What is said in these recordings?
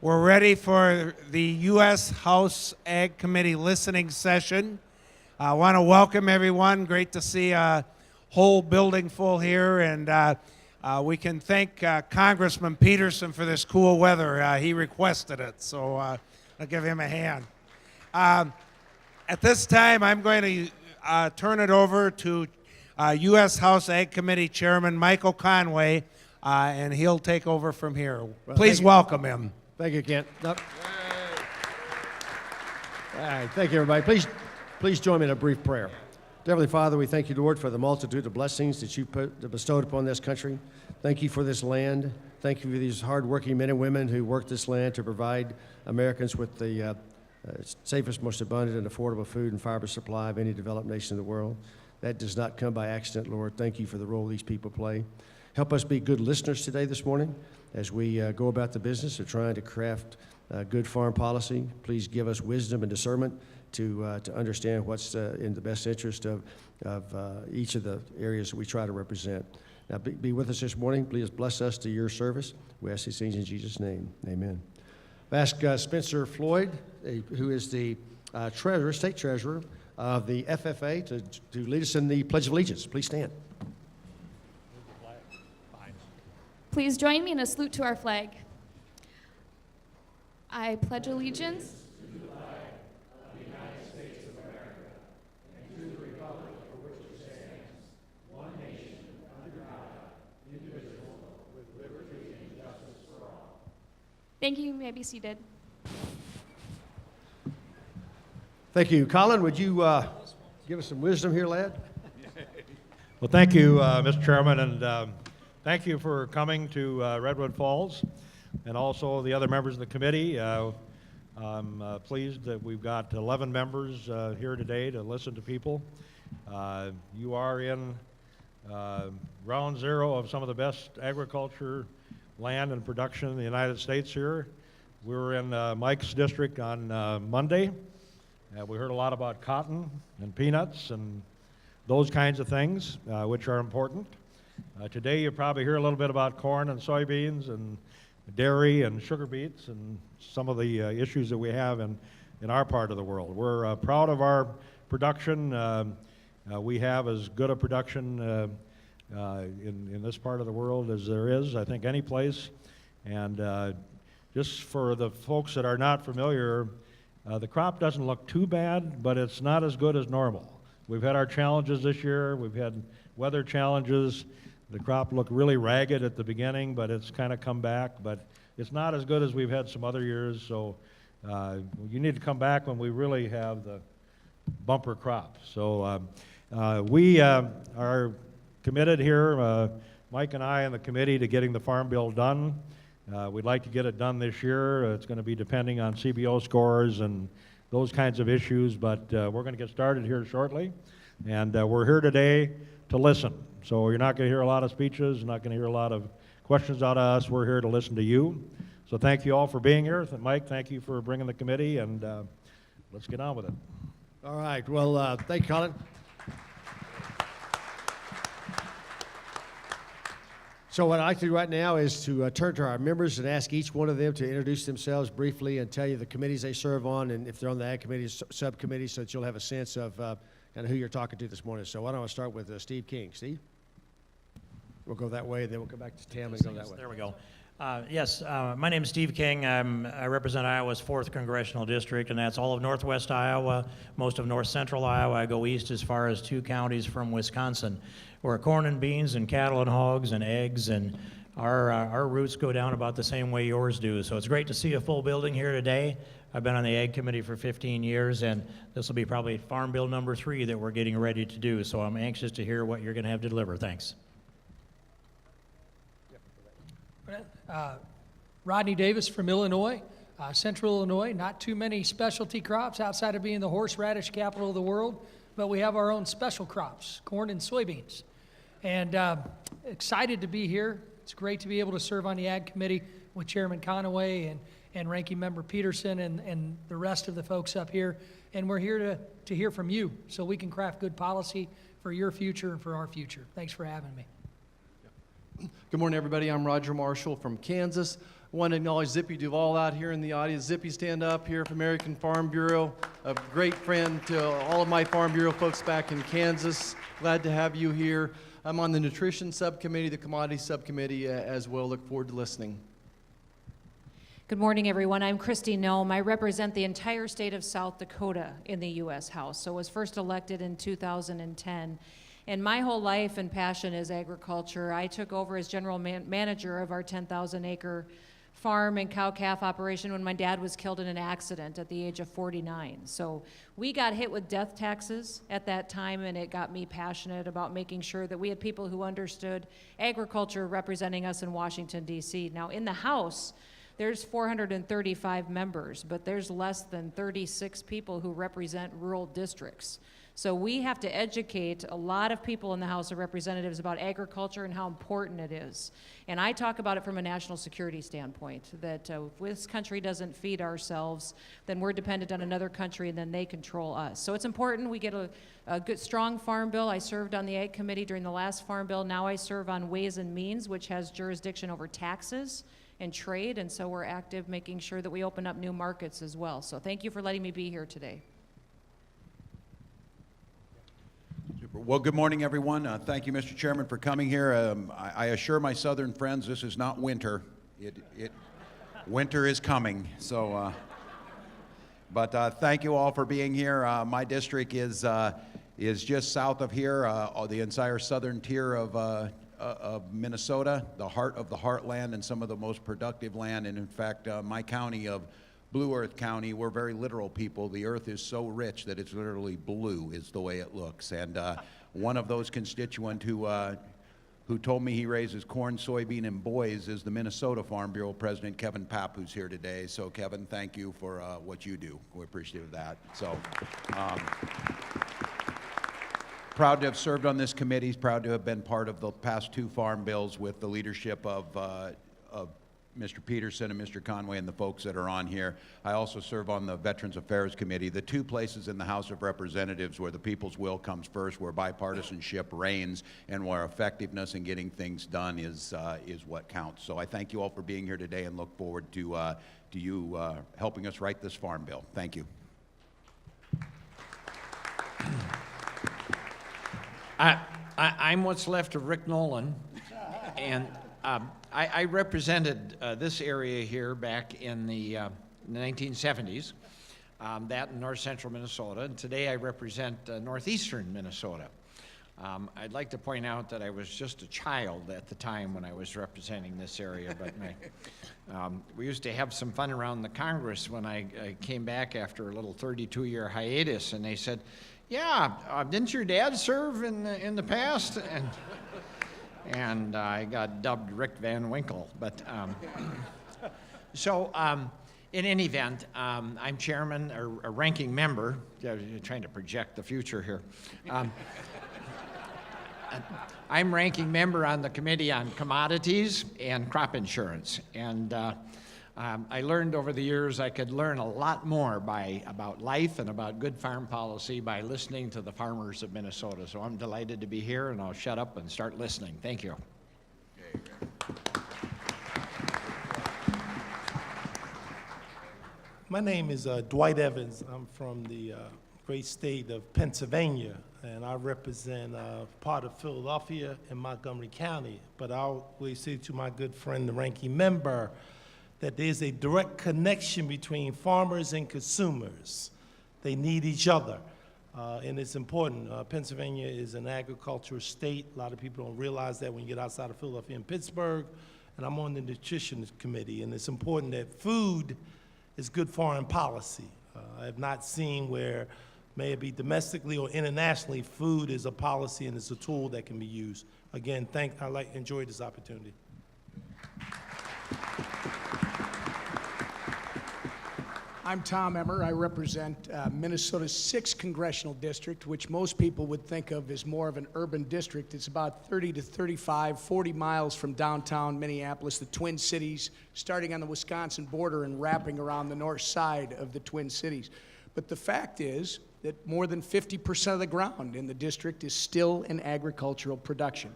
We're ready for the U.S. House Ag Committee listening session. I want to welcome everyone. Great to see a whole building full here, and we can thank Congressman Peterson for this cool weather. He requested it, so I'll give him a hand. At this time, I'm going to turn it over to U.S. House Ag Committee Chairman Michael Conway, and he'll take over from here. Please welcome him. Thank you, Kent. All right, thank you, everybody. Please join me in a brief prayer. Heavenly Father, we thank you, Lord, for the multitude of blessings that you bestowed upon this country. Thank you for this land. Thank you for these hardworking men and women who work this land to provide Americans with the safest, most abundant, and affordable food and fiber supply of any developed nation in the world. That does not come by accident, Lord. Thank you for the role these people play. Help us be good listeners today, this morning, as we go about the business of trying to craft good farm policy. Please give us wisdom and discernment to understand what's in the best interest of each of the areas that we try to represent. Now, be with us this morning. Please bless us to your service. We ask these things in Jesus' name. Amen. I ask Spencer Floyd, who is the state treasurer of the FFA, to lead us in the Pledge of Allegiance. Please stand. Please join me in a salute to our flag. I pledge allegiance to the flag of the United States of America and to the republic for which it stands, one nation, under God, indivisible, with liberty and justice for all. Thank you. You may be seated. Thank you. Colin, would you give us some wisdom here, lad? Well, thank you, Mr. Chairman, and thank you for coming to Redwood Falls, and also the other members of the committee. I'm pleased that we've got 11 members here today to listen to people. You are in ground zero of some of the best agriculture, land, and production in the United States here. We were in Mike's district on Monday. We heard a lot about cotton and peanuts and those kinds of things, which are important. Today you probably hear a little bit about corn and soybeans and dairy and sugar beets and some of the issues that we have in our part of the world. We're proud of our production. We have as good a production in this part of the world as there is, I think, any place. And just for the folks that are not familiar, the crop doesn't look too bad, but it's not as good as normal. We've had our challenges this year. We've had weather challenges. The crop looked really ragged at the beginning, but it's kind of come back. But it's not as good as we've had some other years, so you need to come back when we really have the bumper crop. So we are committed here, Mike and I and the committee, to getting the Farm Bill done. We'd like to get it done this year. It's going to be depending on CBO scores and those kinds of issues, but we're going to get started here shortly. And we're here today to listen. So you're not going to hear a lot of speeches, you're not going to hear a lot of questions out of us. We're here to listen to you. So thank you all for being here. Mike, thank you for bringing the committee, and let's get on with it. All right. Well, thank you, Colin. So what I'd like to do right now is to turn to our members and ask each one of them to introduce themselves briefly and tell you the committees they serve on, and if they're on the Ag Committee, subcommittee, so that you'll have a sense of kind of who you're talking to this morning. So why don't I start with Steve King. Steve? We'll go that way, and then we'll come back to Tam and go that way. There we go. Yes, my name is Steve King. I represent Iowa's 4th Congressional District, and that's all of northwest Iowa, most of north central Iowa. I go east as far as 2 counties from Wisconsin, where corn and beans and cattle and hogs and eggs, and our roots go down about the same way yours do. So it's great to see a full building here today. I've been on the Ag Committee for 15 years, and this will be probably Farm Bill number 3 that we're getting ready to do. So I'm anxious to hear what you're going to have to deliver. Thanks. Rodney Davis from Illinois, Central Illinois. Not too many specialty crops outside of being the horseradish capital of the world, but we have our own special crops, corn and soybeans. And excited to be here. It's great to be able to serve on the Ag Committee with Chairman Conaway and Ranking Member Peterson and the rest of the folks up here. And we're here to hear from you so we can craft good policy for your future and for our future. Thanks for having me. Good morning, everybody. I'm Roger Marshall from Kansas. want to acknowledge Zippy Duval out here in the audience. Zippy, stand up here from American Farm Bureau. A great friend to all of my Farm Bureau folks back in Kansas. Glad to have you here. I'm on the Nutrition Subcommittee, the Commodity Subcommittee as well. Look forward to listening. Good morning, everyone. I'm Christy Nome. I represent the entire state of South Dakota in the U.S. House, so was first elected in 2010. And my whole life and passion is agriculture. I took over as general manager of our 10,000-acre farm and cow-calf operation when my dad was killed in an accident at the age of 49. So we got hit with death taxes at that time, and it got me passionate about making sure that we had people who understood agriculture representing us in Washington, D.C. Now, in the House, there's 435 members, but there's less than 36 people who represent rural districts. So we have to educate a lot of people in the House of Representatives about agriculture and how important it is. And I talk about it from a national security standpoint, that if this country doesn't feed ourselves, then we're dependent on another country and then they control us. So it's important we get a good, strong farm bill. I served on the Ag Committee during the last farm bill. Now I serve on Ways and Means, which has jurisdiction over taxes and trade, and so we're active making sure that we open up new markets as well. So thank you for letting me be here today. Super. Well, good morning, everyone. Thank you, Mr. Chairman, for coming here. I assure my southern friends this is not winter. Winter is coming. So, but thank you all for being here. My district is just south of here, the entire southern tier of Minnesota, the heart of the heartland and some of the most productive land. And in fact, my county of Blue Earth County, we're very literal people. The earth is so rich that it's literally blue is the way it looks. And one of those constituent who told me he raises corn, soybean, and boys is the Minnesota Farm Bureau President, Kevin Papp, who's here today. So Kevin, thank you for what you do. We appreciate that. So. Proud to have served on this committee, proud to have been part of the past two farm bills with the leadership of Mr. Peterson and Mr. Conway and the folks that are on here. I also serve on the Veterans Affairs Committee, the two places in the House of Representatives where the people's will comes first, where bipartisanship reigns, and where effectiveness in getting things done is what counts. So I thank you all for being here today and look forward to you helping us write this farm bill. Thank you. I'm what's left of Rick Nolan, and I represented this area here back in the 1970s, that in north central Minnesota, and today I represent northeastern Minnesota. I'd like to point out that I was just a child at the time when I was representing this area, but we used to have some fun around the Congress when I came back after a little 32-year hiatus, and they said, yeah, didn't your dad serve in the past? And I got dubbed Rick Van Winkle. But in any event, I'm chairman or a ranking member. Trying to project the future here. I'm ranking member on the Committee on Commodities and Crop Insurance, and I learned over the years I could learn a lot more about life and about good farm policy by listening to the farmers of Minnesota. So I'm delighted to be here, and I'll shut up and start listening. Thank you. My name is Dwight Evans. I'm from the great state of Pennsylvania, and I represent part of Philadelphia and Montgomery County. But I always say to my good friend, the ranking member, that there's a direct connection between farmers and consumers. They need each other, and it's important. Pennsylvania is an agricultural state. A lot of people don't realize that when you get outside of Philadelphia and Pittsburgh, and I'm on the Nutrition Committee, and it's important that food is good foreign policy. I have not seen where, may it be domestically or internationally, food is a policy and it's a tool that can be used. Again, enjoy this opportunity. I'm Tom Emmer. I represent Minnesota's 6th congressional district, which most people would think of as more of an urban district. It's about 30 to 35, 40 miles from downtown Minneapolis, the Twin Cities, starting on the Wisconsin border and wrapping around the north side of the Twin Cities. But the fact is that more than 50% of the ground in the district is still in agricultural production.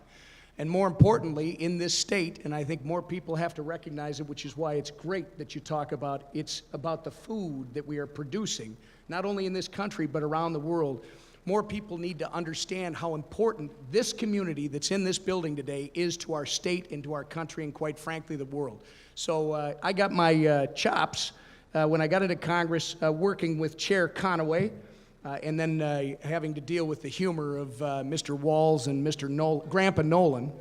And more importantly, in this state, and I think more people have to recognize it, which is why it's great that you talk about, it's about the food that we are producing, not only in this country, but around the world. More people need to understand how important this community that's in this building today is to our state and to our country and, quite frankly, the world. So I got my chops when I got into Congress working with Chair Conaway, and then having to deal with the humor of Mr. Walls and Mr. Grandpa Nolan.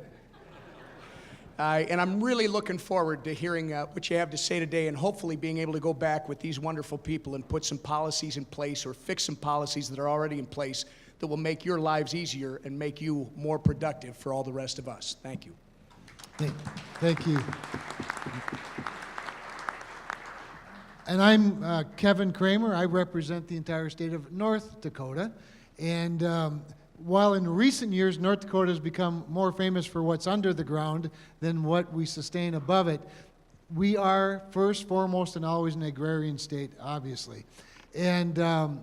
And I'm really looking forward to hearing what you have to say today, and hopefully being able to go back with these wonderful people and put some policies in place or fix some policies that are already in place that will make your lives easier and make you more productive for all the rest of us. Thank you. Thank you. And I'm Kevin Kramer. I represent the entire state of North Dakota. And while in recent years North Dakota has become more famous for what's under the ground than what we sustain above it, we are first, foremost, and always an agrarian state, obviously. And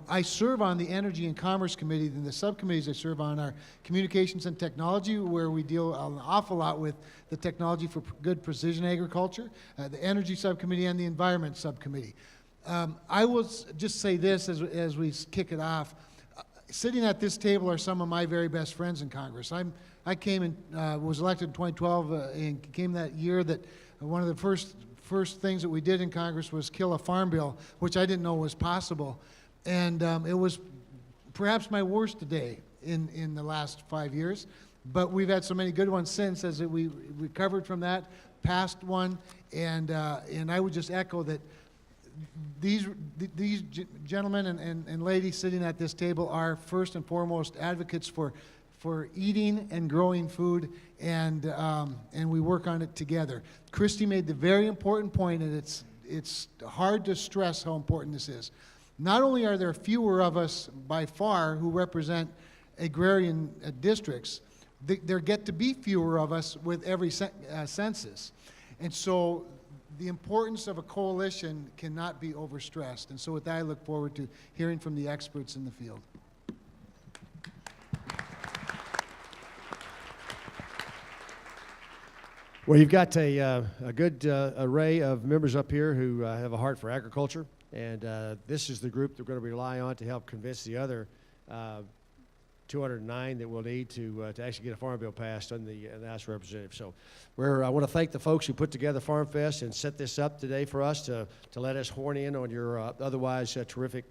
I serve on the Energy and Commerce Committee, and the subcommittees I serve on are Communications and Technology, where we deal an awful lot with the technology for good precision agriculture, the Energy Subcommittee, and the Environment Subcommittee. I will just say this as we kick it off. Sitting at this table are some of my very best friends in Congress. I came and was elected in 2012 and came that year that one of the first things that we did in Congress was kill a farm bill, which I didn't know was possible. And it was perhaps my worst day in the last 5 years. But we've had so many good ones since as we recovered from that, passed one. And I would just echo that these gentlemen and ladies sitting at this table are first and foremost advocates for eating and growing food, and we work on it together. Christy made the very important point, and it's hard to stress how important this is. Not only are there fewer of us by far who represent agrarian districts, there get to be fewer of us with every census. And so the importance of a coalition cannot be overstressed. And so with that, I look forward to hearing from the experts in the field. Well, you've got a good array of members up here who have a heart for agriculture, and this is the group that we're going to rely on to help convince the other 209 that we'll need to actually get a farm bill passed on the House of Representatives. So I want to thank the folks who put together Farmfest and set this up today for us to let us horn in on your otherwise terrific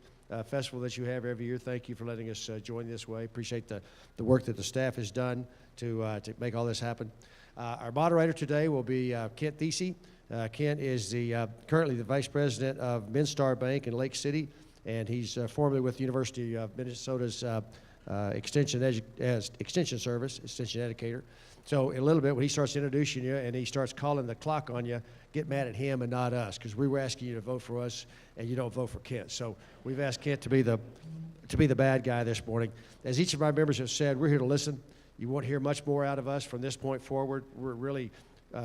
festival that you have every year. Thank you for letting us join this way. Appreciate the work that the staff has done to make all this happen. Our moderator today will be Kent Thesey. Kent is currently the Vice President of Minstar Bank in Lake City, and he's formerly with the University of Minnesota's Extension Service, Extension Educator. So in a little bit, when he starts introducing you and he starts calling the clock on you, get mad at him and not us, because we were asking you to vote for us and you don't vote for Kent. So we've asked Kent to be the bad guy this morning. As each of our members have said, we're here to listen. You won't hear much more out of us from this point forward. We're really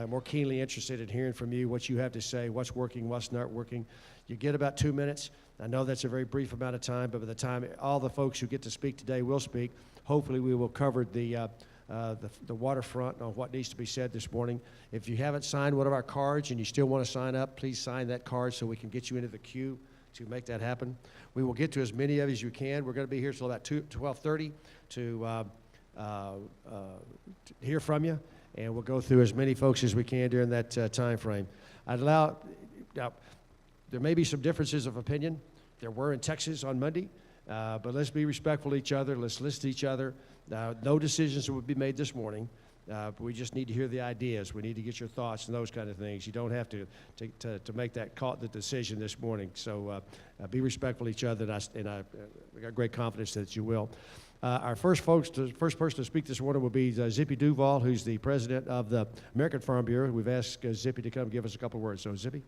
more keenly interested in hearing from you what you have to say, what's working, what's not working. You get about 2 minutes. I know that's a very brief amount of time, but by the time all the folks who get to speak today will speak, hopefully we will cover the waterfront on what needs to be said this morning. If you haven't signed one of our cards and you still want to sign up, please sign that card so we can get you into the queue to make that happen. We will get to as many of you as you can. We're going to be here till about 12:30 to hear from you, and we'll go through as many folks as we can during that time frame. Now, there may be some differences of opinion. There were in Texas on Monday, but let's be respectful to each other. Let's listen to each other. No decisions will be made this morning. But we just need to hear the ideas. We need to get your thoughts and those kind of things. You don't have to make the decision this morning. So be respectful to each other, and I got great confidence that you will. Our first person to speak this morning will be Zippy Duval, who's the president of the American Farm Bureau. We've asked Zippy to come give us a couple of words. So, Zippy.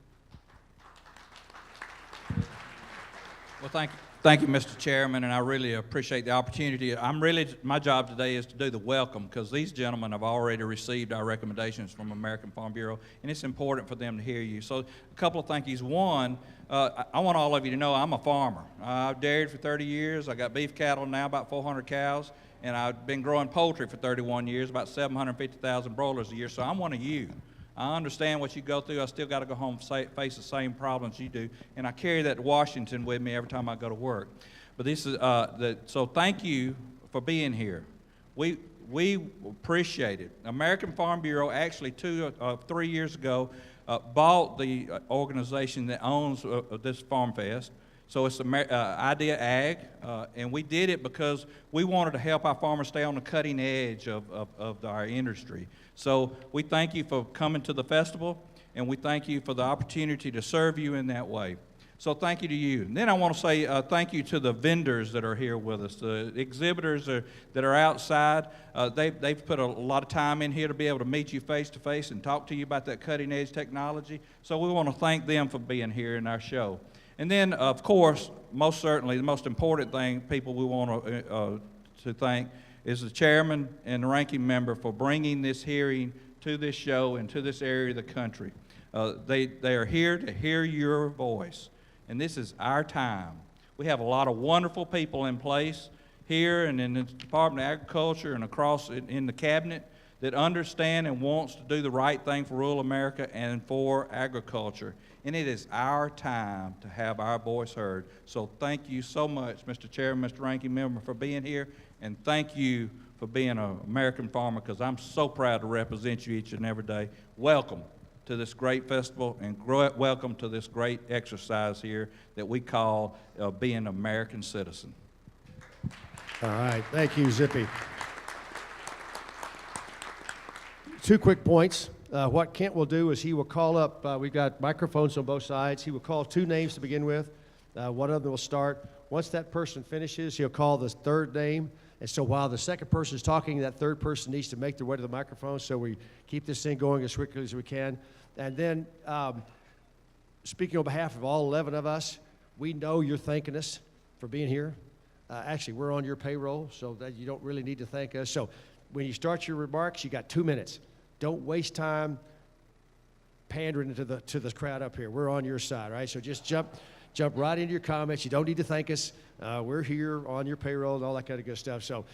Well, thank you, Mr. Chairman, and I really appreciate the opportunity. My job today is to do the welcome, because these gentlemen have already received our recommendations from American Farm Bureau, and it's important for them to hear you. So, a couple of thank yous. One, I want all of you to know I'm a farmer. I've dairied for 30 years. I got beef cattle now, about 400 cows, and I've been growing poultry for 31 years, about 750,000 broilers a year, so I'm one of you. I understand what you go through. I still got to go home and face the same problems you do, and I carry that to Washington with me every time I go to work. But this is so thank you for being here. We appreciate it. American Farm Bureau actually 3 years ago bought the organization that owns this Farmfest. So it's Idea Ag, and we did it because we wanted to help our farmers stay on the cutting edge of our industry. So we thank you for coming to the festival, and we thank you for the opportunity to serve you in that way. So thank you to you. And then I want to say thank you to the vendors that are here with us, the exhibitors that are outside. They've put a lot of time in here to be able to meet you face to face and talk to you about that cutting edge technology. So we want to thank them for being here in our show. And then, of course, most certainly, the most important thing, people we want to thank is the chairman and the ranking member for bringing this hearing to this show and to this area of the country. They are here to hear your voice, and this is our time. We have a lot of wonderful people in place here and in the Department of Agriculture and across in the cabinet that understand and wants to do the right thing for rural America and for agriculture. And it is our time to have our voice heard. So thank you so much, Mr. Chairman, Mr. Ranking Member, for being here, and thank you for being an American farmer, because I'm so proud to represent you each and every day. Welcome to this great festival, and welcome to this great exercise here that we call being an American citizen. All right, thank you, Zippy. 2 quick points. What Kent will do is he will call up, we've got microphones on both sides. He will call 2 names to begin with. One of them will start. Once that person finishes, he'll call the third name. And so while the second person is talking, that third person needs to make their way to the microphone, so we keep this thing going as quickly as we can. And then, speaking on behalf of all 11 of us, we know you're thanking us for being here. Actually, we're on your payroll, so that you don't really need to thank us. So when you start your remarks, you got 2 minutes. Don't waste time pandering to the crowd up here. We're on your side, right? So just jump right into your comments. You don't need to thank us. We're here on your payroll and all that kind of good stuff. So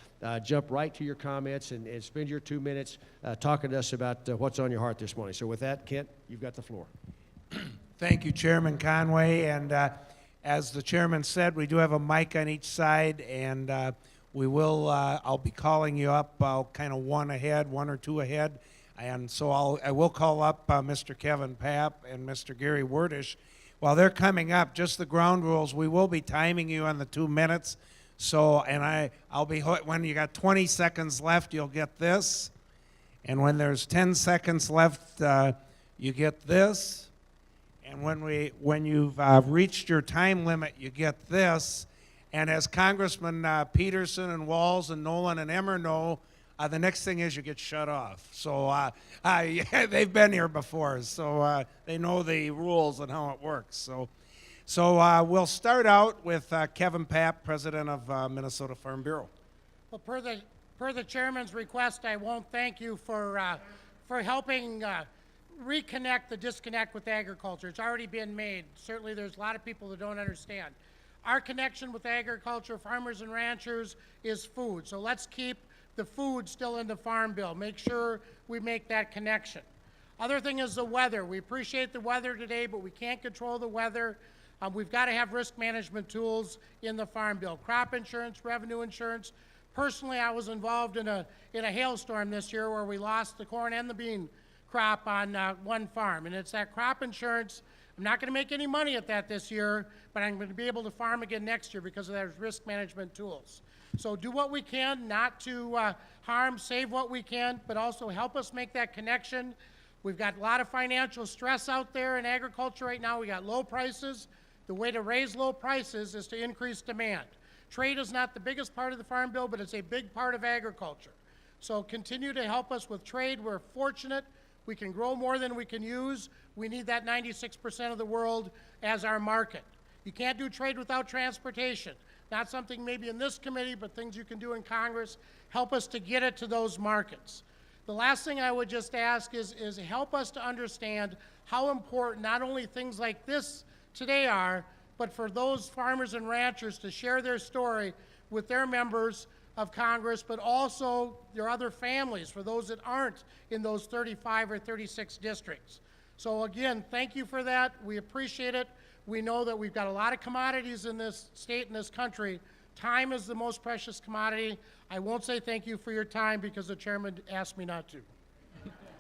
jump right to your comments and spend your 2 minutes talking to us about what's on your heart this morning. So with that, Kent, you've got the floor. Thank you, Chairman Conway. And as the chairman said, we do have a mic on each side, and we will. I'll be calling you up. I'll kind of one or two ahead. And so I will call up Mr. Kevin Papp and Mr. Gary Werdish. While they're coming up, just the ground rules, we will be timing you on the 2 minutes. So, and I'll be, when you got 20 seconds left, you'll get this. And when there's 10 seconds left, you get this. And when you've reached your time limit, you get this. And as Congressman Peterson and Walls and Nolan and Emmer know, the next thing is you get shut off. So they've been here before, so they know the rules and how it works. So we'll start out with Kevin Papp, president of Minnesota Farm Bureau. Well, per the chairman's request, I won't thank you for helping reconnect the disconnect with agriculture. It's already been made. Certainly, there's a lot of people that don't understand. Our connection with agriculture, farmers and ranchers, is food. So let's keep the food still in the Farm Bill. Make sure we make that connection. Other thing is the weather. We appreciate the weather today, but we can't control the weather. We've got to have risk management tools in the Farm Bill. Crop insurance, revenue insurance. Personally, I was involved in a hailstorm this year where we lost the corn and the bean crop on one farm. And it's that crop insurance. I'm not going to make any money at that this year, but I'm going to be able to farm again next year because of those risk management tools. So do what we can, not to harm, save what we can, but also help us make that connection. We've got a lot of financial stress out there in agriculture right now. We got low prices. The way to raise low prices is to increase demand. Trade is not the biggest part of the Farm Bill, but it's a big part of agriculture. So continue to help us with trade. We're fortunate. We can grow more than we can use. We need that 96% of the world as our market. You can't do trade without transportation. Not something maybe in this committee, but things you can do in Congress. Help us to get it to those markets. The last thing I would just ask is help us to understand how important not only things like this today are, but for those farmers and ranchers to share their story with their members of Congress, but also your other families, for those that aren't in those 35 or 36 districts. So again, thank you for that. We appreciate it. We know that we've got a lot of commodities in this state and this country. Time is the most precious commodity. I won't say thank you for your time because the chairman asked me not to.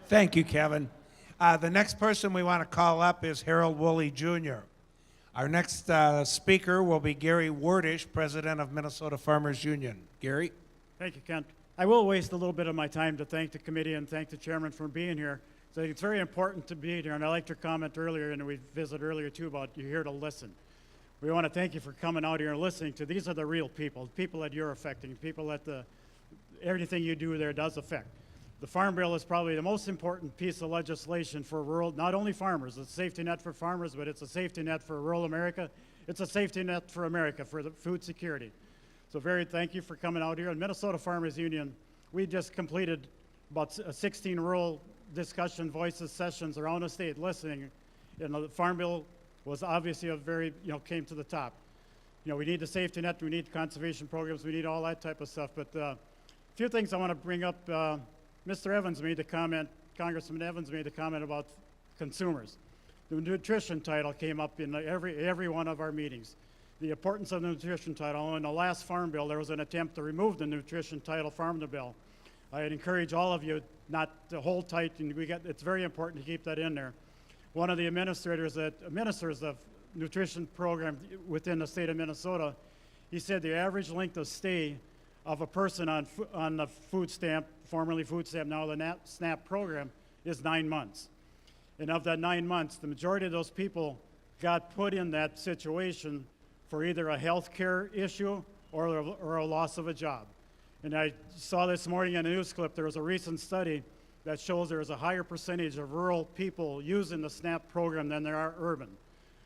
Thank you, Kevin. The next person we want to call up is Harold Woolley Jr. Our next speaker will be Gary Wordish, president of Minnesota Farmers Union. Gary? Thank you, Kent. I will waste a little bit of my time to thank the committee and thank the chairman for being here. So it's very important to be here, and I liked your comment earlier, and we visited earlier too, about you're here to listen. We want to thank you for coming out here and listening to. These are the real people, people that you're affecting, people that everything you do there does affect. The Farm Bill is probably the most important piece of legislation for rural, not only farmers. It's a safety net for farmers, but it's a safety net for rural America. It's a safety net for America, for the food security. So thank you for coming out here. And Minnesota Farmers Union, we just completed about 16 rural discussion voices sessions around the state listening. And the Farm Bill was obviously came to the top. We need the safety net, we need conservation programs, we need all that type of stuff. But a few things I want to bring up. Mr. Evans made the comment, Congressman Evans made the comment about consumers. The nutrition title came up in every one of our meetings. The importance of the nutrition title. In the last Farm Bill, there was an attempt to remove the nutrition title from the bill. I'd encourage all of you not to hold tight, and it's very important to keep that in there. One of the administrators that administers the nutrition program within the state of Minnesota, he said the average length of stay of a person on the food stamp, formerly food stamp, now the SNAP program, is 9 months. And of that 9 months, the majority of those people got put in that situation for either a health care issue or a loss of a job. And I saw this morning in a news clip, there was a recent study that shows there is a higher percentage of rural people using the SNAP program than there are urban.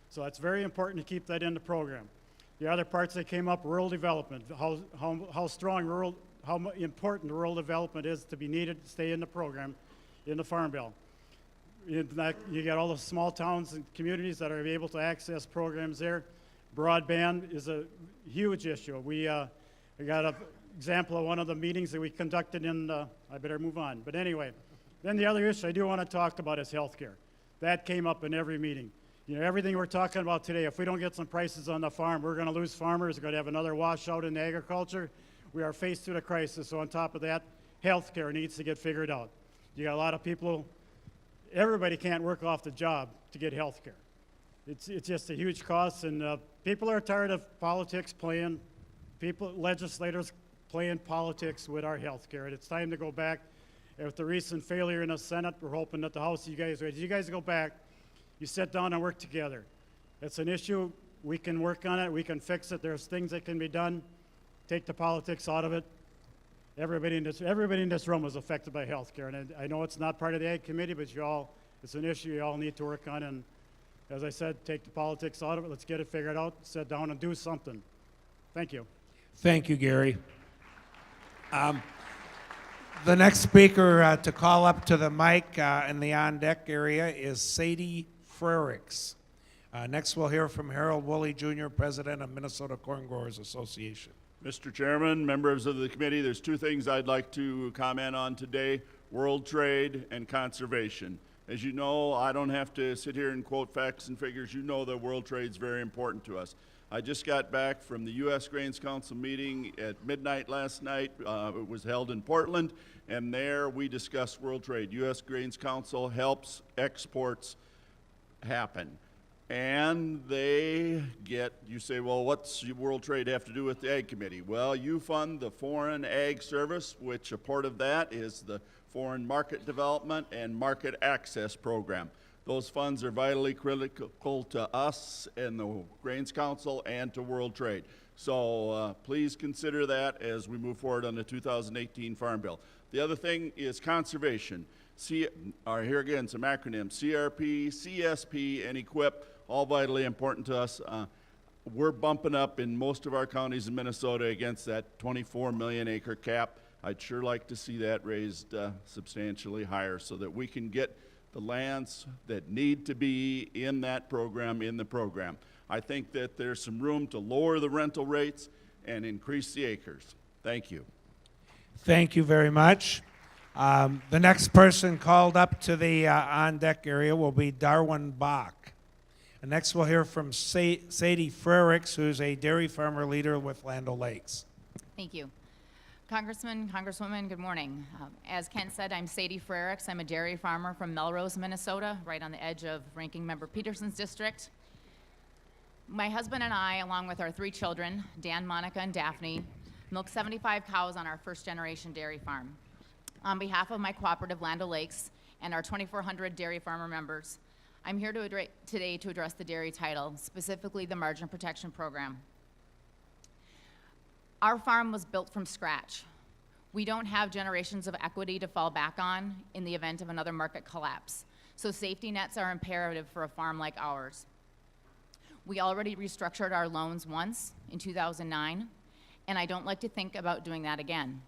So it's very important to keep that in the program. The other parts that came up, rural development, how strong how important rural development is to be needed to stay in the program, in the Farm Bill. You got all the small towns and communities that are able to access programs there. Broadband is a huge issue. We got an example of one of the meetings that we conducted I better move on. But anyway, then the other issue I do want to talk about is health care. That came up in every meeting. Everything we're talking about today, if we don't get some prices on the farm, we're going to lose farmers. We're going to have another washout in agriculture. We are faced with a crisis. So on top of that, health care needs to get figured out. You got a lot of people, everybody can't work off the job to get health care. It's just a huge cost, and people are tired of politics legislators playing politics with our health care. And it's time to go back. With the recent failure in the Senate, we're hoping that the House, you guys go back, you sit down and work together. It's an issue. We can work on it. We can fix it. There's things that can be done. Take the politics out of it. Everybody in this room is affected by health care. And I know it's not part of the Ag Committee, but it's an issue you all need to work on. And as I said, take the politics out of it. Let's get it figured out. Sit down and do something. Thank you. Thank you, Gary. The next speaker to call up to the mic in the on-deck area is Sadie Frericks. Next, we'll hear from Harold Woolley Jr., president of Minnesota Corn Growers Association. Mr. Chairman, members of the committee, there's two things I'd like to comment on today: world trade and conservation. As you know, I don't have to sit here and quote facts and figures. You know that world trade is very important to us. I just got back from the U.S. Grains Council meeting at midnight last night. It was held in Portland, and there we discussed world trade. U.S. Grains Council helps exports happen. And they get, you say, well, what's world trade have to do with the Ag Committee? Well, you fund the Foreign Ag Service, which a part of that is the Foreign Market Development and Market Access Program. Those funds are vitally critical to us and the Grains Council and to world trade. So please consider that as we move forward on the 2018 Farm Bill. The other thing is conservation. Here again, some acronyms: CRP, CSP, and EQIP, all vitally important to us. We're bumping up in most of our counties in Minnesota against that 24 million acre cap. I'd sure like to see that raised substantially higher so that we can get the lands that need to be in that program in the program. I think that there's some room to lower the rental rates and increase the acres. Thank you. Thank you very much. The next person called up to the on-deck area will be Darwin Bach. And next we'll hear from Sadie Frericks, who's a dairy farmer leader with Land O'Lakes. Thank you. Congressman, Congresswoman, good morning. As Ken said, I'm Sadie Frericks. I'm a dairy farmer from Melrose, Minnesota, right on the edge of Ranking Member Peterson's district. My husband and I, along with our 3 children, Dan, Monica, and Daphne, milk 75 cows on our first-generation dairy farm. On behalf of my cooperative Land O'Lakes and our 2,400 dairy farmer members, I'm here today to address the dairy title, specifically the Margin Protection Program. Our farm was built from scratch. We don't have generations of equity to fall back on in the event of another market collapse, so safety nets are imperative for a farm like ours. We already restructured our loans once in 2009, and I don't like to think about doing that again.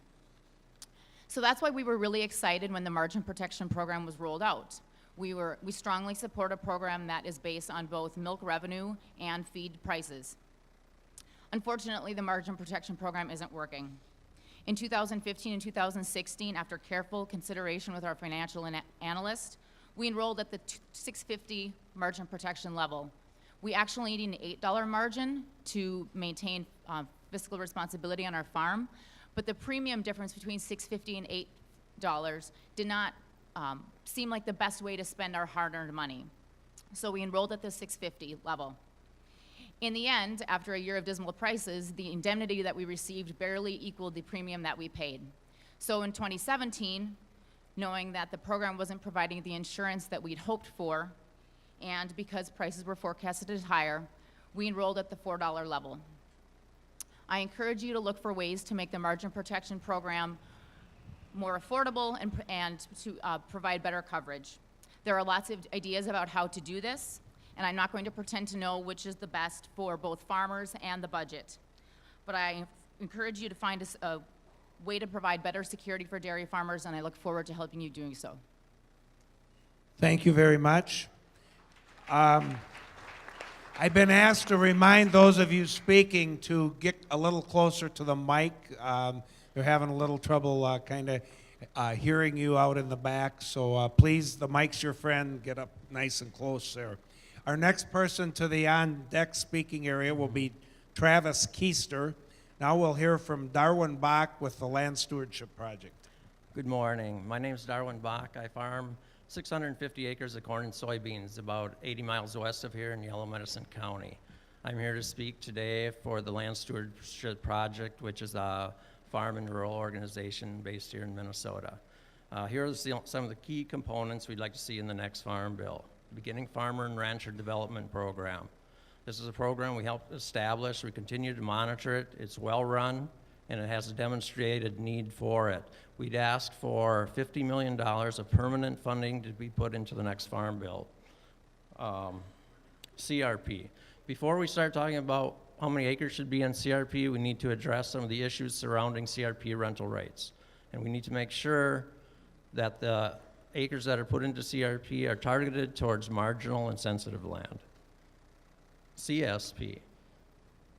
So that's why we were really excited when the Margin Protection Program was rolled out. We strongly support a program that is based on both milk revenue and feed prices. Unfortunately, the Margin Protection Program isn't working. In 2015 and 2016, after careful consideration with our financial analyst, we enrolled at the $6.50 margin protection level. We actually need an $8 margin to maintain fiscal responsibility on our farm, but the premium difference between $6.50 and $8 did not seem like the best way to spend our hard-earned money. So we enrolled at the $6.50 level. In the end, after a year of dismal prices, the indemnity that we received barely equaled the premium that we paid. So in 2017, knowing that the program wasn't providing the insurance that we'd hoped for, and because prices were forecasted as higher, we enrolled at the $4 level. I encourage you to look for ways to make the Margin Protection Program more affordable and to provide better coverage. There are lots of ideas about how to do this, and I'm not going to pretend to know which is the best for both farmers and the budget. But I encourage you to find a way to provide better security for dairy farmers, and I look forward to helping you doing so. Thank you very much. I've been asked to remind those of you speaking to get a little closer to the mic. They're having a little trouble kind of hearing you out in the back, so please, the mic's your friend, get up nice and close there. Our next person to the on-deck speaking area will be Travis Keister. Now we'll hear from Darwin Bach with the Land Stewardship Project. Good morning. My name is Darwin Bach. I farm 650 acres of corn and soybeans about 80 miles west of here in Yellow Medicine County. I'm here to speak today for the Land Stewardship Project, which is a farm and rural organization based here in Minnesota. Here are some of the key components we'd like to see in the next farm bill. Beginning Farmer and Rancher Development Program. This is a program we helped establish. We continue to monitor it. It's well run, and it has a demonstrated need for it. We'd ask for $50 million of permanent funding to be put into the next farm bill. CRP. Before we start talking about how many acres should be in CRP, we need to address some of the issues surrounding CRP rental rates. And we need to make sure that the acres that are put into CRP are targeted towards marginal and sensitive land. CSP.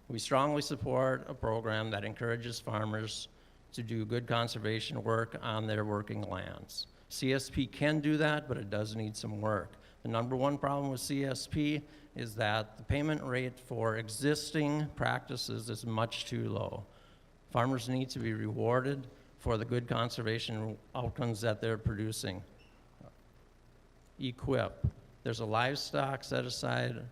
We strongly support a program that encourages farmers to do good conservation work on their working lands. CSP can do that, but it does need some work. The number one problem with CSP is that the payment rate for existing practices is much too low. Farmers need to be rewarded for the good conservation outcomes that they're producing. EQIP. There's a livestock set-aside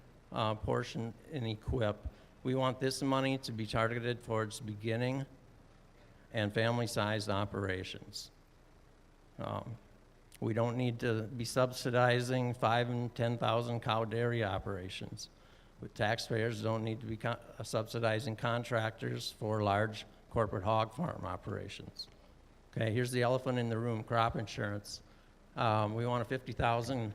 portion in EQIP. We want this money to be targeted towards beginning and family-sized operations. We don't need to be subsidizing 5,000 and 10,000 cow dairy operations. Taxpayers don't need to be subsidizing contractors for large corporate hog farm operations. Okay, here's the elephant in the room, crop insurance. We want a $50,000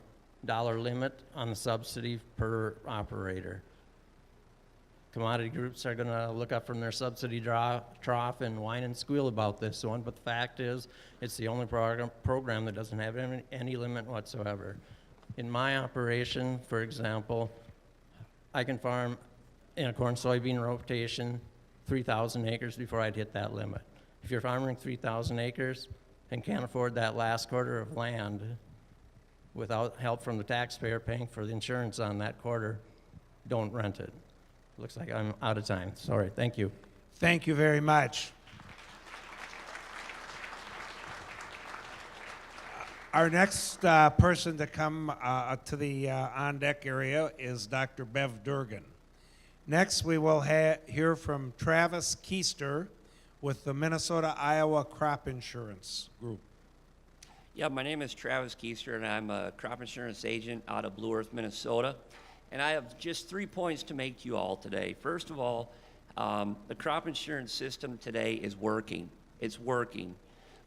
limit on the subsidy per operator. Commodity groups are going to look up from their subsidy trough and whine and squeal about this one, but the fact is it's the only program that doesn't have any limit whatsoever. In my operation, for example, I can farm in a corn-soybean rotation 3,000 acres before I'd hit that limit. If you're farming 3,000 acres and can't afford that last quarter of land without help from the taxpayer paying for the insurance on that quarter, don't rent it. Looks like I'm out of time. Sorry. Thank you. Thank you very much. Our next person to come to the on-deck area is Dr. Bev Durgan. Next, we will hear from Travis Keister with the Minnesota-Iowa Crop Insurance Group. Yeah, my name is Travis Keister, and I'm a crop insurance agent out of Blue Earth, Minnesota. And I have just 3 points to make to you all today. First of all, the crop insurance system today is working. It's working.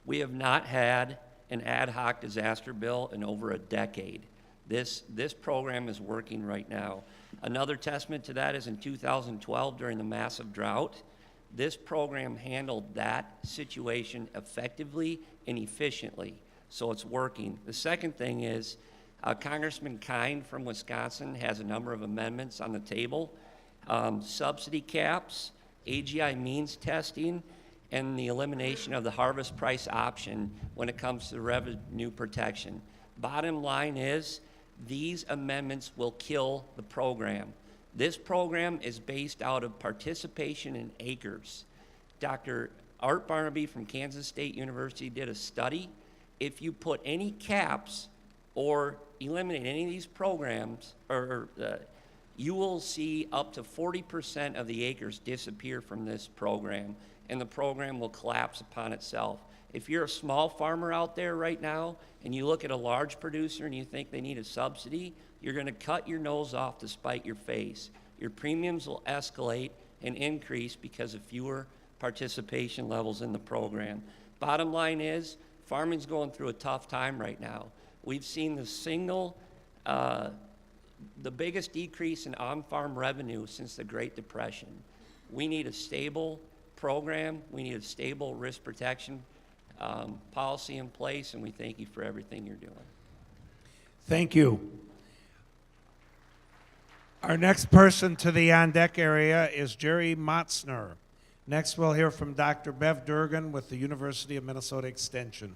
We have not had an ad hoc disaster bill in over a decade. This program is working right now. Another testament to that is in 2012, during the massive drought, this program handled that situation effectively and efficiently. So it's working. The second thing is Congressman Kine from Wisconsin has a number of amendments on the table. Subsidy caps, AGI means testing, and the elimination of the harvest price option when it comes to revenue protection. Bottom line is, these amendments will kill the program. This program is based out of participation in acres. Dr. Art Barnaby from Kansas State University did a study. If you put any caps or eliminate any of these programs, you will see up to 40% of the acres disappear from this program, and the program will collapse upon itself. If you're a small farmer out there right now and you look at a large producer and you think they need a subsidy, you're going to cut your nose off to spite your face. Your premiums will escalate and increase because of fewer participation levels in the program. Bottom line is, farming's going through a tough time right now. We've seen the biggest decrease in on-farm revenue since the Great Depression. We need a stable program. We need a stable risk protection policy in place, and we thank you for everything you're doing. Thank you. Our next person to the on-deck area is Jerry Motzner. Next, we'll hear from Dr. Bev Durgan with the University of Minnesota Extension.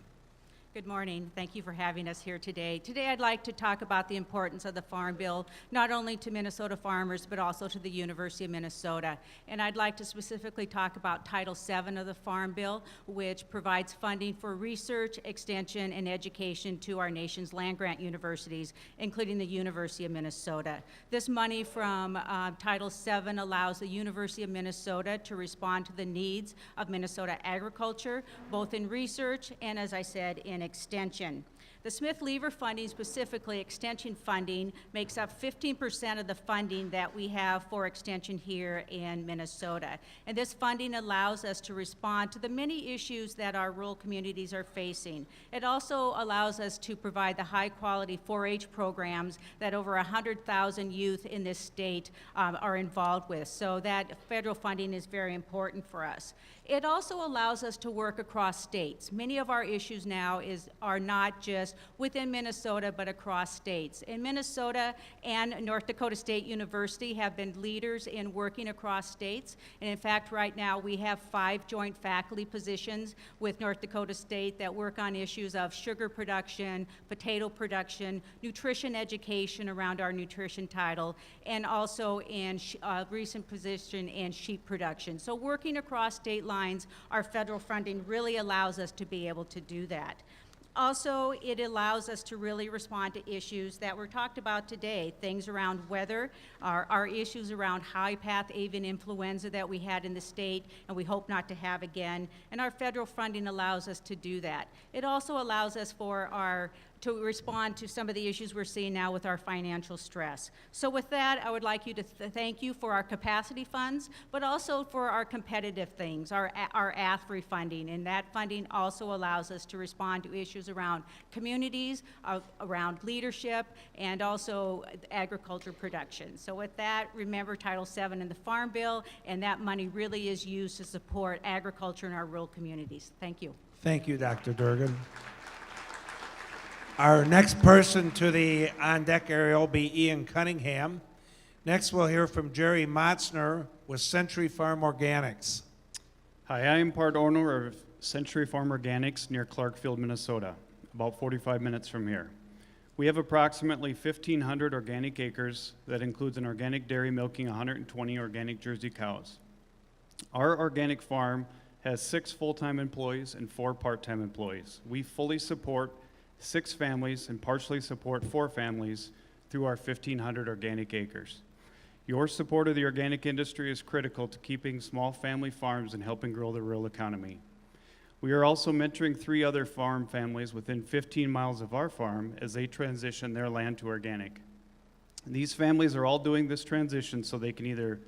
Good morning. Thank you for having us here today. Today I'd like to talk about the importance of the Farm Bill, not only to Minnesota farmers, but also to the University of Minnesota. And I'd like to specifically talk about Title VII of the Farm Bill, which provides funding for research, extension, and education to our nation's land-grant universities, including the University of Minnesota. This money from Title VII allows the University of Minnesota to respond to the needs of Minnesota agriculture, both in research and, as I said, in extension. The Smith-Lever funding, specifically extension funding, makes up 15% of the funding that we have for extension here in Minnesota. And this funding allows us to respond to the many issues that our rural communities are facing. It also allows us to provide the high-quality 4-H programs that over 100,000 youth in this state are involved with. So that federal funding is very important for us. It also allows us to work across states. Many of our issues now are not just within Minnesota, but across states. In Minnesota and North Dakota State University have been leaders in working across states. And in fact, right now we have 5 joint faculty positions with North Dakota State that work on issues of sugar production, potato production, nutrition education around our nutrition title, and also in recent position in sheep production. So working across state lines, our federal funding really allows us to be able to do that. Also, it allows us to really respond to issues that were talked about today, things around weather, our issues around high path avian influenza that we had in the state and we hope not to have again, and our federal funding allows us to do that. It also allows us to respond to some of the issues we're seeing now with our financial stress. So with that, I would like you to thank you for our capacity funds, but also for our competitive things, our AFRI funding, and that funding also allows us to respond to issues around communities, around leadership, and also agriculture production. So with that, remember Title VII in the Farm Bill, and that money really is used to support agriculture in our rural communities. Thank you. Thank you, Dr. Durgan. Our next person to the on-deck area will be Ian Cunningham. Next, we'll hear from Jerry Motzner with Century Farm Organics. Hi, I am part owner of Century Farm Organics near Clarkfield, Minnesota, about 45 minutes from here. We have approximately 1,500 organic acres that includes an organic dairy milking 120 organic Jersey cows. Our organic farm has 6 full-time employees and 4 part-time employees. We fully support 6 families and partially support 4 families through our 1,500 organic acres. Your support of the organic industry is critical to keeping small family farms and helping grow the rural economy. We are also mentoring 3 other farm families within 15 miles of our farm as they transition their land to organic. These families are all doing this transition so they can either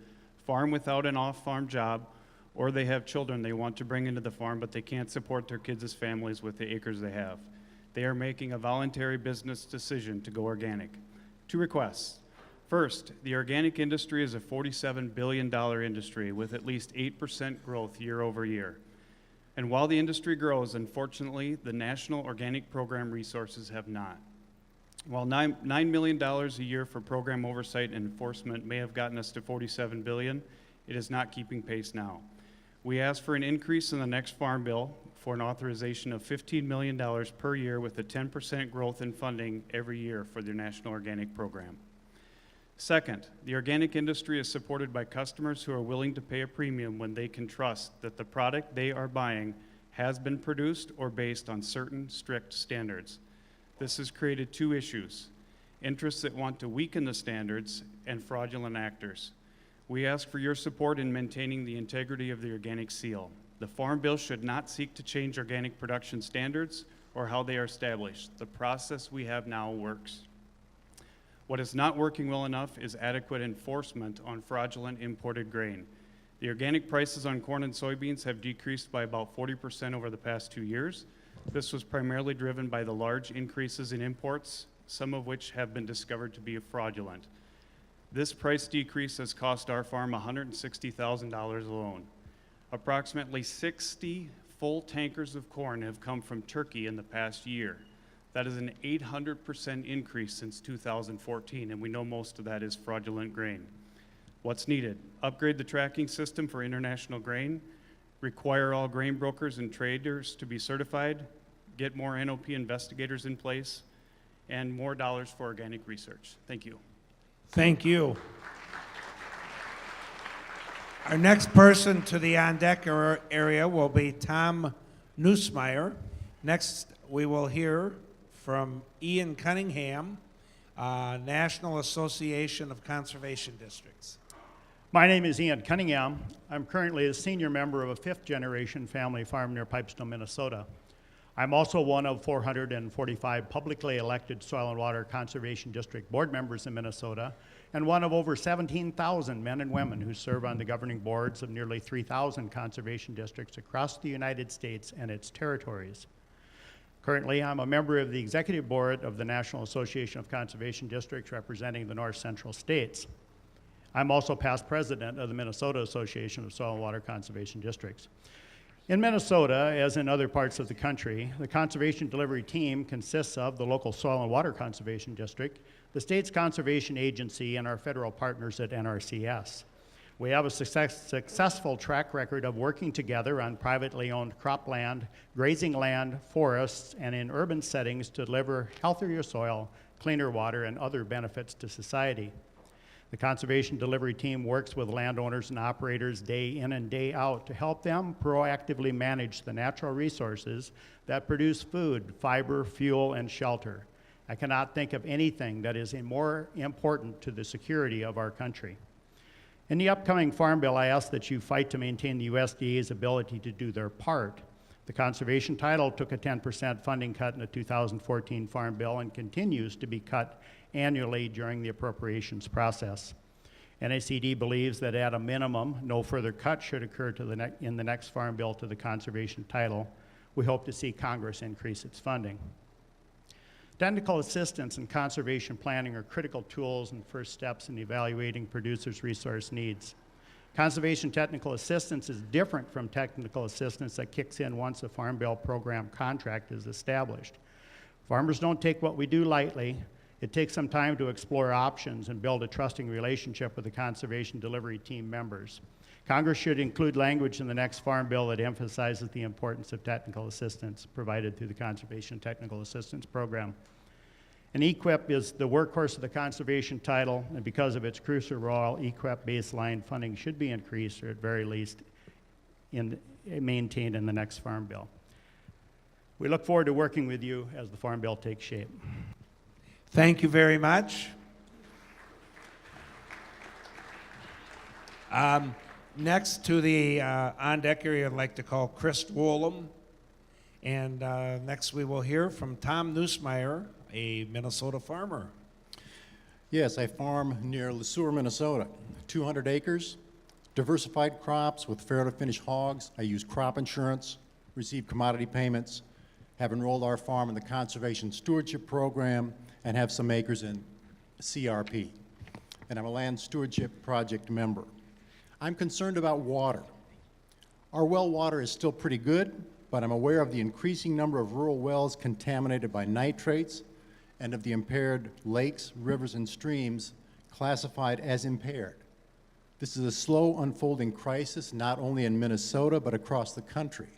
farm without an off-farm job, or they have children they want to bring into the farm, but they can't support their kids' families with the acres they have. They are making a voluntary business decision to go organic. 2 requests. First, the organic industry is a $47 billion industry with at least 8% growth year over year. And while the industry grows, unfortunately, the National Organic Program resources have not. While $9 million a year for program oversight and enforcement may have gotten us to $47 billion, it is not keeping pace now. We ask for an increase in the next Farm Bill for an authorization of $15 million per year with a 10% growth in funding every year for the National Organic Program. Second, the organic industry is supported by customers who are willing to pay a premium when they can trust that the product they are buying has been produced or based on certain strict standards. This has created 2 issues: interests that want to weaken the standards and fraudulent actors. We ask for your support in maintaining the integrity of the organic seal. The Farm Bill should not seek to change organic production standards or how they are established. The process we have now works. What is not working well enough is adequate enforcement on fraudulent imported grain. The organic prices on corn and soybeans have decreased by about 40% over the past 2 years. This was primarily driven by the large increases in imports, some of which have been discovered to be fraudulent. This price decrease has cost our farm $160,000 alone. Approximately 60 full tankers of corn have come from Turkey in the past year. That is an 800% increase since 2014, and we know most of that is fraudulent grain. What's needed? Upgrade the tracking system for international grain, require all grain brokers and traders to be certified, get more NOP investigators in place, and more dollars for organic research. Thank you. Thank you. Our next person to the on-deck area will be Tom Nussmeier. Next, we will hear from Ian Cunningham, National Association of Conservation Districts. My name is Ian Cunningham. I'm currently a senior member of a 5th-generation family farm near Pipestone, Minnesota. I'm also one of 445 publicly elected Soil and Water Conservation District board members in Minnesota, and one of over 17,000 men and women who serve on the governing boards of nearly 3,000 conservation districts across the United States and its territories. Currently, I'm a member of the executive board of the National Association of Conservation Districts representing the North Central states. I'm also past president of the Minnesota Association of Soil and Water Conservation Districts. In Minnesota, as in other parts of the country, the conservation delivery team consists of the local Soil and Water Conservation District, the state's conservation agency, and our federal partners at NRCS. We have a successful track record of working together on privately owned cropland, grazing land, forests, and in urban settings to deliver healthier soil, cleaner water, and other benefits to society. The conservation delivery team works with landowners and operators day in and day out to help them proactively manage the natural resources that produce food, fiber, fuel, and shelter. I cannot think of anything that is more important to the security of our country. In the upcoming Farm Bill, I ask that you fight to maintain the USDA's ability to do their part. The conservation title took a 10% funding cut in the 2014 Farm Bill and continues to be cut annually during the appropriations process. NACD believes that at a minimum, no further cut should occur in the next Farm Bill to the conservation title. We hope to see Congress increase its funding. Technical assistance and conservation planning are critical tools and first steps in evaluating producers' resource needs. Conservation technical assistance is different from technical assistance that kicks in once a Farm Bill program contract is established. Farmers don't take what we do lightly, It takes some time to explore options and build a trusting relationship with the conservation delivery team members. Congress should include language in the next Farm Bill that emphasizes the importance of technical assistance provided through the Conservation Technical Assistance Program. And EQIP is the workhorse of the conservation title, and because of its crucial role, EQIP baseline funding should be increased, or at very least maintained in the next Farm Bill. We look forward to working with you as the Farm Bill takes shape. Thank you very much. Next to the on-deck area, I'd like to call Chris Woolham. And next we will hear from Tom Neusmeyer, a Minnesota farmer. Yes, I farm near Le Sueur, Minnesota. 200 acres, diversified crops with fair to finish hogs. I use crop insurance, receive commodity payments, have enrolled our farm in the Conservation Stewardship Program, and have some acres in CRP. And I'm a Land Stewardship Project member. I'm concerned about water. Our well water is still pretty good, but I'm aware of the increasing number of rural wells contaminated by nitrates and of the impaired lakes, rivers, and streams classified as impaired. This is a slow unfolding crisis, not only in Minnesota, but across the country.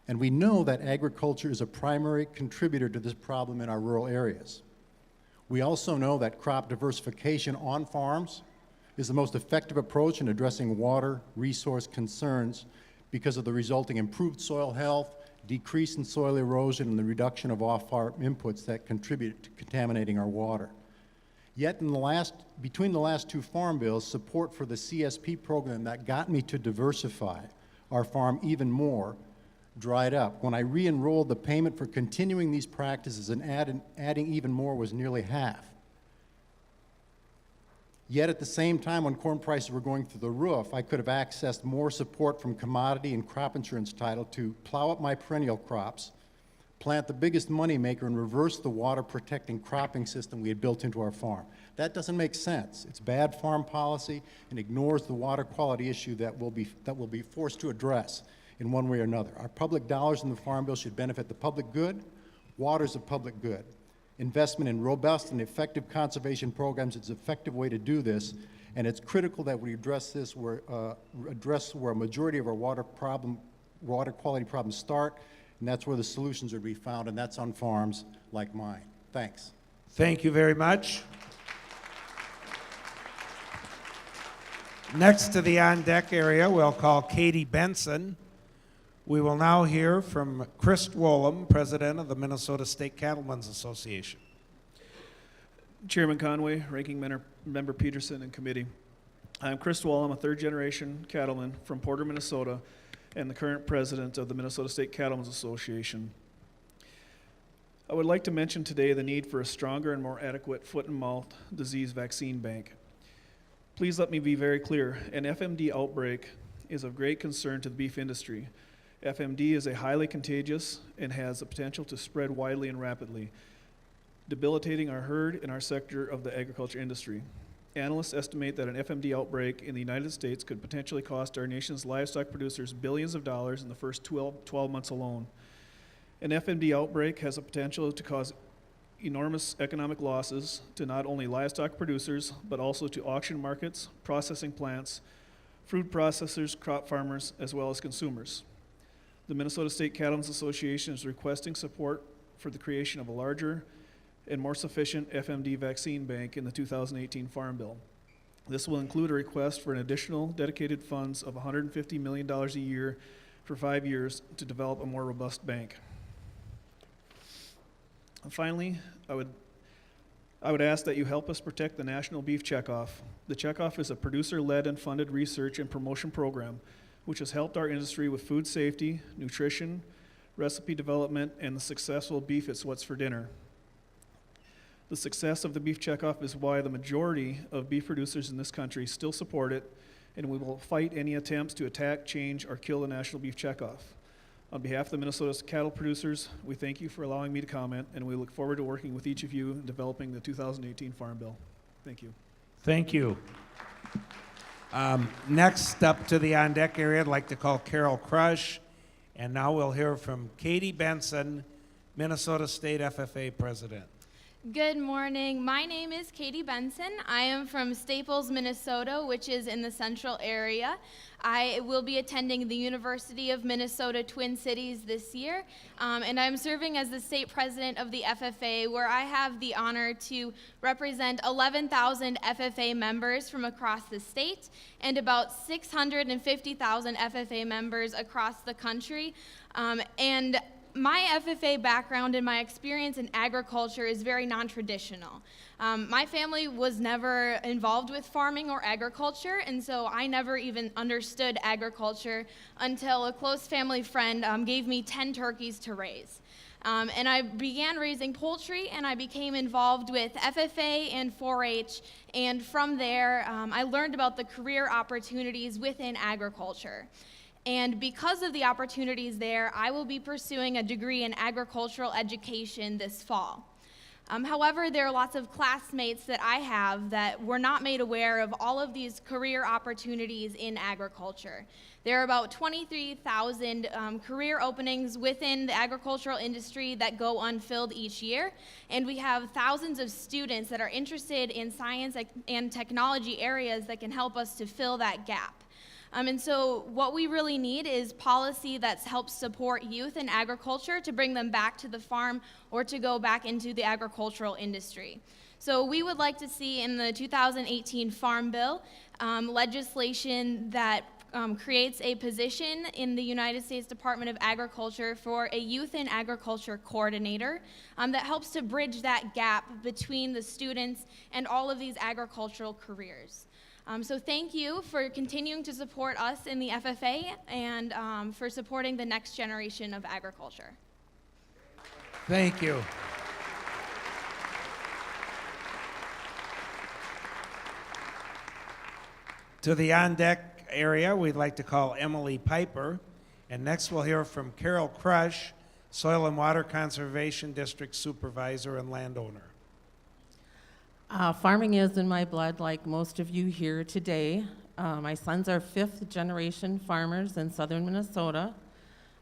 And we know that agriculture is a primary contributor to this problem in our rural areas. We also know that crop diversification on farms is the most effective approach in addressing water resource concerns because of the resulting improved soil health, decrease in soil erosion, and the reduction of off-farm inputs that contribute to contaminating our water. Yet between the last two farm bills, support for the CSP program that got me to diversify our farm even more dried up. When I re-enrolled, the payment for continuing these practices and adding even more was nearly half. Yet at the same time, when corn prices were going through the roof, I could have accessed more support from commodity and crop insurance title to plow up my perennial crops, plant the biggest moneymaker, and reverse the water-protecting cropping system we had built into our farm. That doesn't make sense. It's bad farm policy and ignores the water quality issue that we'll be forced to address in one way or another. Our public dollars in the Farm Bill should benefit the public good. Water is a public good. Investment in robust and effective conservation programs is an effective way to do this, and it's critical that we address this where a majority of our water quality problems start, and that's where the solutions are to be found, and that's on farms like mine. Thanks. Thank you very much. Next to the on-deck area, we'll call Katie Benson. We will now hear from Chris Woolham, President of the Minnesota State Cattlemen's Association. Chairman Conway, Ranking Member Peterson, and Committee. I'm Chris Woolham, a third-generation cattleman from Porter, Minnesota, and the current president of the Minnesota State Cattlemen's Association. I would like to mention today the need for a stronger and more adequate foot and mouth disease vaccine bank. Please let me be very clear. An FMD outbreak is of great concern to the beef industry. FMD is a highly contagious and has the potential to spread widely and rapidly, debilitating our herd and our sector of the agriculture industry. Analysts estimate that an FMD outbreak in the United States could potentially cost our nation's livestock producers billions of dollars in the first 12 months alone. An FMD outbreak has the potential to cause enormous economic losses to not only livestock producers, but also to auction markets, processing plants, food processors, crop farmers, as well as consumers. The Minnesota State Cattlemen's Association is requesting support for the creation of a larger and more sufficient FMD vaccine bank in the 2018 Farm Bill. This will include a request for an additional dedicated funds of $150 million a year for 5 years to develop a more robust bank. And finally, I would ask that you help us protect the National Beef Checkoff. The Checkoff is a producer-led and funded research and promotion program which has helped our industry with food safety, nutrition, recipe development, and the successful Beef It's What's for Dinner. The success of the Beef Checkoff is why the majority of beef producers in this country still support it, and we will fight any attempts to attack, change, or kill the National Beef Checkoff. On behalf of the Minnesota cattle producers, we thank you for allowing me to comment, and we look forward to working with each of you in developing the 2018 Farm Bill. Thank you. Thank you. Next up to the on-deck area, I'd like to call Carol Crush, and now we'll hear from Katie Benson, Minnesota State FFA President. Good morning. My name is Katie Benson. I am from Staples, Minnesota, which is in the central area. I will be attending the University of Minnesota Twin Cities this year, and I'm serving as the state president of the FFA, where I have the honor to represent 11,000 FFA members from across the state and about 650,000 FFA members across the country. And my FFA background and my experience in agriculture is very non-traditional. My family was never involved with farming or agriculture, and so I never even understood agriculture until a close family friend gave me 10 turkeys to raise. And I began raising poultry, and I became involved with FFA and 4-H, and from there, I learned about the career opportunities within agriculture. And because of the opportunities there, I will be pursuing a degree in agricultural education this fall. However, there are lots of classmates that I have that were not made aware of all of these career opportunities in agriculture. There are about 23,000 career openings within the agricultural industry that go unfilled each year, and we have thousands of students that are interested in science and technology areas that can help us to fill that gap. And so what we really need is policy that helps support youth in agriculture to bring them back to the farm or to go back into the agricultural industry. So we would like to see in the 2018 Farm Bill legislation that creates a position in the United States Department of Agriculture for a youth in agriculture coordinator that helps to bridge that gap between the students and all of these agricultural careers. So thank you for continuing to support us in the FFA and for supporting the next generation of agriculture. Thank you. To the on-deck area, we'd like to call Emily Piper. And next we'll hear from Carol Crush, Soil and Water Conservation District Supervisor and landowner. Farming is in my blood, like most of you here today. My sons are fifth-generation farmers in southern Minnesota.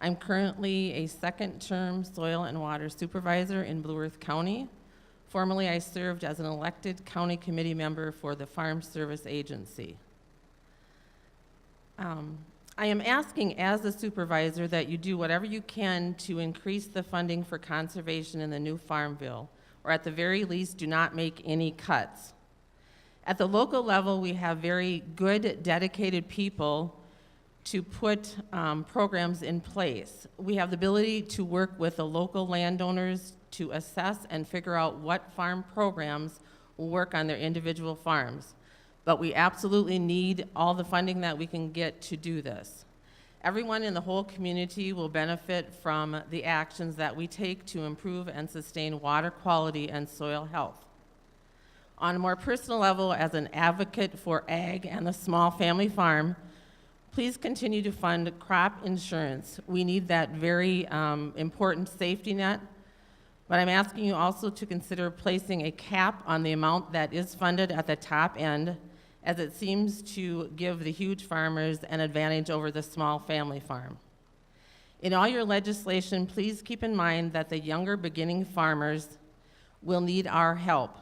I'm currently a second-term soil and water supervisor in Blue Earth County. Formerly, I served as an elected county committee member for the Farm Service Agency. I am asking as a supervisor that you do whatever you can to increase the funding for conservation in the new Farm Bill, or at the very least, do not make any cuts. At the local level, we have very good, dedicated people to put programs in place. We have the ability to work with the local landowners to assess and figure out what farm programs will work on their individual farms. But we absolutely need all the funding that we can get to do this. Everyone in the whole community will benefit from the actions that we take to improve and sustain water quality and soil health. On a more personal level, as an advocate for ag and the small family farm, please continue to fund crop insurance. We need that very important safety net, but I'm asking you also to consider placing a cap on the amount that is funded at the top end, as it seems to give the huge farmers an advantage over the small family farm. In all your legislation, please keep in mind that the younger beginning farmers will need our help.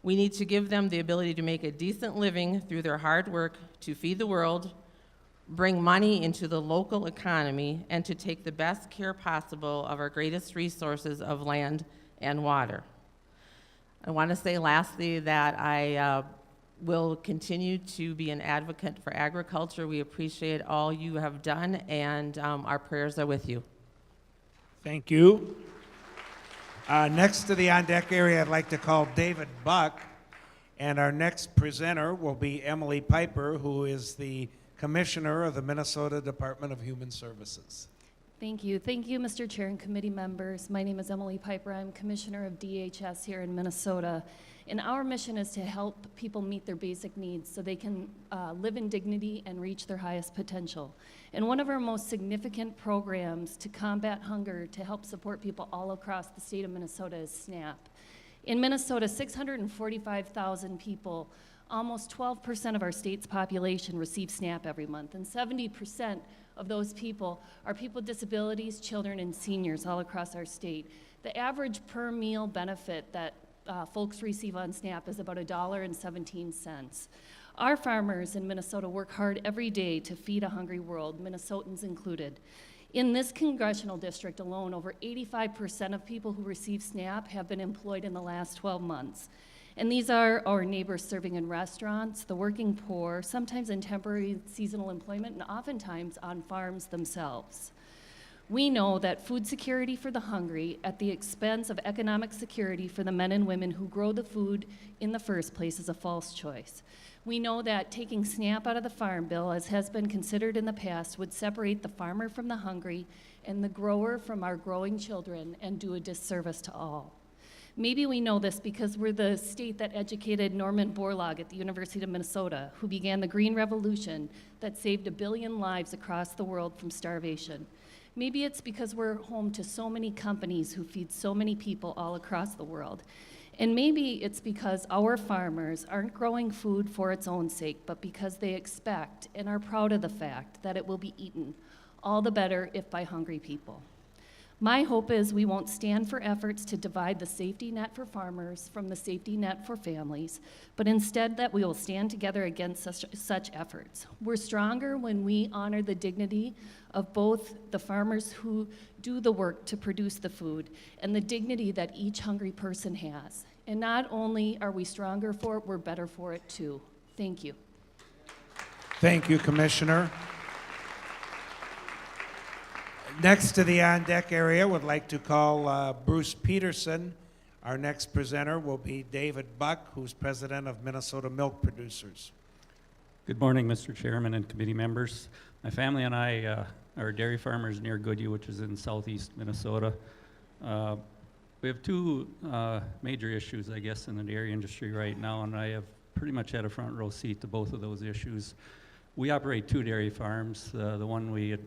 We need to give them the ability to make a decent living through their hard work to feed the world, bring money into the local economy, and to take the best care possible of our greatest resources of land and water. I want to say lastly that I will continue to be an advocate for agriculture. We appreciate all you have done, and our prayers are with you. Thank you. Next to the on-deck area, I'd like to call David Buck, and our next presenter will be Emily Piper, who is the Commissioner of the Minnesota Department of Human Services. Thank you. Thank you, Mr. Chair and committee members. My name is Emily Piper. I'm Commissioner of DHS here in Minnesota. And our mission is to help people meet their basic needs so they can live in dignity and reach their highest potential. And one of our most significant programs to combat hunger, to help support people all across the state of Minnesota, is SNAP. In Minnesota, 645,000 people, almost 12% of our state's population, receive SNAP every month, and 70% of those people are people with disabilities, children, and seniors all across our state. The average per meal benefit that folks receive on SNAP is about $1.17. Our farmers in Minnesota work hard every day to feed a hungry world, Minnesotans included. In this congressional district alone, over 85% of people who receive SNAP have been employed in the last 12 months. And these are our neighbors serving in restaurants, the working poor, sometimes in temporary seasonal employment, and oftentimes on farms themselves. We know that food security for the hungry at the expense of economic security for the men and women who grow the food in the first place is a false choice. We know that taking SNAP out of the Farm Bill, as has been considered in the past, would separate the farmer from the hungry and the grower from our growing children and do a disservice to all. Maybe we know this because we're the state that educated Norman Borlaug at the University of Minnesota, who began the Green Revolution that saved 1 billion lives across the world from starvation. Maybe it's because we're home to so many companies who feed so many people all across the world. And maybe it's because our farmers aren't growing food for its own sake, but because they expect and are proud of the fact that it will be eaten, all the better if by hungry people. My hope is we won't stand for efforts to divide the safety net for farmers from the safety net for families, but instead that we will stand together against such efforts. We're stronger when we honor the dignity of both the farmers who do the work to produce the food and the dignity that each hungry person has. And not only are we stronger for it, we're better for it too. Thank you. Thank you, Commissioner. Next to the on-deck area, would like to call Bruce Peterson. Our next presenter will be David Buck, who's president of Minnesota Milk Producers. Good morning, Mr. Chairman and committee members. My family and I are dairy farmers near Goodhue, which is in southeast Minnesota. We have two major issues, I guess, in the dairy industry right now, and I have pretty much had a front row seat to both of those issues. We operate 2 dairy farms. The one we had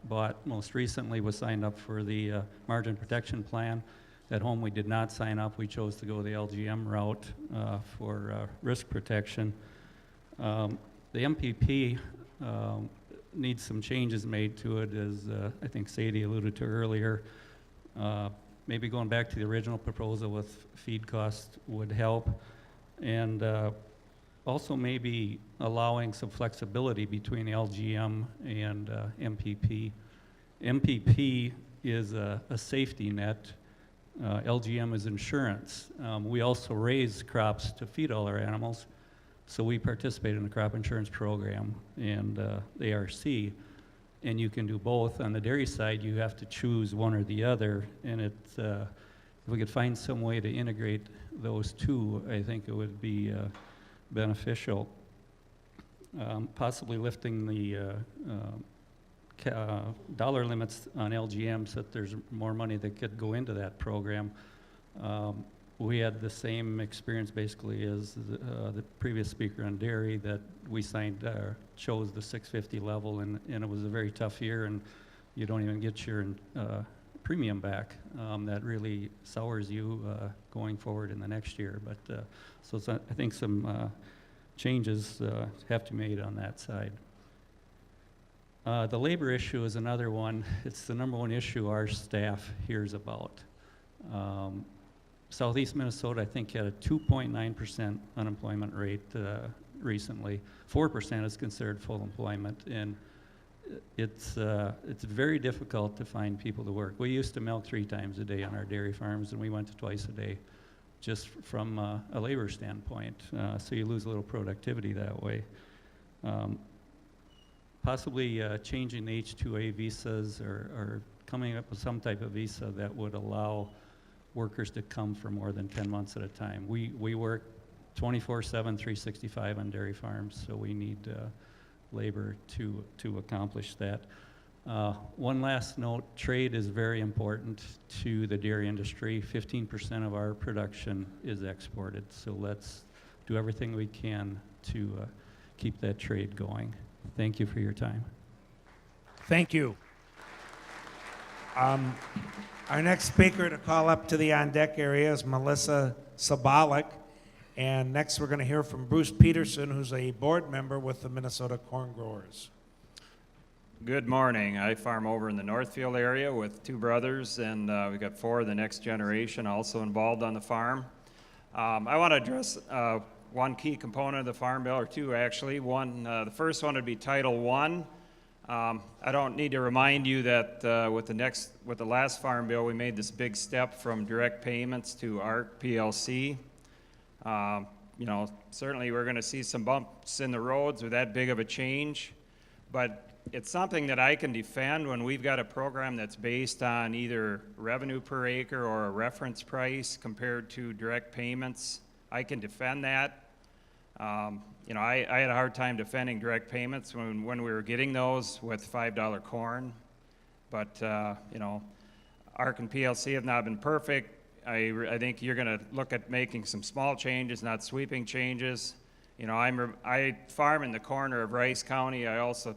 bought most recently was signed up for the margin protection plan. At home we did not sign up. We chose to go the LGM route for risk protection. The MPP needs some changes made to it, as I think Sadie alluded to earlier. Maybe going back to the original proposal with feed cost would help, and also maybe allowing some flexibility between LGM and MPP. MPP is a safety net. LGM is insurance. We also raise crops to feed all our animals, so we participate in the crop insurance program and the ARC, and you can do both. On the dairy side, you have to choose one or the other, and if we could find some way to integrate those two, I think it would be beneficial. Possibly lifting the dollar limits on LGM so that there's more money that could go into that program. We had the same experience basically as the previous speaker on dairy, that we chose the 650 level, and it was a very tough year, and you don't even get your premium back. That really sours you going forward in the next year. But so I think some changes have to be made on that side. The labor issue is another one. It's the number one issue our staff hears about. Southeast Minnesota, I think, had a 2.9% unemployment rate recently. 4% is considered full employment, and it's very difficult to find people to work. We used to milk 3 times a day on our dairy farms, and we went to twice a day, just from a labor standpoint. So you lose a little productivity that way. Possibly changing the H-2A visas or coming up with some type of visa that would allow workers to come for more than 10 months at a time. We work 24/7, 365 on dairy farms, so we need labor to accomplish that. One last note, trade is very important to the dairy industry. 15% of our production is exported, so let's do everything we can to keep that trade going. Thank you for your time. Thank you. Our next speaker to call up to the on-deck area is Melissa Sabalik. And next we're going to hear from Bruce Peterson, who's a board member with the Minnesota Corn Growers. Good morning. I farm over in the Northfield area with two brothers, and we've got four of the next generation also involved on the farm. I want to address one key component of the Farm Bill, or two actually. One, the first one would be Title I. I don't need to remind you that with the last Farm Bill, we made this big step from direct payments to ARC PLC. You know, certainly we're going to see some bumps in the roads with that big of a change, but it's something that I can defend when we've got a program that's based on either revenue per acre or a reference price compared to direct payments. I can defend that. You know, I had a hard time defending direct payments when we were getting those with $5 corn, but you know, ARC and PLC have not been perfect. I think you're going to look at making some small changes, not sweeping changes. You know, I farm in the corner of Rice County. I also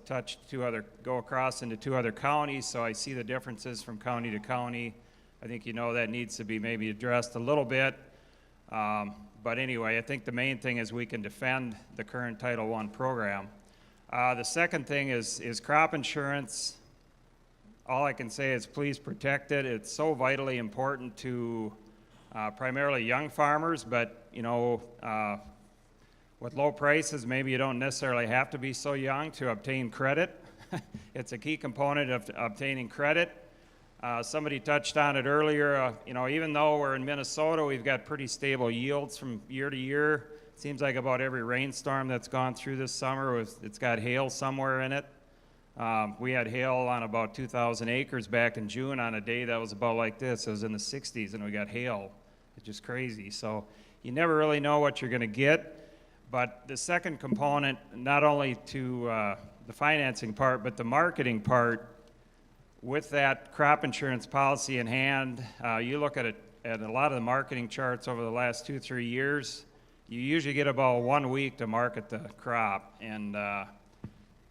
go across into two other counties, so I see the differences from county to county. I think you know that needs to be maybe addressed a little bit. But anyway, I think the main thing is we can defend the current Title I program. The second thing is crop insurance. All I can say is please protect it. It's so vitally important to primarily young farmers, but you know, with low prices, maybe you don't necessarily have to be so young to obtain credit. It's a key component of obtaining credit. Somebody touched on it earlier. You know, even though we're in Minnesota, we've got pretty stable yields from year to year. It seems like about every rainstorm that's gone through this summer, it's got hail somewhere in it. We had hail on about 2,000 acres back in June on a day that was about like this. It was in the 60s, and we got hail. It's just crazy. So you never really know what you're going to get. But the second component, not only to the financing part, but the marketing part, with that crop insurance policy in hand, you look at a lot of the marketing charts over the last 2-3 years, you usually get about 1 week to market the crop, and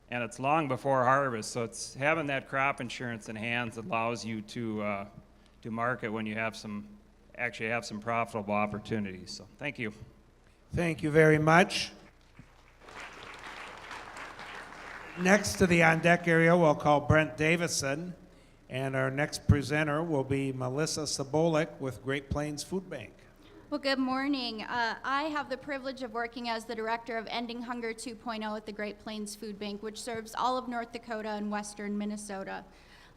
it's long before harvest. So it's having that crop insurance in hand that allows you to market when you actually have some profitable opportunities. So thank you. Thank you very much. Next to the on-deck area, we'll call Brent Davison, and our next presenter will be Melissa Sobolik with Great Plains Food Bank. Well, good morning. I have the privilege of working as the director of Ending Hunger 2.0 at the Great Plains Food Bank, which serves all of North Dakota and western Minnesota.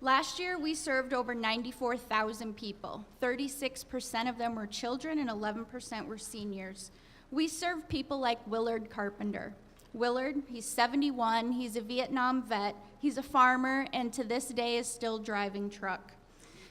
Last year, we served over 94,000 people. 36% of them were children and 11% were seniors. We serve people like Willard Carpenter. Willard, he's 71, he's a Vietnam vet, he's a farmer, and to this day is still driving truck.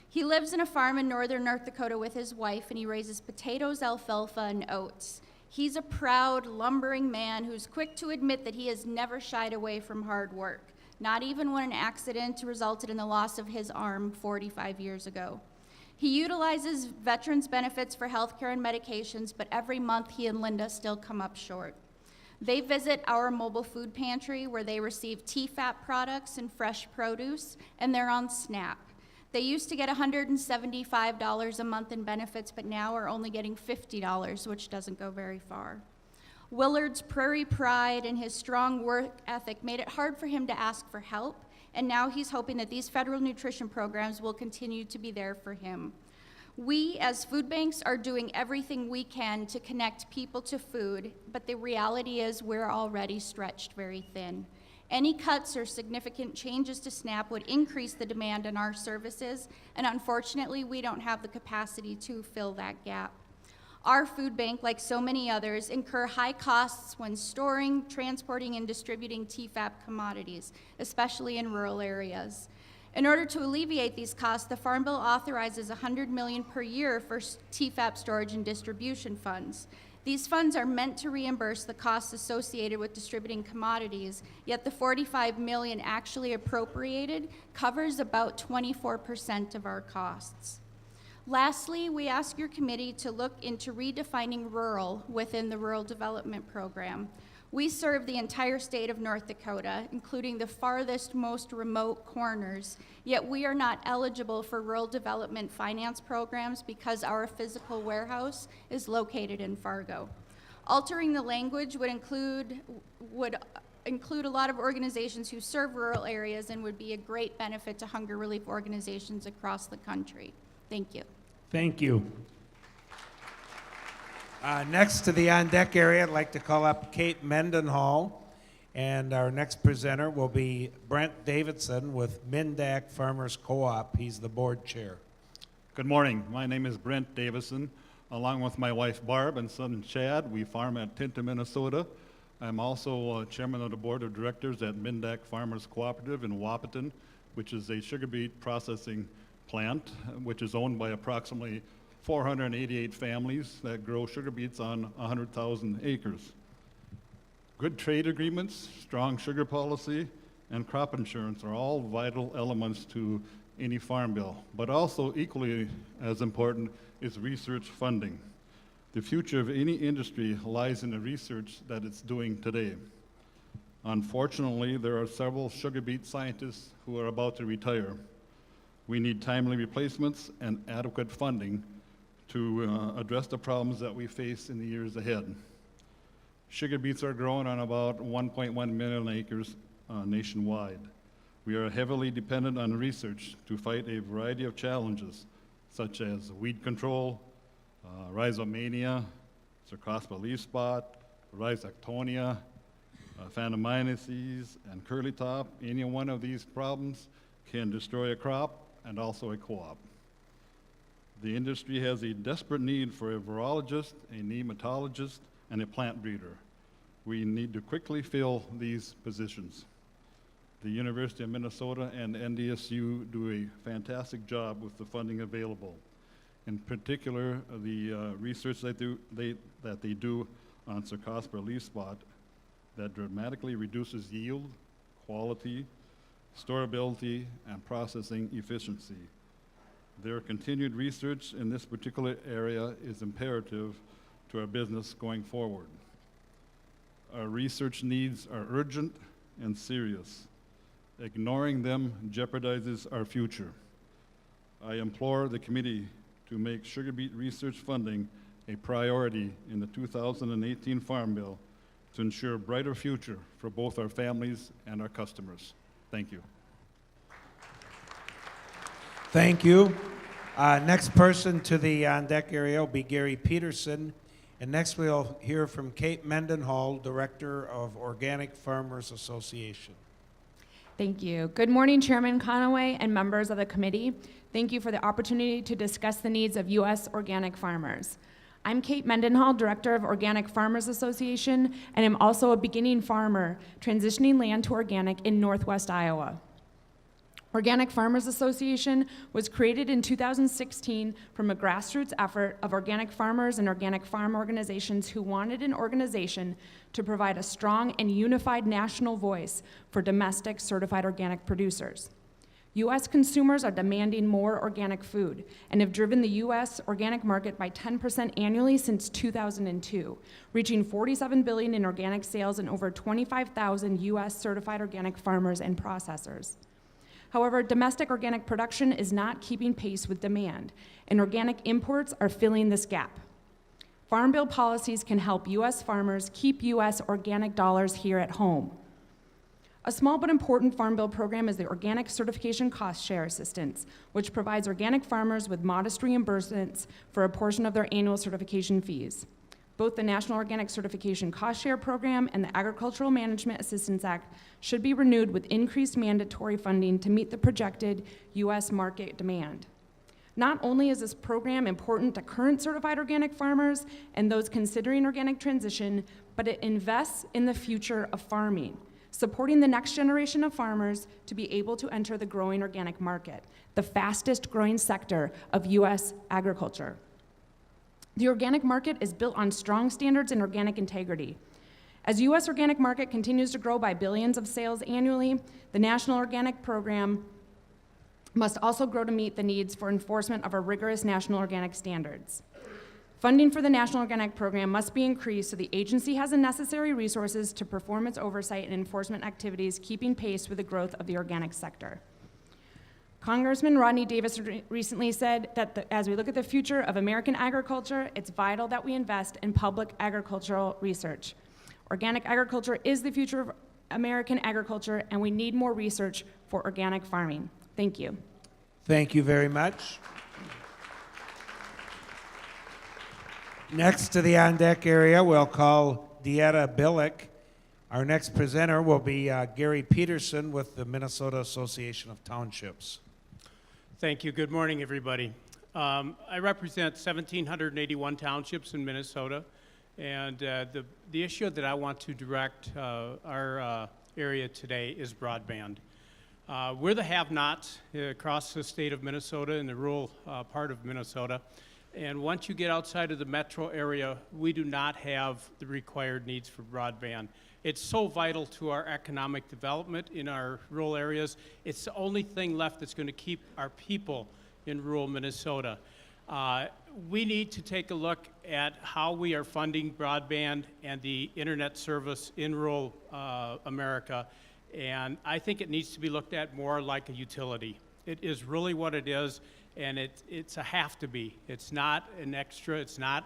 He lives in a farm in northern North Dakota with his wife, and he raises potatoes, alfalfa, and oats. He's a proud, lumbering man who's quick to admit that he has never shied away from hard work, not even when an accident resulted in the loss of his arm 45 years ago. He utilizes veterans benefits for healthcare and medications, but every month he and Linda still come up short. They visit our mobile food pantry where they receive TFAP products and fresh produce, and they're on SNAP. They used to get $175 a month in benefits, but now are only getting $50, which doesn't go very far. Willard's prairie pride and his strong work ethic made it hard for him to ask for help, and now he's hoping that these federal nutrition programs will continue to be there for him. We, as food banks, are doing everything we can to connect people to food, but the reality is we're already stretched very thin. Any cuts or significant changes to SNAP would increase the demand on our services, and unfortunately, we don't have the capacity to fill that gap. Our food bank, like so many others, incur high costs when storing, transporting, and distributing TFAP commodities, especially in rural areas. In order to alleviate these costs, the Farm Bill authorizes $100 million per year for TFAP storage and distribution funds. These funds are meant to reimburse the costs associated with distributing commodities, yet the $45 million actually appropriated covers about 24% of our costs. Lastly, we ask your committee to look into redefining rural within the Rural Development Program. We serve the entire state of North Dakota, including the farthest, most remote corners, yet we are not eligible for rural development finance programs because our physical warehouse is located in Fargo. Altering the language would include a lot of organizations who serve rural areas and would be a great benefit to hunger relief organizations across the country. Thank you. Thank you. Next to the on-deck area, I'd like to call up Kate Mendenhall, and our next presenter will be Brent Davidson with Mindak Farmers Co-op. He's the board chair. Good morning. My name is Brent Davison. Along with my wife Barb and son Chad, we farm at Tinton, Minnesota. I'm also chairman of the board of directors at Mindak Farmers Cooperative in Wahpeton, which is a sugar beet processing plant, which is owned by approximately 488 families that grow sugar beets on 100,000 acres. Good trade agreements, strong sugar policy, and crop insurance are all vital elements to any farm bill, but also equally as important is research funding. The future of any industry lies in the research that it's doing today. Unfortunately, there are several sugar beet scientists who are about to retire. We need timely replacements and adequate funding to address the problems that we face in the years ahead. Sugar beets are grown on about 1.1 million acres nationwide. We are heavily dependent on research to fight a variety of challenges, such as weed control, rhizomania, Cercospora leaf spot, rhizoctonia, Phantomyces, and curly top. Any one of these problems can destroy a crop and also a co-op. The industry has a desperate need for a virologist, a nematologist, and a plant breeder. We need to quickly fill these positions. The University of Minnesota and NDSU do a fantastic job with the funding available. In particular, the research that they do on Cercospora leaf spot that dramatically reduces yield, quality, storability, and processing efficiency. Their continued research in this particular area is imperative to our business going forward. Our research needs are urgent and serious. Ignoring them jeopardizes our future. I implore the committee to make sugar beet research funding a priority in the 2018 Farm Bill to ensure a brighter future for both our families and our customers. Thank you. Thank you. Next person to the on-deck area will be Gary Peterson. And next we'll hear from Kate Mendenhall, Director of Organic Farmers Association. Thank you. Good morning, Chairman Conaway and members of the committee. Thank you for the opportunity to discuss the needs of U.S. organic farmers. I'm Kate Mendenhall, Director of Organic Farmers Association, and I'm also a beginning farmer transitioning land to organic in Northwest Iowa. Organic Farmers Association was created in 2016 from a grassroots effort of organic farmers and organic farm organizations who wanted an organization to provide a strong and unified national voice for domestic certified organic producers. U.S. consumers are demanding more organic food and have driven the U.S. organic market by 10% annually since 2002, reaching $47 billion in organic sales and over 25,000 U.S. certified organic farmers and processors. However, domestic organic production is not keeping pace with demand, and organic imports are filling this gap. Farm Bill policies can help U.S. farmers keep U.S. organic dollars here at home. A small but important Farm Bill program is the Organic Certification Cost Share Assistance, which provides organic farmers with modest reimbursements for a portion of their annual certification fees. Both the National Organic Certification Cost Share Program and the Agricultural Management Assistance Act should be renewed with increased mandatory funding to meet the projected U.S. market demand. Not only is this program important to current certified organic farmers and those considering organic transition, but it invests in the future of farming, supporting the next generation of farmers to be able to enter the growing organic market, the fastest growing sector of U.S. agriculture. The organic market is built on strong standards and organic integrity. As U.S. organic market continues to grow by billions of sales annually, the National Organic Program must also grow to meet the needs for enforcement of our rigorous national organic standards. Funding for the National Organic Program must be increased so the agency has the necessary resources to perform its oversight and enforcement activities, keeping pace with the growth of the organic sector. Congressman Rodney Davis recently said that as we look at the future of American agriculture, it's vital that we invest in public agricultural research. Organic agriculture is the future American agriculture, and we need more research for organic farming. Thank you. Thank you very much. Next to the on-deck area, we'll call Dieta Billick. Our next presenter will be Gary Peterson with the Minnesota Association of Townships. Thank you. Good morning, everybody. I represent 1,781 townships in Minnesota, and the issue that I want to direct our area today is broadband. We're the have-nots across the state of Minnesota in the rural part of Minnesota, and once you get outside of the metro area, we do not have the required needs for broadband. It's so vital to our economic development in our rural areas. It's the only thing left that's going to keep our people in rural Minnesota. We need to take a look at how we are funding broadband and the internet service in rural America, and I think it needs to be looked at more like a utility. It is really what it is, and it's a have to be. It's not an extra, it's not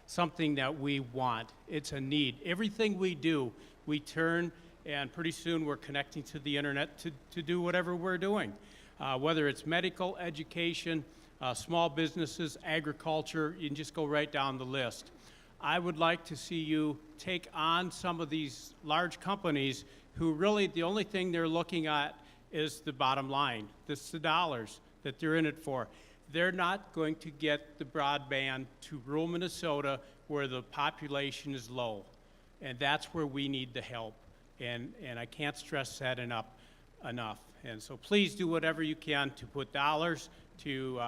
something that we want. It's a need. Everything we do, we turn, and pretty soon we're connecting to the internet to do whatever we're doing. Whether it's medical, education, small businesses, agriculture, you can just go right down the list. I would like to see you take on some of these large companies who really, the only thing they're looking at is the bottom line. This is the dollars that they're in it for. They're not going to get the broadband to rural Minnesota where the population is low. And that's where we need the help. And I can't stress that enough. And so please do whatever you can to put dollars to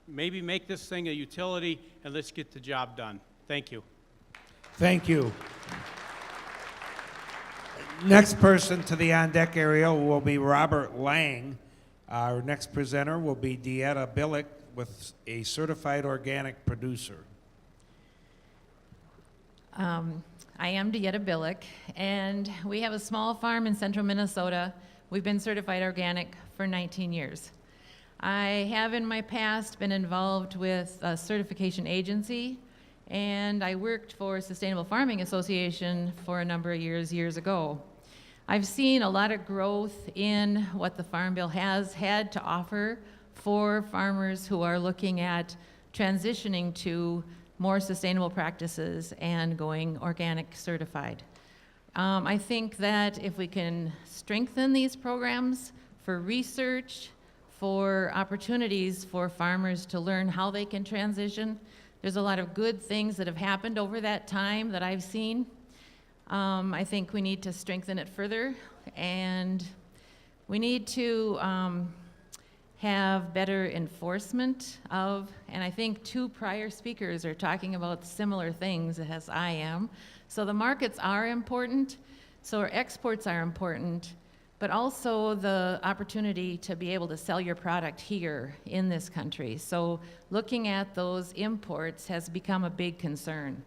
maybe make this thing a utility, and let's get the job done. Thank you. Thank you. Next person to the on-deck area will be Robert Lang. Our next presenter will be Dieta Billick with a certified organic producer. I am Dieta Billick, and we have a small farm in central Minnesota. We've been certified organic for 19 years. I have in my past been involved with a certification agency, and I worked for Sustainable Farming Association for a number of years ago. I've seen a lot of growth in what the Farm Bill has had to offer for farmers who are looking at transitioning to more sustainable practices and going organic certified. I think that if we can strengthen these programs for research, for opportunities for farmers to learn how they can transition, there's a lot of good things that have happened over that time that I've seen. I think we need to strengthen it further, and we need to have better enforcement of, and I think two prior speakers are talking about similar things as I am. So the markets are important, so our exports are important, but also the opportunity to be able to sell your product here in this country. So looking at those imports has become a big concern,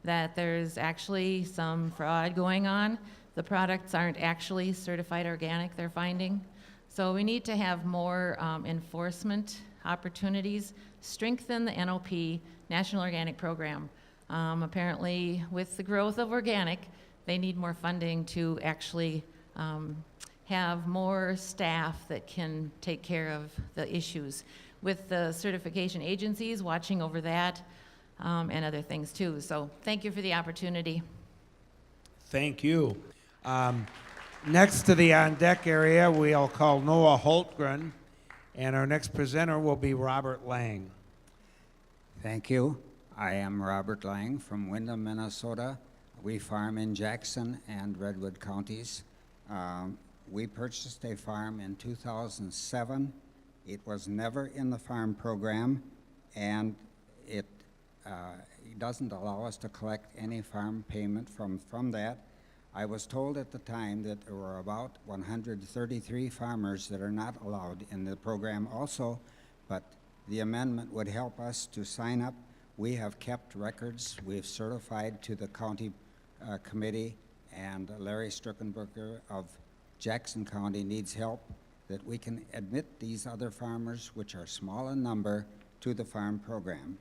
that there's actually some fraud going on. The products aren't actually certified organic, they're finding. So we need to have more enforcement opportunities, strengthen the NOP, National Organic Program. Apparently, with the growth of organic, they need more funding to actually have more staff that can take care of the issues. With the certification agencies watching over that and other things too. So thank you for the opportunity. Thank you. Next to the on-deck area, we'll call Noah Holtgren, and our next presenter will be Robert Lang. Thank you. I am Robert Lang from Windham, Minnesota. We farm in Jackson and Redwood counties. We purchased a farm in 2007. It was never in the farm program, and it doesn't allow us to collect any farm payment from that. I was told at the time that there were about 133 farmers that are not allowed in the program also, but the amendment would help us to sign up. We have kept records. We've certified to the county committee, and Larry Struckenberger of Jackson County needs help that we can admit these other farmers, which are small in number, to the farm program.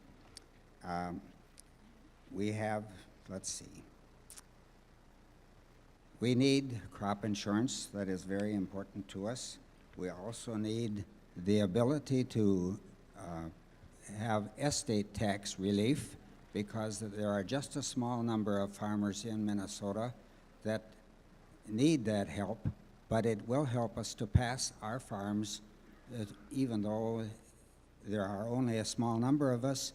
We have, let's see, We need crop insurance. That is very important to us. We also need the ability to have estate tax relief, because there are just a small number of farmers in Minnesota that need that help, but it will help us to pass our farms, even though there are only a small number of us,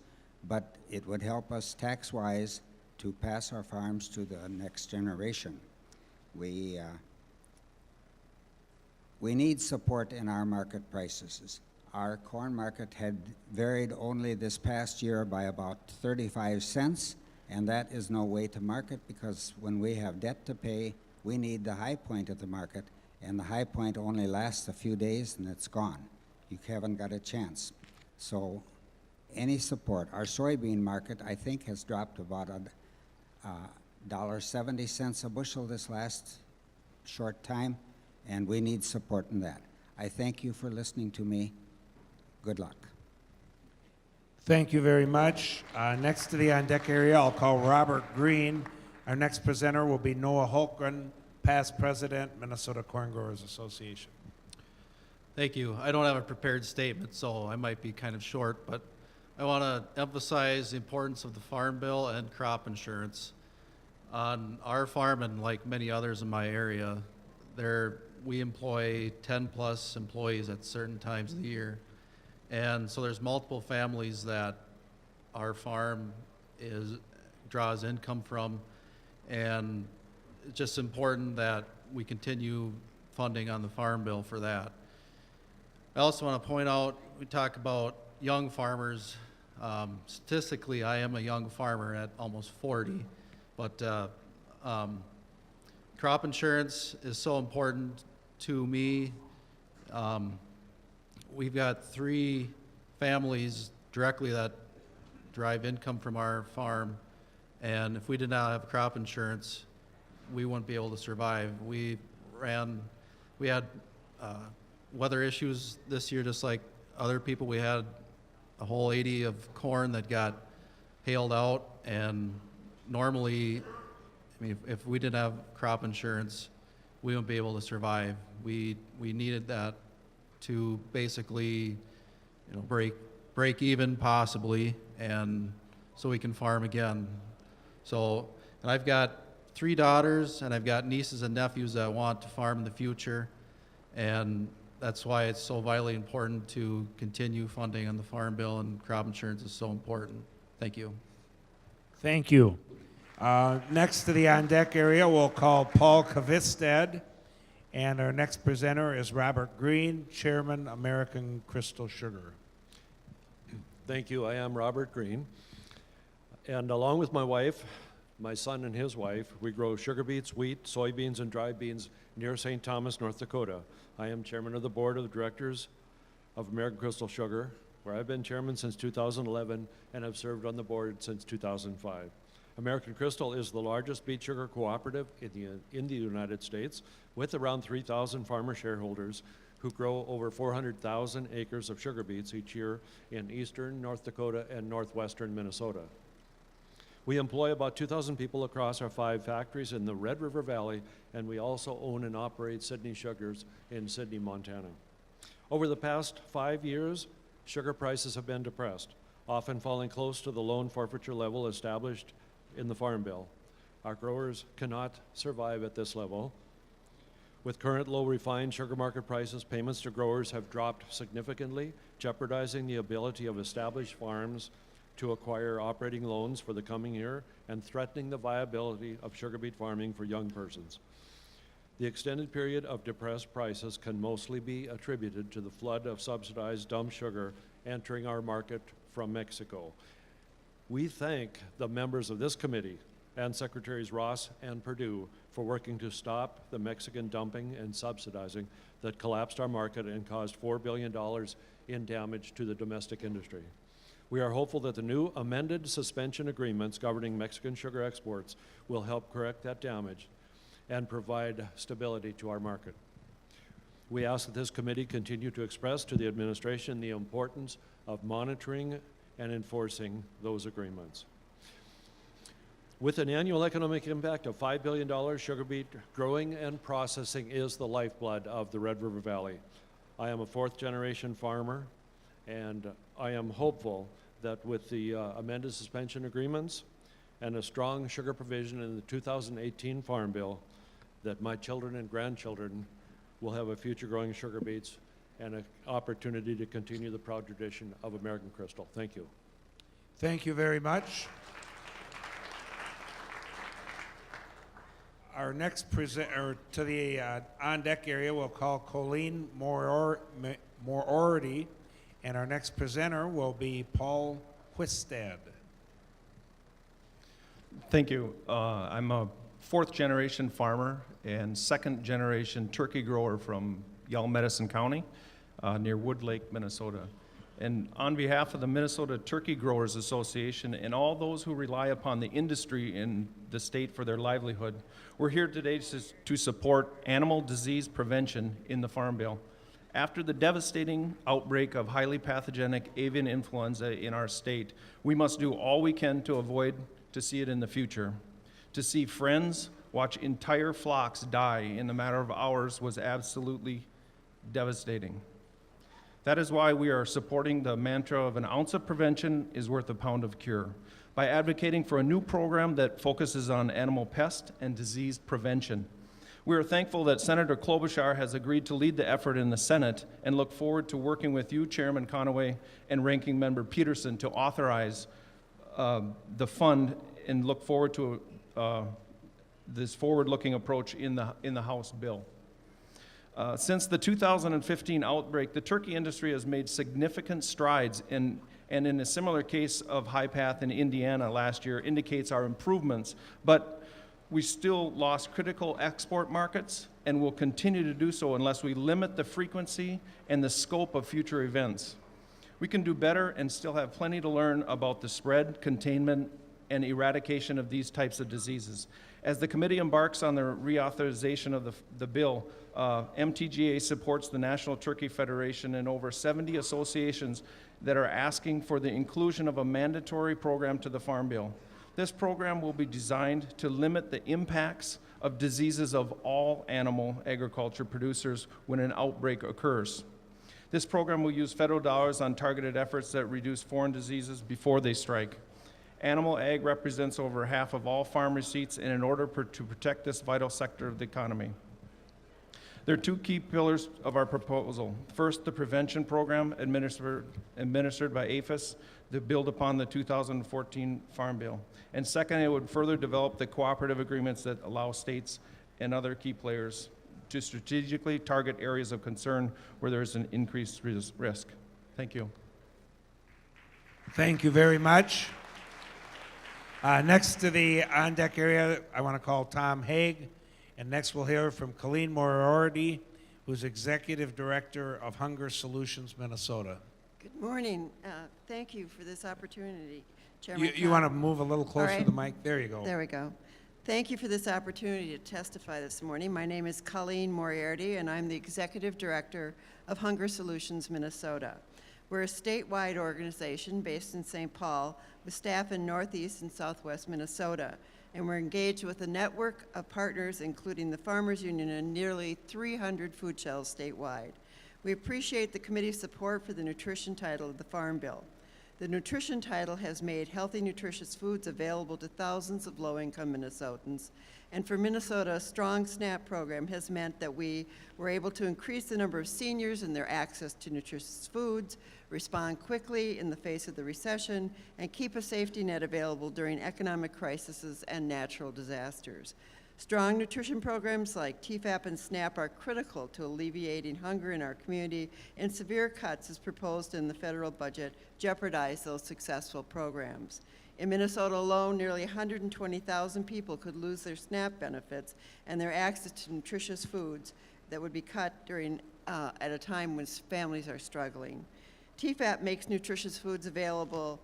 but it would help us tax-wise to pass our farms to the next generation. We need support in our market prices. Our corn market had varied only this past year by about 35 cents, and that is no way to market, because when we have debt to pay, we need the high point of the market, and the high point only lasts a few days and it's gone. You haven't got a chance. So any support. Our soybean market, I think, has dropped about $1.70 a bushel this last short time, and we need support in that. I thank you for listening to me. Good luck. Thank you very much. Next to the on-deck area, I'll call Robert Green. Our next presenter will be Noah Holgren, past president, Minnesota Corn Growers Association. Thank you. I don't have a prepared statement, so I might be kind of short, but I want to emphasize the importance of the Farm Bill and crop insurance. On our farm, and like many others in my area, we employ 10+ employees at certain times of the year. And so there's multiple families that our farm draws income from, and it's just important that we continue funding on the Farm Bill for that. I also want to point out, we talk about young farmers. Statistically, I am a young farmer at almost 40, but crop insurance is so important to me. We've got 3 families directly that drive income from our farm, and if we did not have crop insurance, we wouldn't be able to survive. We had weather issues this year, just like other people. We had a whole 80 of corn that got hailed out, and normally, I mean, if we didn't have crop insurance, we wouldn't be able to survive. We needed that to basically, break even possibly, and so we can farm again. So, and I've got 3 daughters, and I've got nieces and nephews that want to farm in the future, and that's why it's so vitally important to continue funding on the Farm Bill, and crop insurance is so important. Thank you. Thank you. Next to the on-deck area, we'll call Paul Kavistad. And our next presenter is Robert Green, Chairman, American Crystal Sugar. Thank you. I am Robert Green. And along with my wife, my son and his wife, we grow sugar beets, wheat, soybeans, and dried beans near St. Thomas, North Dakota. I am chairman of the board of directors of American Crystal Sugar, where I've been chairman since 2011 and have served on the board since 2005. American Crystal is the largest beet sugar cooperative in the United States, with around 3,000 farmer shareholders who grow over 400,000 acres of sugar beets each year in eastern North Dakota and northwestern Minnesota. We employ about 2,000 people across our 5 factories in the Red River Valley, and we also own and operate Sidney Sugars in Sidney, Montana. Over the past 5 years, sugar prices have been depressed, often falling close to the loan forfeiture level established in the Farm Bill. Our growers cannot survive at this level. With current low refined sugar market prices, payments to growers have dropped significantly, jeopardizing the ability of established farms to acquire operating loans for the coming year and threatening the viability of sugar beet farming for young persons. The extended period of depressed prices can mostly be attributed to the flood of subsidized dump sugar entering our market from Mexico. We thank the members of this committee and Secretaries Ross and Perdue for working to stop the Mexican dumping and subsidizing that collapsed our market and caused $4 billion in damage to the domestic industry. We are hopeful that the new amended suspension agreements governing Mexican sugar exports will help correct that damage and provide stability to our market. We ask that this committee continue to express to the administration the importance of monitoring and enforcing those agreements. With an annual economic impact of $5 billion, sugar beet growing and processing is the lifeblood of the Red River Valley. I am a fourth-generation farmer, and I am hopeful that with the amended suspension agreements and a strong sugar provision in the 2018 Farm Bill, that my children and grandchildren will have a future growing sugar beets and an opportunity to continue the proud tradition of American Crystal. Thank you. Thank you very much. Our next presenter to the on-deck area, we'll call Colleen Moriarty, and our next presenter will be Paul Whistad. Thank you. I'm a fourth-generation farmer and second-generation turkey grower from Yell Medicine County near Wood Lake, Minnesota. And on behalf of the Minnesota Turkey Growers Association and all those who rely upon the industry in the state for their livelihood, we're here today to support animal disease prevention in the Farm Bill. After the devastating outbreak of highly pathogenic avian influenza in our state, we must do all we can to avoid to see it in the future. To see friends watch entire flocks die in a matter of hours was absolutely devastating. That is why we are supporting the mantra of an ounce of prevention is worth a pound of cure, by advocating for a new program that focuses on animal pest and disease prevention. We are thankful that Senator Klobuchar has agreed to lead the effort in the Senate and look forward to working with you, Chairman Conaway, and Ranking Member Peterson to authorize the fund and look forward to this forward-looking approach in the House bill. Since the 2015 outbreak, the turkey industry has made significant strides, and in a similar case of high path in Indiana last year indicates our improvements, but we still lost critical export markets and will continue to do so unless we limit the frequency and the scope of future events. We can do better and still have plenty to learn about the spread, containment, and eradication of these types of diseases. As the committee embarks on the reauthorization of the bill, MTGA supports the National Turkey Federation and over 70 associations that are asking for the inclusion of a mandatory program to the Farm Bill. This program will be designed to limit the impacts of diseases of all animal agriculture producers when an outbreak occurs. This program will use federal dollars on targeted efforts that reduce foreign diseases before they strike. Animal ag represents over half of all farm receipts, and in order to protect this vital sector of the economy, there are two key pillars of our proposal. First, the prevention program administered by APHIS that build upon the 2014 Farm Bill. And second, it would further develop the cooperative agreements that allow states and other key players to strategically target areas of concern where there is an increased risk. Thank you. Thank you very much. Next to the on-deck area, I want to call Tom Haig. And next we'll hear from Colleen Moriarty, who's Executive Director of Hunger Solutions Minnesota. Good morning. Thank you for this opportunity, Chairman. You want to move a little closer right. to the mic? There you go. There we go. Thank you for this opportunity to testify this morning. My name is Colleen Moriarty, and I'm the Executive Director of Hunger Solutions Minnesota. We're a statewide organization based in St. Paul with staff in Northeast and Southwest Minnesota. And we're engaged with a network of partners, including the Farmers Union and nearly 300 food shells statewide. We appreciate the committee's support for the nutrition title of the Farm Bill. The nutrition title has made healthy, nutritious foods available to thousands of low-income Minnesotans. And for Minnesota, a strong SNAP program has meant that we were able to increase the number of seniors and their access to nutritious foods, respond quickly in the face of the recession, and keep a safety net available during economic crises and natural disasters. Strong nutrition programs like TFAP and SNAP are critical to alleviating hunger in our community, and severe cuts as proposed in the federal budget jeopardize those successful programs. In Minnesota alone, nearly 120,000 people could lose their SNAP benefits and their access to nutritious foods that would be cut during at a time when families are struggling. TFAP makes nutritious foods available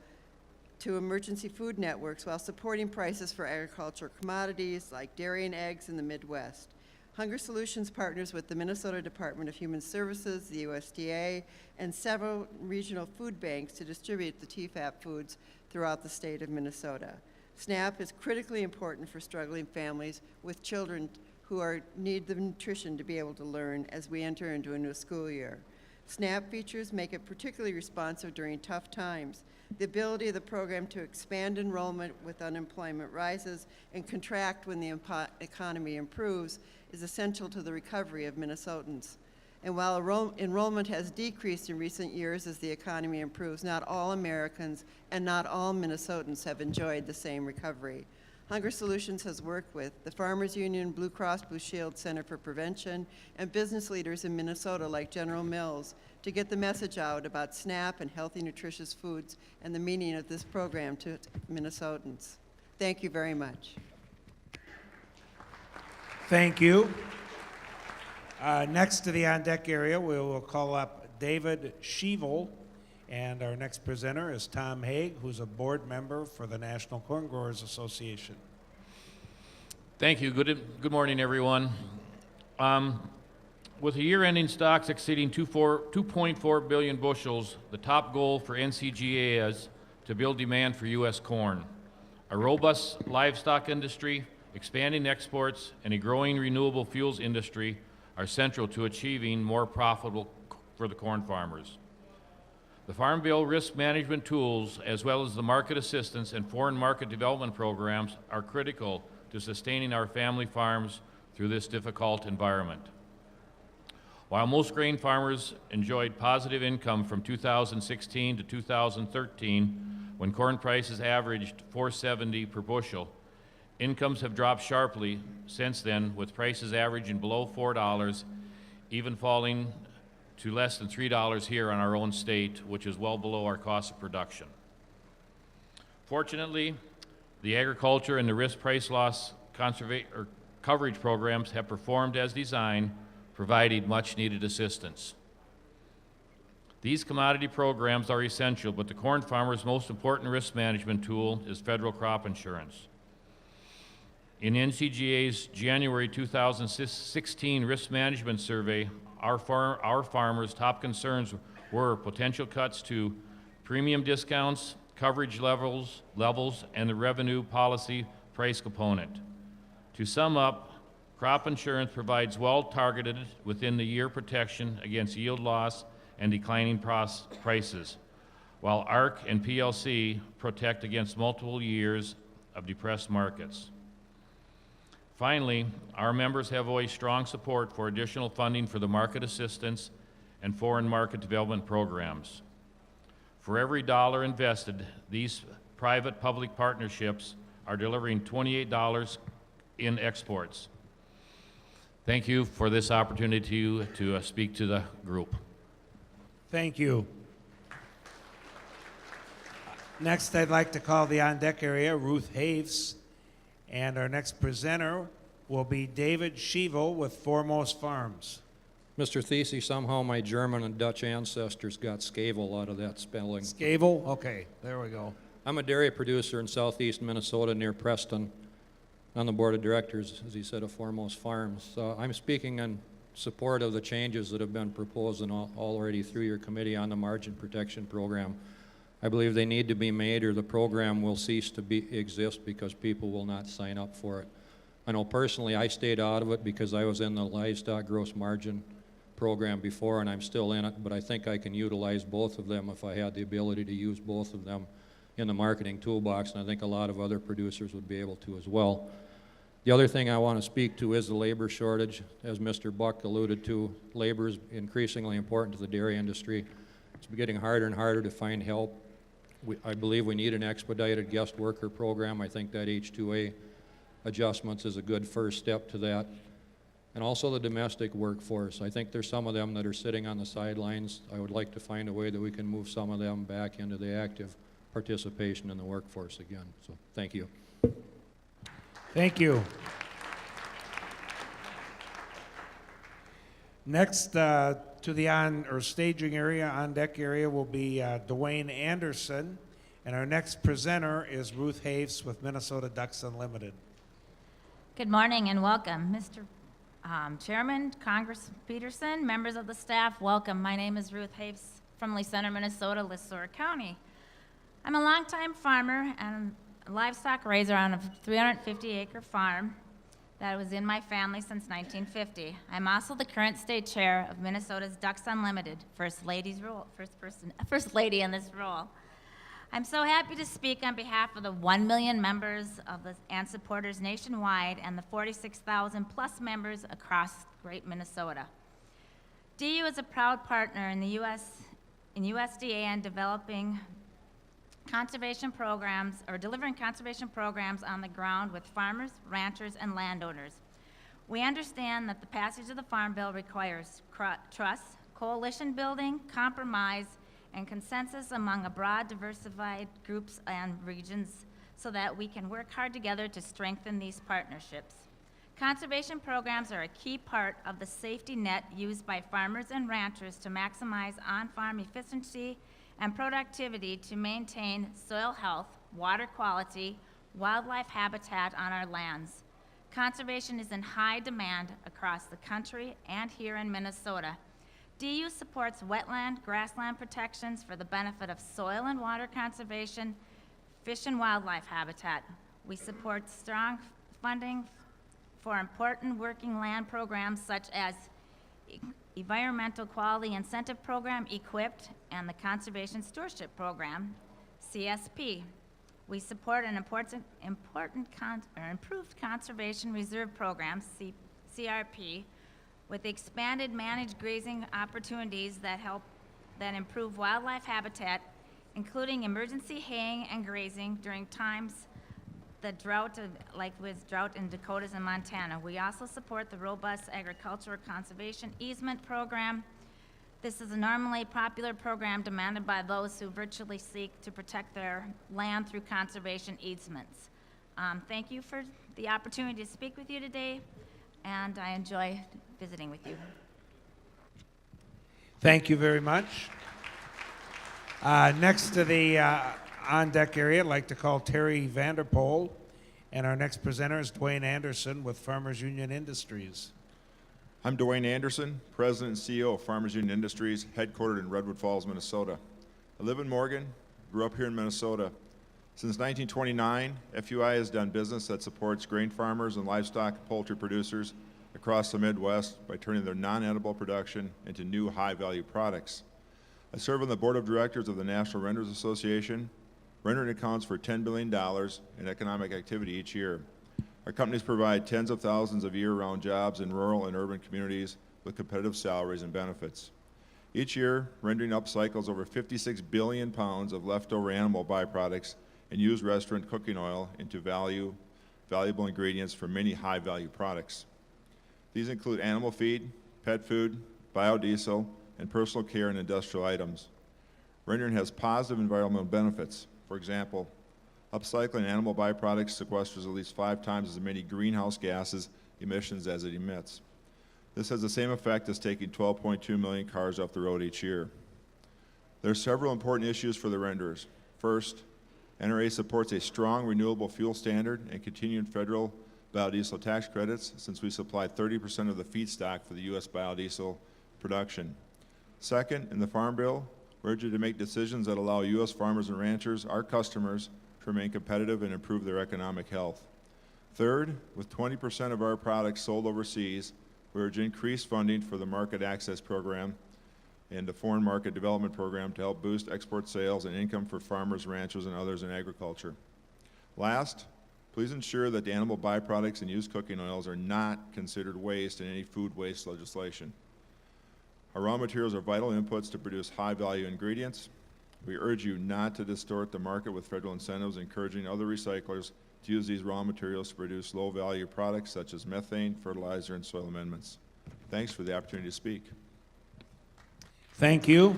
to emergency food networks while supporting prices for agricultural commodities like dairy and eggs in the Midwest. Hunger Solutions partners with the Minnesota Department of Human Services, the USDA, and several regional food banks to distribute the TFAP foods throughout the state of Minnesota. SNAP is critically important for struggling families with children who need the nutrition to be able to learn as we enter into a new school year. SNAP features make it particularly responsive during tough times. The ability of the program to expand enrollment with unemployment rises and contract when the economy improves is essential to the recovery of Minnesotans. And while enrollment has decreased in recent years as the economy improves, not all Americans and not all Minnesotans have enjoyed the same recovery. Hunger Solutions has worked with the Farmers Union, Blue Cross Blue Shield Center for Prevention, and business leaders in Minnesota like General Mills to get the message out about SNAP and healthy, nutritious foods and the meaning of this program to Minnesotans. Thank you very much. Thank you. Next to the on-deck area, we will call up David Shevel, and our next presenter is Tom Haig, who's a board member for the National Corn Growers Association. Thank you. Good morning, everyone. With the year-ending stocks exceeding 2.4 billion bushels, the top goal for NCGA is to build demand for U.S. corn. A robust livestock industry, expanding exports, and a growing renewable fuels industry are central to achieving more profitable for the corn farmers. The Farm Bill risk management tools, as well as the market assistance and foreign market development programs, are critical to sustaining our family farms through this difficult environment. While most grain farmers enjoyed positive income from 2016 to 2013, when corn prices averaged $4.70 per bushel, incomes have dropped sharply since then, with prices averaging below $4, even falling to less than $3 here in our own state, which is well below our cost of production. Fortunately, the agriculture and the risk price loss coverage programs have performed as designed, providing much needed assistance. These commodity programs are essential, but the corn farmer's most important risk management tool is federal crop insurance. In NCGA's January 2016 risk management survey, our farmers' top concerns were potential cuts to premium discounts, coverage levels, and the revenue policy price component. To sum up, crop insurance provides well-targeted within the year protection against yield loss and declining prices, while ARC and PLC protect against multiple years of depressed markets. Finally, our members have voiced strong support for additional funding for the market assistance and foreign market development programs. For every dollar invested, these private-public partnerships are delivering $28 in exports. Thank you for this opportunity to speak to the group. Thank you. Next, I'd like to call the on-deck area Ruth Haves, and our next presenter will be David Shevel with Foremost Farms. Mr. Thesey, somehow my German and Dutch ancestors got Skavel out of that spelling. Skavel? Okay, there we go. I'm a dairy producer in southeast Minnesota near Preston, on the board of directors, as he said, of Foremost Farms. I'm speaking in support of the changes that have been proposed and already through your committee on the margin protection program. I believe they need to be made or the program will cease to exist because people will not sign up for it. I know personally I stayed out of it because I was in the livestock gross margin program before and I'm still in it, but I think I can utilize both of them if I had the ability to use both of them in the marketing toolbox, and I think a lot of other producers would be able to as well. The other thing I want to speak to is the labor shortage. As Mr. Buck alluded to, labor is increasingly important to the dairy industry. It's getting harder and harder to find help. I believe we need an expedited guest worker program. I think that H-2A adjustments is a good first step to that. And also the domestic workforce. I think there's some of them that are sitting on the sidelines. I would like to find a way that we can move some of them back into the active participation in the workforce again. So thank you. Thank you. Next to the staging area, on deck area, will be Dwayne Anderson, and our next presenter is Ruth Haves with Minnesota Ducks Unlimited. Good morning and welcome. Mr. Chairman, Congressman Peterson, members of the staff, welcome. My name is Ruth Haves from Lee Center, Minnesota, Le Sueur County. I'm a longtime farmer and livestock raiser on a 350-acre farm that was in my family since 1950. I'm also the current state chair of Minnesota's Ducks Unlimited, first lady in this role. I'm so happy to speak on behalf of the 1 million members and supporters nationwide and the 46,000 plus members across great Minnesota. DU is a proud partner in the USDA and developing conservation programs or delivering conservation programs on the ground with farmers, ranchers, and landowners. We understand that the passage of the Farm Bill requires trust, coalition building, compromise, and consensus among a broad, diversified groups and regions so that we can work hard together to strengthen these partnerships. Conservation programs are a key part of the safety net used by farmers and ranchers to maximize on-farm efficiency and productivity to maintain soil health, water quality, wildlife habitat on our lands. Conservation is in high demand across the country and here in Minnesota. DU supports wetland, grassland protections for the benefit of soil and water conservation, fish and wildlife habitat. We support strong funding for important working land programs such as Environmental Quality Incentive Program, EQIPT, and the Conservation Stewardship Program, CSP. We support an improved Conservation Reserve Program, CRP, with expanded managed grazing opportunities that improve wildlife habitat, including emergency haying and grazing during times the drought, like with drought in Dakotas and Montana. We also support the robust agricultural conservation easement program. This is a normally popular program demanded by those who virtually seek to protect their land through conservation easements. Thank you for the opportunity to speak with you today, and I enjoy visiting with you. Thank you very much. Next to the on-deck area, I'd like to call Terry Vanderpool, and our next presenter is Dwayne Anderson with Farmers Union Industries. I'm Dwayne Anderson, President and CEO of Farmers Union Industries, headquartered in Redwood Falls, Minnesota. I live in Morgan, grew up here in Minnesota. Since 1929, FUI has done business that supports grain farmers and livestock and poultry producers across the Midwest by turning their non-edible production into new high-value products. I serve on the board of directors of the National Renters Association. Rendering accounts for $10 billion in economic activity each year. Our companies provide tens of thousands of year-round jobs in rural and urban communities with competitive salaries and benefits. Each year, rendering upcycles over 56 billion pounds of leftover animal byproducts and used restaurant cooking oil into valuable ingredients for many high-value products. These include animal feed, pet food, biodiesel, and personal care and industrial items. Rendering has positive environmental benefits. For example, upcycling animal byproducts sequesters at least 5 times as many greenhouse gases emissions as it emits. This has the same effect as taking 12.2 million cars off the road each year. There are several important issues for the renderers. First, NRA supports a strong renewable fuel standard and continued federal biodiesel tax credits since we supply 30% of the feedstock for the U.S. biodiesel production. Second, in the Farm Bill, we urge you to make decisions that allow U.S. farmers and ranchers, our customers, to remain competitive and improve their economic health. Third, with 20% of our products sold overseas, we urge increased funding for the Market Access Program and the Foreign Market Development Program to help boost export sales and income for farmers, ranchers, and others in agriculture. Last, please ensure that the animal byproducts and used cooking oils are not considered waste in any food waste legislation. Our raw materials are vital inputs to produce high-value ingredients. We urge you not to distort the market with federal incentives, encouraging other recyclers to use these raw materials to produce low-value products such as methane, fertilizer, and soil amendments. Thanks for the opportunity to speak. Thank you.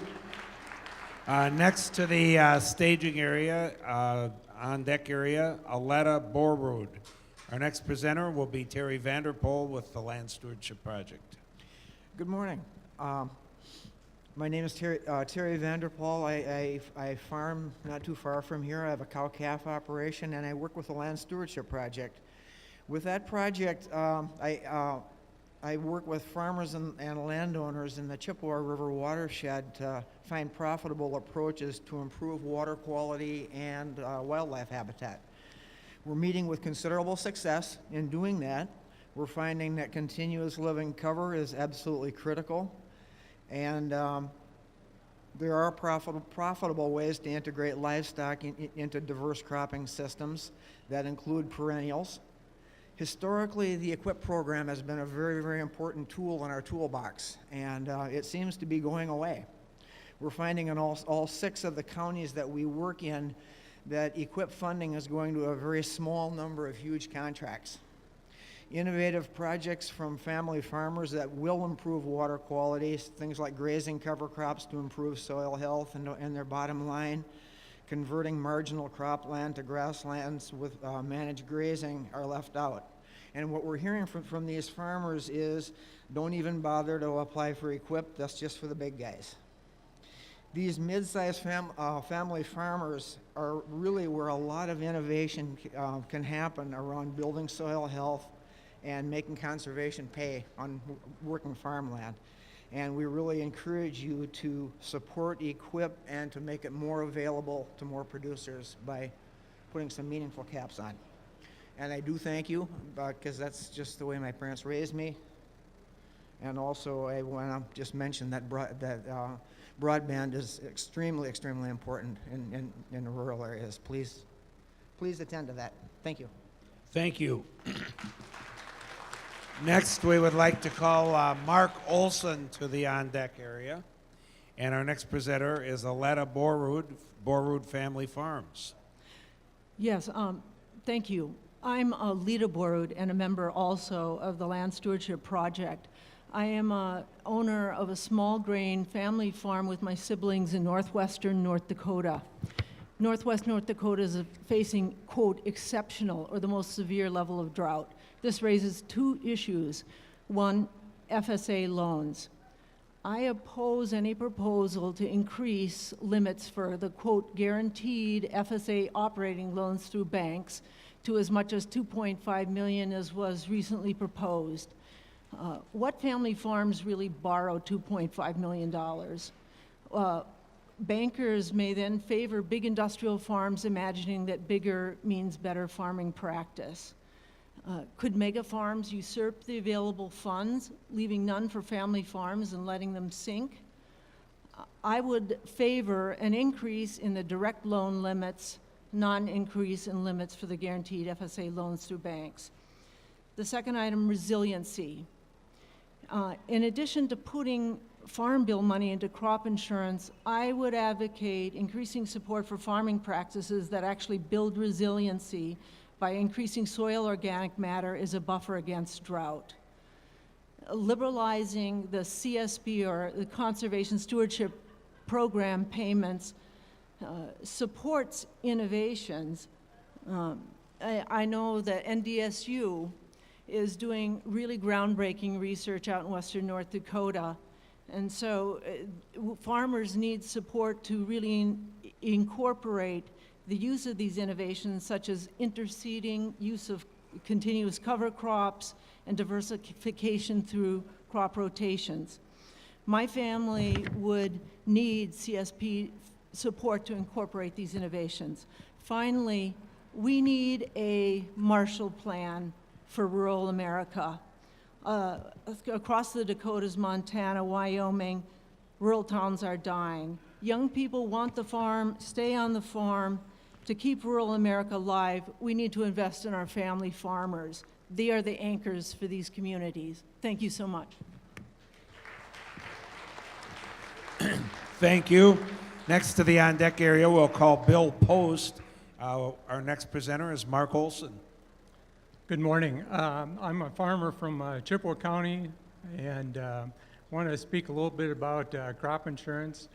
Next to the staging area, on-deck area, Aletta Borrud. Our next presenter will be Terry Vanderpool with the Land Stewardship Project. Good morning. My name is Terry Vanderpool. I farm not too far from here. I have a cow-calf operation, and I work with the Land Stewardship Project. With that project, I work with farmers and landowners in the Chippewa River watershed to find profitable approaches to improve water quality and wildlife habitat. We're meeting with considerable success in doing that. We're finding that continuous living cover is absolutely critical, and there are profitable ways to integrate livestock into diverse cropping systems that include perennials. Historically, the EQIP program has been a very, very important tool in our toolbox, and it seems to be going away. We're finding in all 6 of the counties that we work in that EQIP funding is going to a very small number of huge contracts. Innovative projects from family farmers that will improve water quality, things like grazing cover crops to improve soil health and their bottom line, converting marginal cropland to grasslands with managed grazing are left out. And what we're hearing from these farmers is, don't even bother to apply for EQIP, that's just for the big guys. These mid-sized family farmers are really where a lot of innovation can happen around building soil health and making conservation pay on working farmland. And we really encourage you to support EQIP and to make it more available to more producers by putting some meaningful caps on. And I do thank you, because that's just the way my parents raised me. And also, I want to just mention that broadband is extremely, extremely important in the rural areas. Please attend to that. Thank you. Thank you. Next, we would like to call Mark Olson to the on-deck area. And our next presenter is Aletta Borrud Family Farms. Yes, thank you. I'm Lita Borrud and a member also of the Land Stewardship Project. I am a owner of a small grain family farm with my siblings in northwestern North Dakota. Northwest North Dakota is facing, quote, exceptional or the most severe level of drought. This raises 2 issues. One, FSA loans. I oppose any proposal to increase limits for the, quote, guaranteed FSA operating loans through banks to as much as $2.5 million as was recently proposed. What family farms really borrow $2.5 million? Bankers may then favor big industrial farms, imagining that bigger means better farming practice. Could mega farms usurp the available funds, leaving none for family farms and letting them sink? I would favor an increase in the direct loan limits, non-increase in limits for the guaranteed FSA loans through banks. The second item, resiliency. In addition to putting farm bill money into crop insurance, I would advocate increasing support for farming practices that actually build resiliency by increasing soil organic matter as a buffer against drought. Liberalizing the CSP, or the Conservation Stewardship Program payments, supports innovations. I know that NDSU is doing really groundbreaking research out in western North Dakota, and so farmers need support to really incorporate the use of these innovations, such as interseeding, use of continuous cover crops, and diversification through crop rotations. My family would need CSP support to incorporate these innovations. Finally, we need a Marshall Plan for rural America. Across the Dakotas, Montana, Wyoming, rural towns are dying. Young people want the farm, stay on the farm. To keep rural America alive, we need to invest in our family farmers. They are the anchors for these communities. Thank you so much. Thank you. Next to the on-deck area, we'll call Bill Post. Our next presenter is Mark Olson. Good morning. I'm a farmer from Chippewa County, and want to speak a little bit about crop insurance.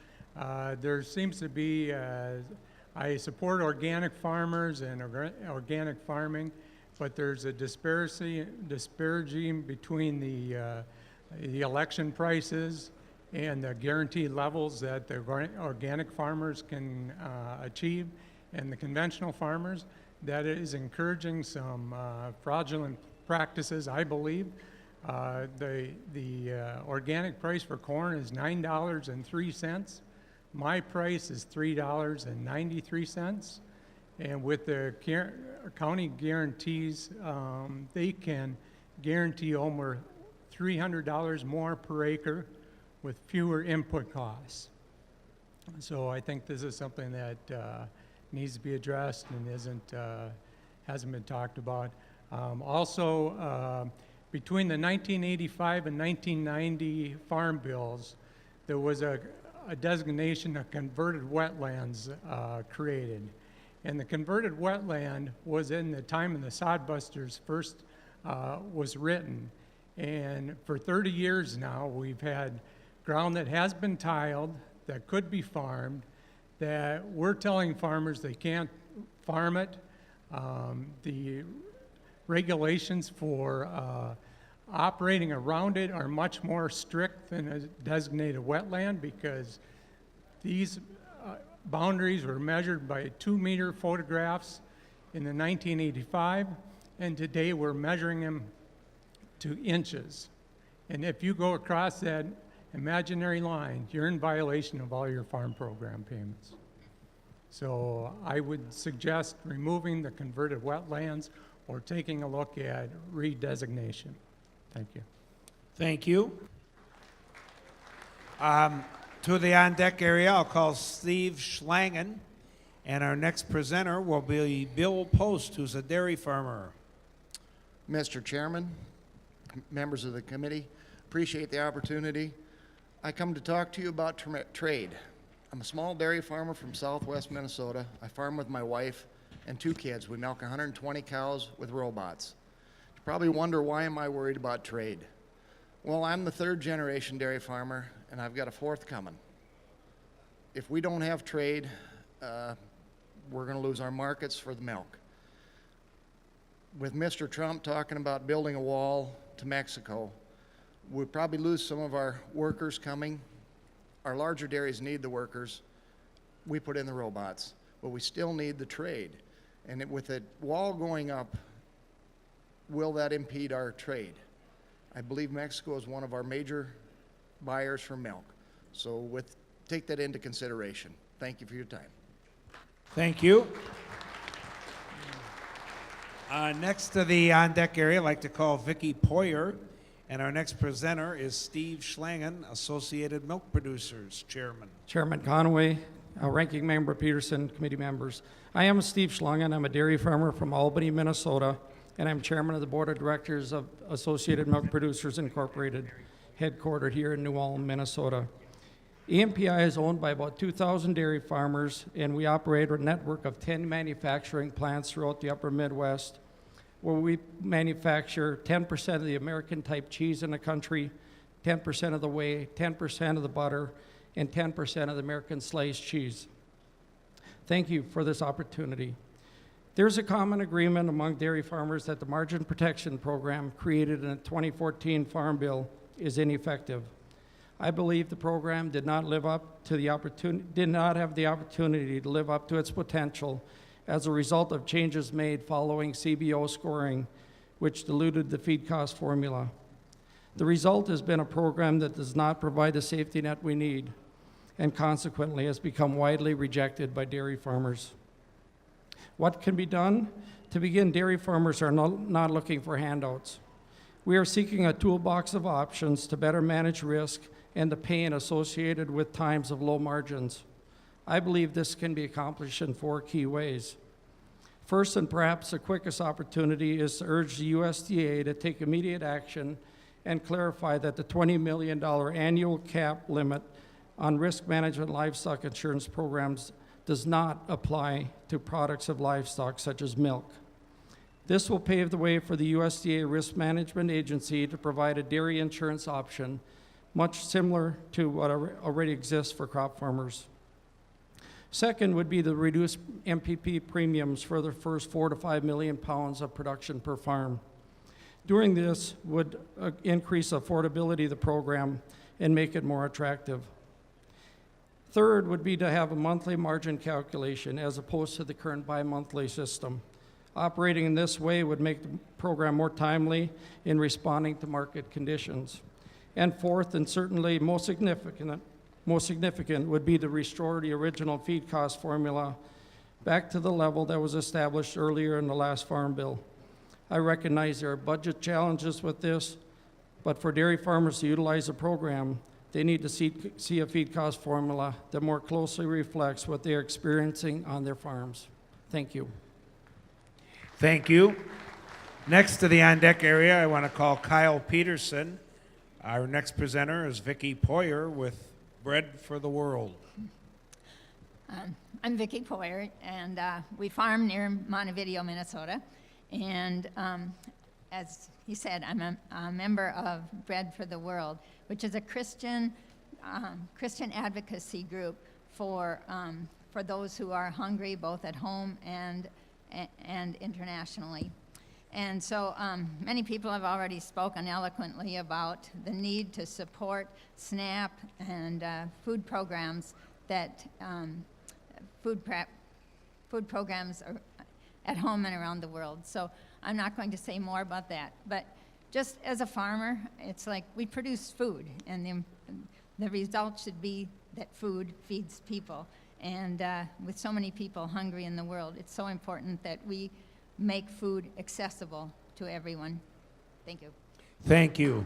There seems to be, I support organic farmers and organic farming, but there's a disparaging between the election prices and the guaranteed levels that the organic farmers can achieve and the conventional farmers. That is encouraging some fraudulent practices, I believe. The organic price for corn is $9.03. My price is $3.93. And with the county guarantees, they can guarantee over $300 more per acre with fewer input costs. So I think this is something that needs to be addressed and hasn't been talked about. Also, between the 1985 and 1990 farm bills, there was a designation of converted wetlands created. And the converted wetland was in the time of the sodbusters first was written. And for 30 years now, we've had ground that has been tiled, that could be farmed, that we're telling farmers they can't farm it. The regulations for operating around it are much more strict than a designated wetland because these boundaries were measured by 2-meter photographs in the 1985, and today we're measuring them to inches. And if you go across that imaginary line, you're in violation of all your farm program payments. So I would suggest removing the converted wetlands or taking a look at redesignation. Thank you. Thank you. To the on-deck area, I'll call Steve Schlangen, and our next presenter will be Bill Post, who's a dairy farmer. Mr. Chairman, members of the committee, appreciate the opportunity. I come to talk to you about trade. I'm a small dairy farmer from southwest Minnesota. I farm with my wife and 2 kids. We milk 120 cows with robots. You probably wonder, why am I worried about trade? Well, I'm the 3rd generation dairy farmer, and I've got a 4th coming. If we don't have trade, we're going to lose our markets for the milk. With Mr. Trump talking about building a wall to Mexico, we'll probably lose some of our workers coming. Our larger dairies need the workers. We put in the robots, but we still need the trade. And with the wall going up, will that impede our trade? I believe Mexico is one of our major buyers for milk. So take that into consideration. Thank you for your time. Thank you. Next to the on-deck area, I'd like to call Vicki Poyer, and our next presenter is Steve Schlangen, Associated Milk Producers Chairman. Chairman Conway, Ranking Member Peterson, committee members. I am Steve Schlangen. I'm a dairy farmer from Albany, Minnesota, and I'm chairman of the board of directors of Associated Milk Producers Incorporated, headquartered here in New Ulm, Minnesota. EMPI is owned by about 2,000 dairy farmers, and we operate a network of 10 manufacturing plants throughout the upper Midwest, where we manufacture 10% of the American type cheese in the country, 10% of the whey, 10% of the butter, and 10% of the American sliced cheese. Thank you for this opportunity. There's a common agreement among dairy farmers that the margin protection program created in the 2014 Farm Bill is ineffective. I believe the program did not have the opportunity to live up to its potential as a result of changes made following CBO scoring, which diluted the feed cost formula. The result has been a program that does not provide the safety net we need, and consequently has become widely rejected by dairy farmers. What can be done? To begin, dairy farmers are not looking for handouts. We are seeking a toolbox of options to better manage risk and the pain associated with times of low margins. I believe this can be accomplished in 4 key ways. First, and perhaps the quickest opportunity, is to urge the USDA to take immediate action and clarify that the $20 million annual cap limit on risk management livestock insurance programs does not apply to products of livestock such as milk. This will pave the way for the USDA Risk Management Agency to provide a dairy insurance option much similar to what already exists for crop farmers. Second would be to reduce MPP premiums for the first 4 to 5 million pounds of production per farm. Doing this would increase affordability of the program and make it more attractive. Third would be to have a monthly margin calculation as opposed to the current bi-monthly system. Operating in this way would make the program more timely in responding to market conditions. And fourth, and certainly most significant would be to restore the original feed cost formula back to the level that was established earlier in the last Farm Bill. I recognize there are budget challenges with this, but for dairy farmers to utilize the program, they need to see a feed cost formula that more closely reflects what they're experiencing on their farms. Thank you. Thank you. Next to the on-deck area, I want to call Kyle Peterson. Our next presenter is Vicki Poyer with Bread for the World. I'm Vicki Poyer, and we farm near Montevideo, Minnesota. And as he said, I'm a member of Bread for the World, which is a Christian advocacy group for those who are hungry, both at home and internationally. And so many people have already spoken eloquently about the need to support SNAP and food programs that food programs are at home and around the world. So I'm not going to say more about that. But just as a farmer, it's like we produce food, and the result should be that food feeds people. And with so many people hungry in the world, it's so important that we make food accessible to everyone. Thank you. Thank you.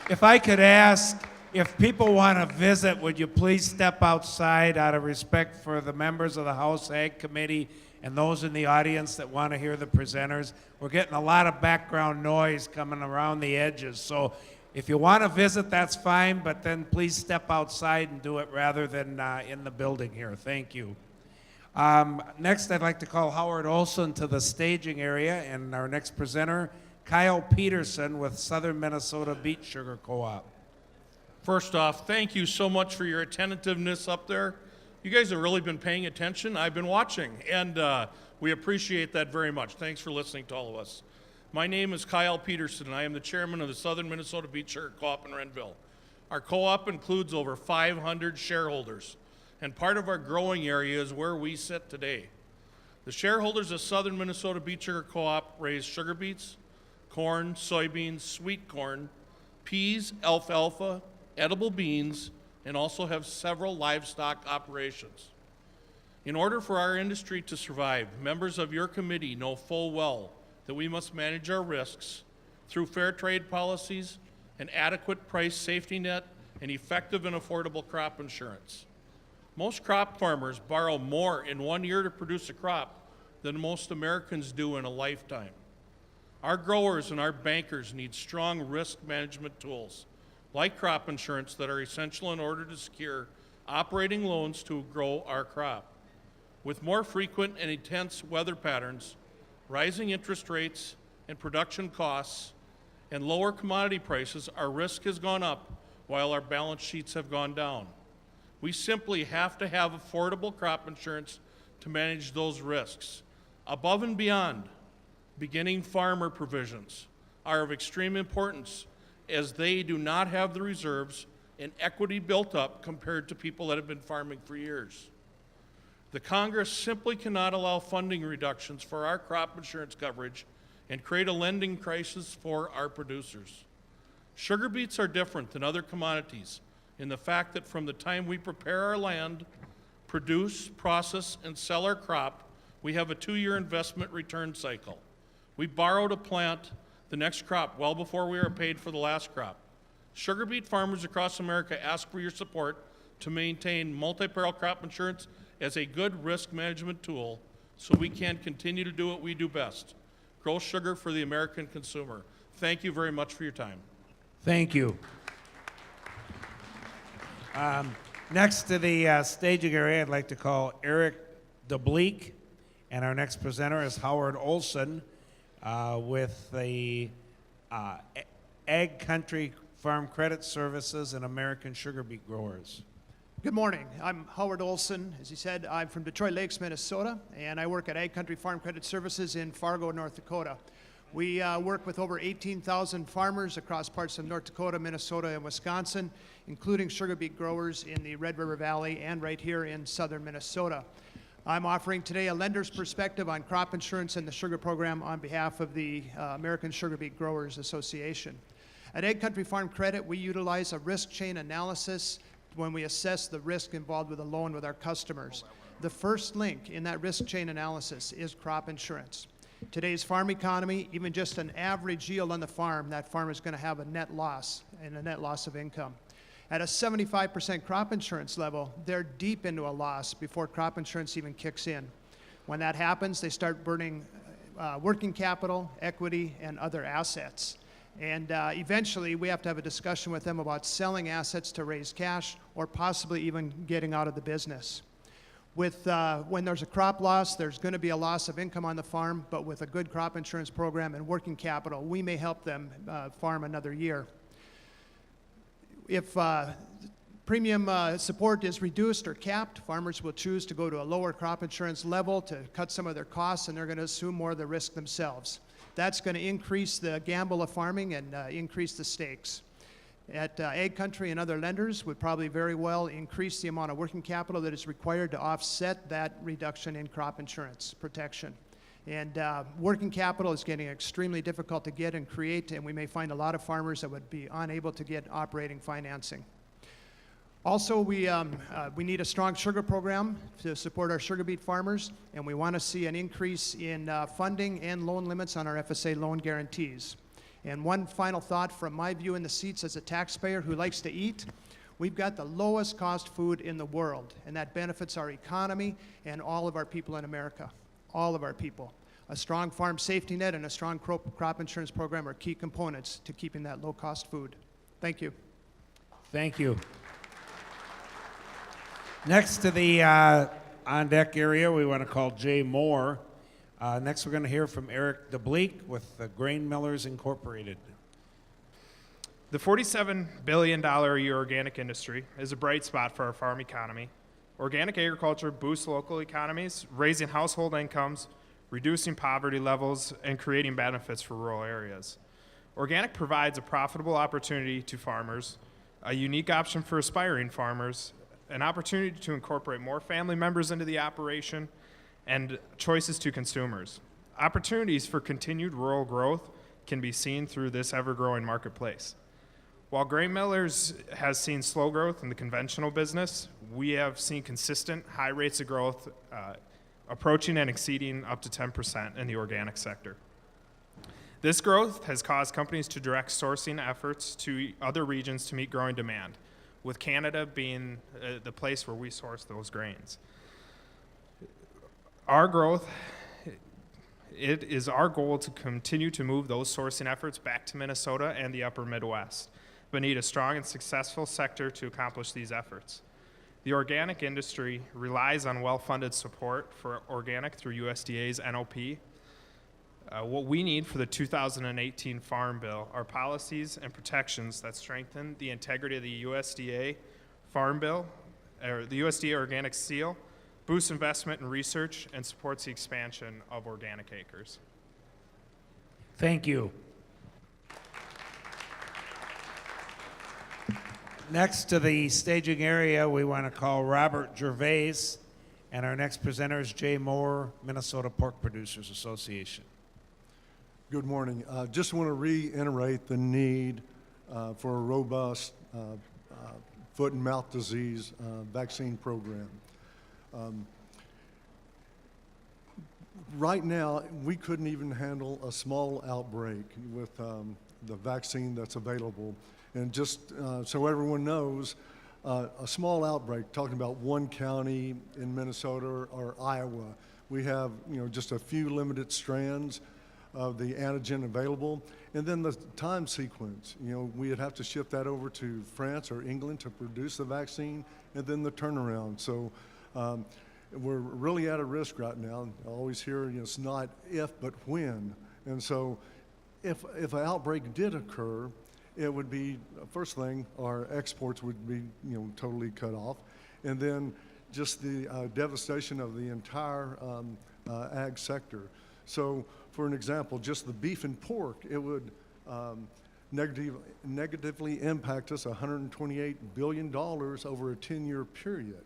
If I could ask, if people want to visit, would you please step outside out of respect for the members of the House Ag Committee and those in the audience that want to hear the presenters? We're getting a lot of background noise coming around the edges. So if you want to visit, that's fine, but then please step outside and do it rather than in the building here. Thank you. Next, I'd like to call Howard Olson to the staging area, and our next presenter, Kyle Peterson with Southern Minnesota Beet Sugar Co-op. First off, thank you so much for your attentiveness up there. You guys have really been paying attention. I've been watching, and we appreciate that very much. Thanks for listening to all of us. My name is Kyle Peterson, and I am the chairman of the Southern Minnesota Beet Sugar Co-op in Renville. Our co-op includes over 500 shareholders, and part of our growing area is where we sit today. The shareholders of Southern Minnesota Beet Sugar Co-op raise sugar beets, corn, soybeans, sweet corn, peas, alfalfa, edible beans, and also have several livestock operations. In order for our industry to survive, members of your committee know full well that we must manage our risks through fair trade policies, an adequate price safety net, and effective and affordable crop insurance. Most crop farmers borrow more in 1 year to produce a crop than most Americans do in a lifetime. Our growers and our bankers need strong risk management tools, like crop insurance, that are essential in order to secure operating loans to grow our crop. With more frequent and intense weather patterns, rising interest rates and production costs, and lower commodity prices, our risk has gone up while our balance sheets have gone down. We simply have to have affordable crop insurance to manage those risks. Above and beyond, beginning farmer provisions are of extreme importance, as they do not have the reserves and equity built up compared to people that have been farming for years. The Congress simply cannot allow funding reductions for our crop insurance coverage and create a lending crisis for our producers. Sugar beets are different than other commodities in the fact that from the time we prepare our land, produce, process, and sell our crop, we have a 2-year investment return cycle. We borrow to plant the next crop well before we are paid for the last crop. Sugar beet farmers across America ask for your support to maintain multi-peril crop insurance as a good risk management tool so we can continue to do what we do best, grow sugar for the American consumer. Thank you very much for your time. Thank you. Next to the staging area, I'd like to call Eric DeBleek, and our next presenter is Howard Olson with the Ag Country Farm Credit Services and American Sugar Beet Growers. Good morning. I'm Howard Olson. As he said, I'm from Detroit Lakes, Minnesota, and I work at Ag Country Farm Credit Services in Fargo, North Dakota. We work with over 18,000 farmers across parts of North Dakota, Minnesota, and Wisconsin, including sugar beet growers in the Red River Valley and right here in southern Minnesota. I'm offering today a lender's perspective on crop insurance and the sugar program on behalf of the American Sugar Beet Growers Association. At Ag Country Farm Credit, we utilize a risk chain analysis when we assess the risk involved with a loan with our customers. the first link in that risk chain analysis is crop insurance. Today's farm economy, even just an average yield on the farm, that farmer is going to have a net loss and a net loss of income. At a 75% crop insurance level, they're deep into a loss before crop insurance even kicks in. When that happens, they start burning working capital, equity, and other assets. And eventually, we have to have a discussion with them about selling assets to raise cash or possibly even getting out of the business. When there's a crop loss, there's going to be a loss of income on the farm, but with a good crop insurance program and working capital, we may help them farm another year. If premium support is reduced or capped, farmers will choose to go to a lower crop insurance level to cut some of their costs, and they're going to assume more of the risk themselves. That's going to increase the gamble of farming and increase the stakes. At Ag Country and other lenders would probably very well increase the amount of working capital that is required to offset that reduction in crop insurance protection. And working capital is getting extremely difficult to get and create, and we may find a lot of farmers that would be unable to get operating financing. Also, we need a strong sugar program to support our sugar beet farmers, and we want to see an increase in funding and loan limits on our FSA loan guarantees. And one final thought from my view in the seats as a taxpayer who likes to eat, we've got the lowest cost food in the world, and that benefits our economy and all of our people in America. All of our people. A strong farm safety net and a strong crop insurance program are key components to keeping that low-cost food. Thank you. Thank you. Next to the on-deck area, we want to call Jay Moore. Next, we're going to hear from Eric DeBleek with the Grain Millers Incorporated. The $47 billion a year organic industry is a bright spot for our farm economy. Organic agriculture boosts local economies, raising household incomes, reducing poverty levels, and creating benefits for rural areas. Organic provides a profitable opportunity to farmers, a unique option for aspiring farmers, an opportunity to incorporate more family members into the operation, and choices to consumers. Opportunities for continued rural growth can be seen through this ever-growing marketplace. While Grain Millers has seen slow growth in the conventional business, we have seen consistent high rates of growth approaching and exceeding up to 10% in the organic sector. This growth has caused companies to direct sourcing efforts to other regions to meet growing demand, with Canada being the place where we source those grains. Our growth, it is our goal to continue to move those sourcing efforts back to Minnesota and the upper Midwest, but need a strong and successful sector to accomplish these efforts. The organic industry relies on well-funded support for organic through USDA's NOP. What we need for the 2018 Farm Bill are policies and protections that strengthen the integrity of the USDA Farm Bill, or the USDA Organic Seal, boosts investment in research, and supports the expansion of organic acres. Thank you. Next to the staging area, we want to call Robert Gervais, and our next presenter is Jay Moore, Minnesota Pork Producers Association. Good morning. Just want to reiterate the need for a robust foot and mouth disease vaccine program. Right now, we couldn't even handle a small outbreak with the vaccine that's available. And just so everyone knows, a small outbreak, talking about one county in Minnesota or Iowa, we have just a few limited strands of the antigen available, and then the time sequence. We'd have to ship that over to France or England to produce the vaccine, and then the turnaround. So we're really at a risk right now. I always hear it's not if, but when. And so if an outbreak did occur, it would be, first thing, our exports would be totally cut off, and then just the devastation of the entire ag sector. So for an example, just the beef and pork, it would negatively impact us $128 billion over a 10-year period.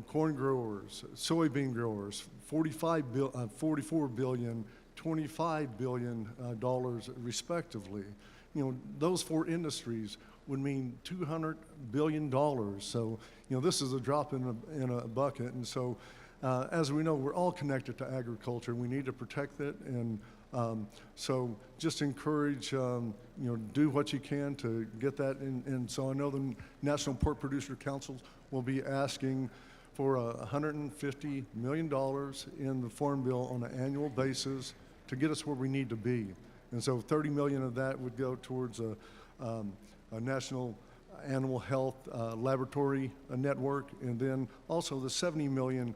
Corn growers, soybean growers, $44 billion, $25 billion respectively. Those four industries would mean $200 billion. So, this is a drop in a bucket. And so, as we know, we're all connected to agriculture. We need to protect it. And so just encourage, do what you can to get that. And so I know the National Pork Producer Council will be asking for $150 million in the Farm Bill on an annual basis to get us where we need to be. And so 30 million of that would go towards a national animal health laboratory network, and then also the $70 million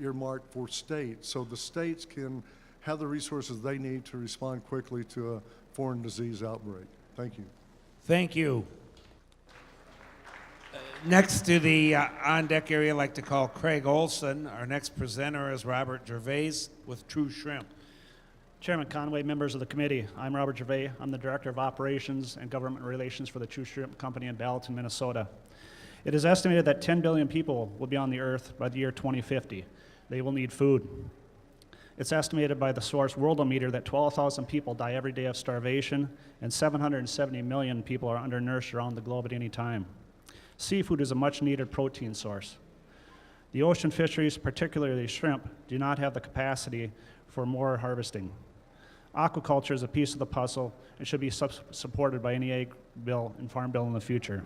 earmarked for states, so the states can have the resources they need to respond quickly to a foreign disease outbreak. Thank you. Thank you. Next to the on-deck area, I'd like to call Craig Olson. Our next presenter is Robert Gervais with True Shrimp. Chairman Conway, members of the committee, I'm Robert Gervais. I'm the Director of Operations and Government Relations for the True Shrimp Company in Battleton, Minnesota. It is estimated that 10 billion people will be on the earth by the year 2050. They will need food. It's estimated by the source Worldometer that 12,000 people die every day of starvation, and 770 million people are undernourished around the globe at any time. Seafood is a much-needed protein source. The ocean fisheries, particularly shrimp, do not have the capacity for more harvesting. Aquaculture is a piece of the puzzle and should be supported by any ag bill and farm bill in the future.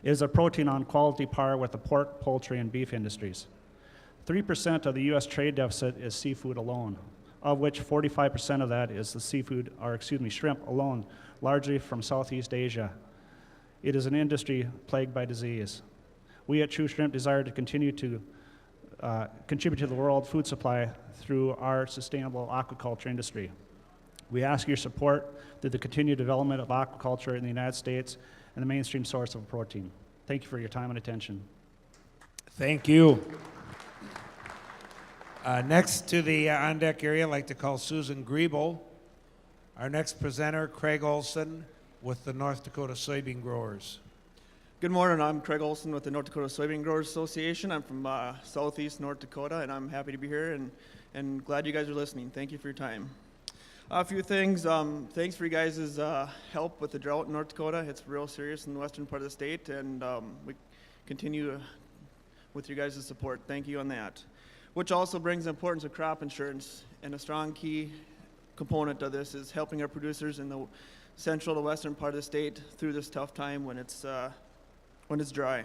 It is a protein on quality par with the pork, poultry, and beef industries. 3% of the U.S. trade deficit is seafood alone, of which 45% of that is the shrimp alone, largely from Southeast Asia. It is an industry plagued by disease. We at True Shrimp desire to continue to contribute to the world food supply through our sustainable aquaculture industry. We ask your support through the continued development of aquaculture in the United States and the mainstream source of protein. Thank you for your time and attention. Thank you. Next to the on-deck area, I'd like to call Susan Griebel. Our next presenter, Craig Olson with the North Dakota Soybean Growers. Good morning. I'm Craig Olson with the North Dakota Soybean Growers Association. I'm from southeast North Dakota, and I'm happy to be here and glad you guys are listening. Thank you for your time. A few things. Thanks for you guys' help with the drought in North Dakota. It's real serious in the western part of the state, and we continue with your guys' support. Thank you on that. Which also brings the importance of crop insurance, and a strong key component of this is helping our producers in the central to western part of the state through this tough time when it's dry.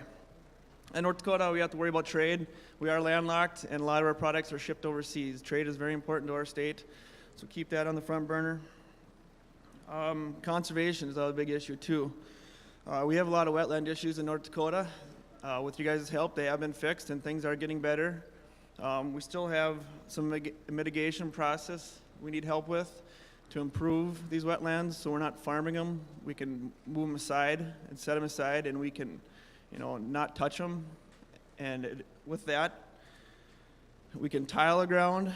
In North Dakota, we have to worry about trade. We are landlocked, and a lot of our products are shipped overseas. Trade is very important to our state, so keep that on the front burner. Conservation is a big issue too. We have a lot of wetland issues in North Dakota. With you guys' help, they have been fixed and things are getting better. We still have some mitigation process we need help with to improve these wetlands so we're not farming them. We can move them aside and set them aside, and we can, not touch them. And with that, we can tile the ground,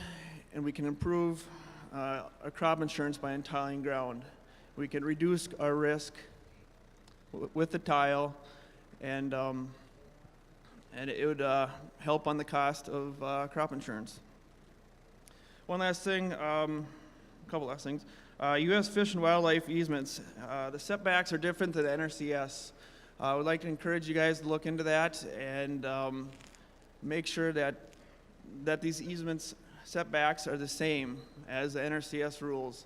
and we can improve our crop insurance by untiling ground. We can reduce our risk with the tile, and it would help on the cost of crop insurance. One last thing, a couple last things. U.S. Fish and Wildlife easements. The setbacks are different than the NRCS. I would like to encourage you guys to look into that and make sure that these easements setbacks are the same as the NRCS rules,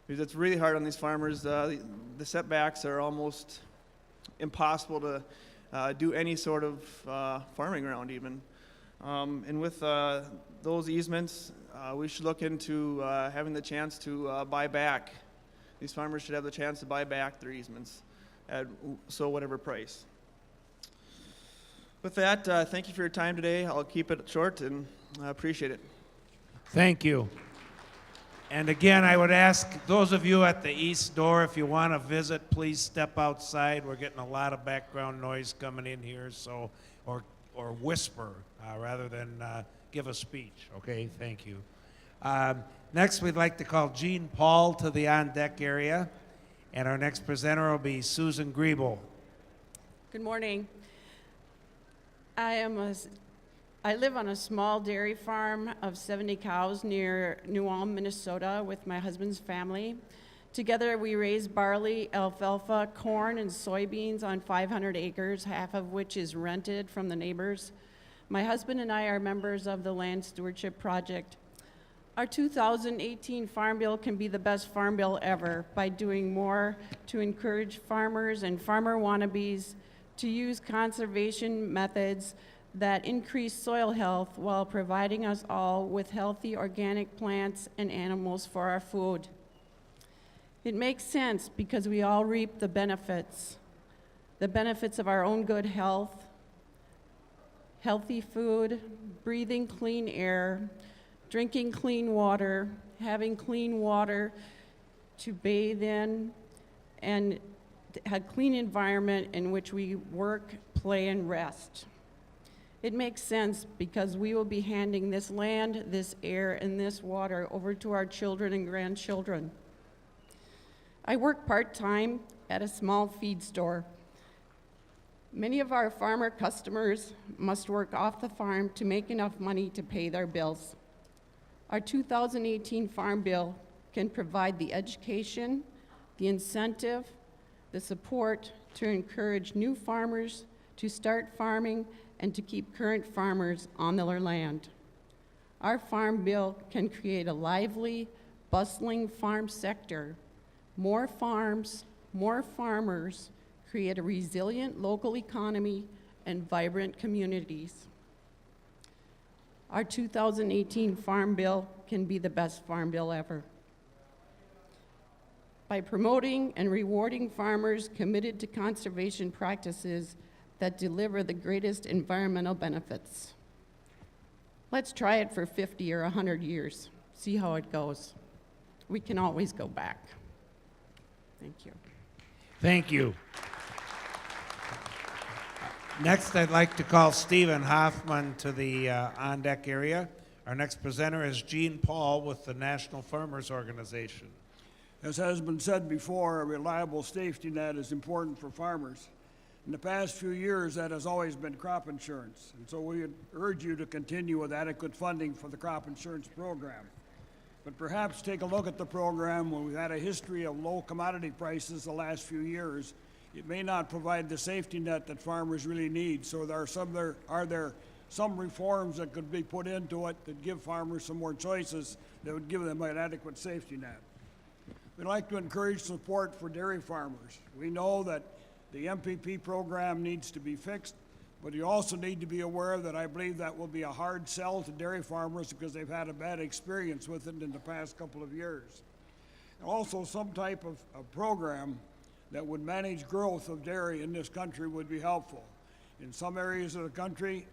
because it's really hard on these farmers. The setbacks are almost impossible to do any sort of farming around even. And with those easements, we should look into having the chance to buy back. These farmers should have the chance to buy back their easements at whatever price. With that, thank you for your time today. I'll keep it short, and I appreciate it. Thank you. And again, I would ask those of you at the east door, if you want to visit, please step outside. We're getting a lot of background noise coming in here, so or whisper rather than give a speech. Okay, thank you. Next, we'd like to call Jean Paul to the on-deck area, and our next presenter will be Susan Griebel. Good morning. I live on a small dairy farm of 70 cows near New Ulm, Minnesota, with my husband's family. Together, we raise barley, alfalfa, corn, and soybeans on 500 acres, half of which is rented from the neighbors. My husband and I are members of the Land Stewardship Project. Our 2018 Farm Bill can be the best farm bill ever by doing more to encourage farmers and farmer wannabes to use conservation methods that increase soil health while providing us all with healthy organic plants and animals for our food. It makes sense because we all reap the benefits of our own good health, healthy food, breathing clean air, drinking clean water, having clean water to bathe in, and a clean environment in which we work, play, and rest. It makes sense because we will be handing this land, this air, and this water over to our children and grandchildren. I work part-time at a small feed store. Many of our farmer customers must work off the farm to make enough money to pay their bills. Our 2018 Farm Bill can provide the education, the incentive, the support to encourage new farmers to start farming and to keep current farmers on their land. Our Farm Bill can create a lively, bustling farm sector. More farms, more farmers create a resilient local economy and vibrant communities. Our 2018 Farm Bill can be the best farm bill ever. By promoting and rewarding farmers committed to conservation practices that deliver the greatest environmental benefits. Let's try it for 50 or 100 years, see how it goes. We can always go back. Thank you. Thank you. Next, I'd like to call Stephen Hoffman to the on-deck area. Our next presenter is Gene Paul with the National Farmers Organization. As has been said before, a reliable safety net is important for farmers. In the past few years, that has always been crop insurance, and so we urge you to continue with adequate funding for the crop insurance program. But perhaps take a look at the program when we've had a history of low commodity prices the last few years. It may not provide the safety net that farmers really need, so are there some reforms that could be put into it that give farmers some more choices that would give them an adequate safety net. We'd like to encourage support for dairy farmers. We know that the MPP program needs to be fixed, but you also need to be aware that I believe that will be a hard sell to dairy farmers because they've had a bad experience with it in the past couple of years. And also, some type of program that would manage growth of dairy in this country would be helpful. In some areas of the country,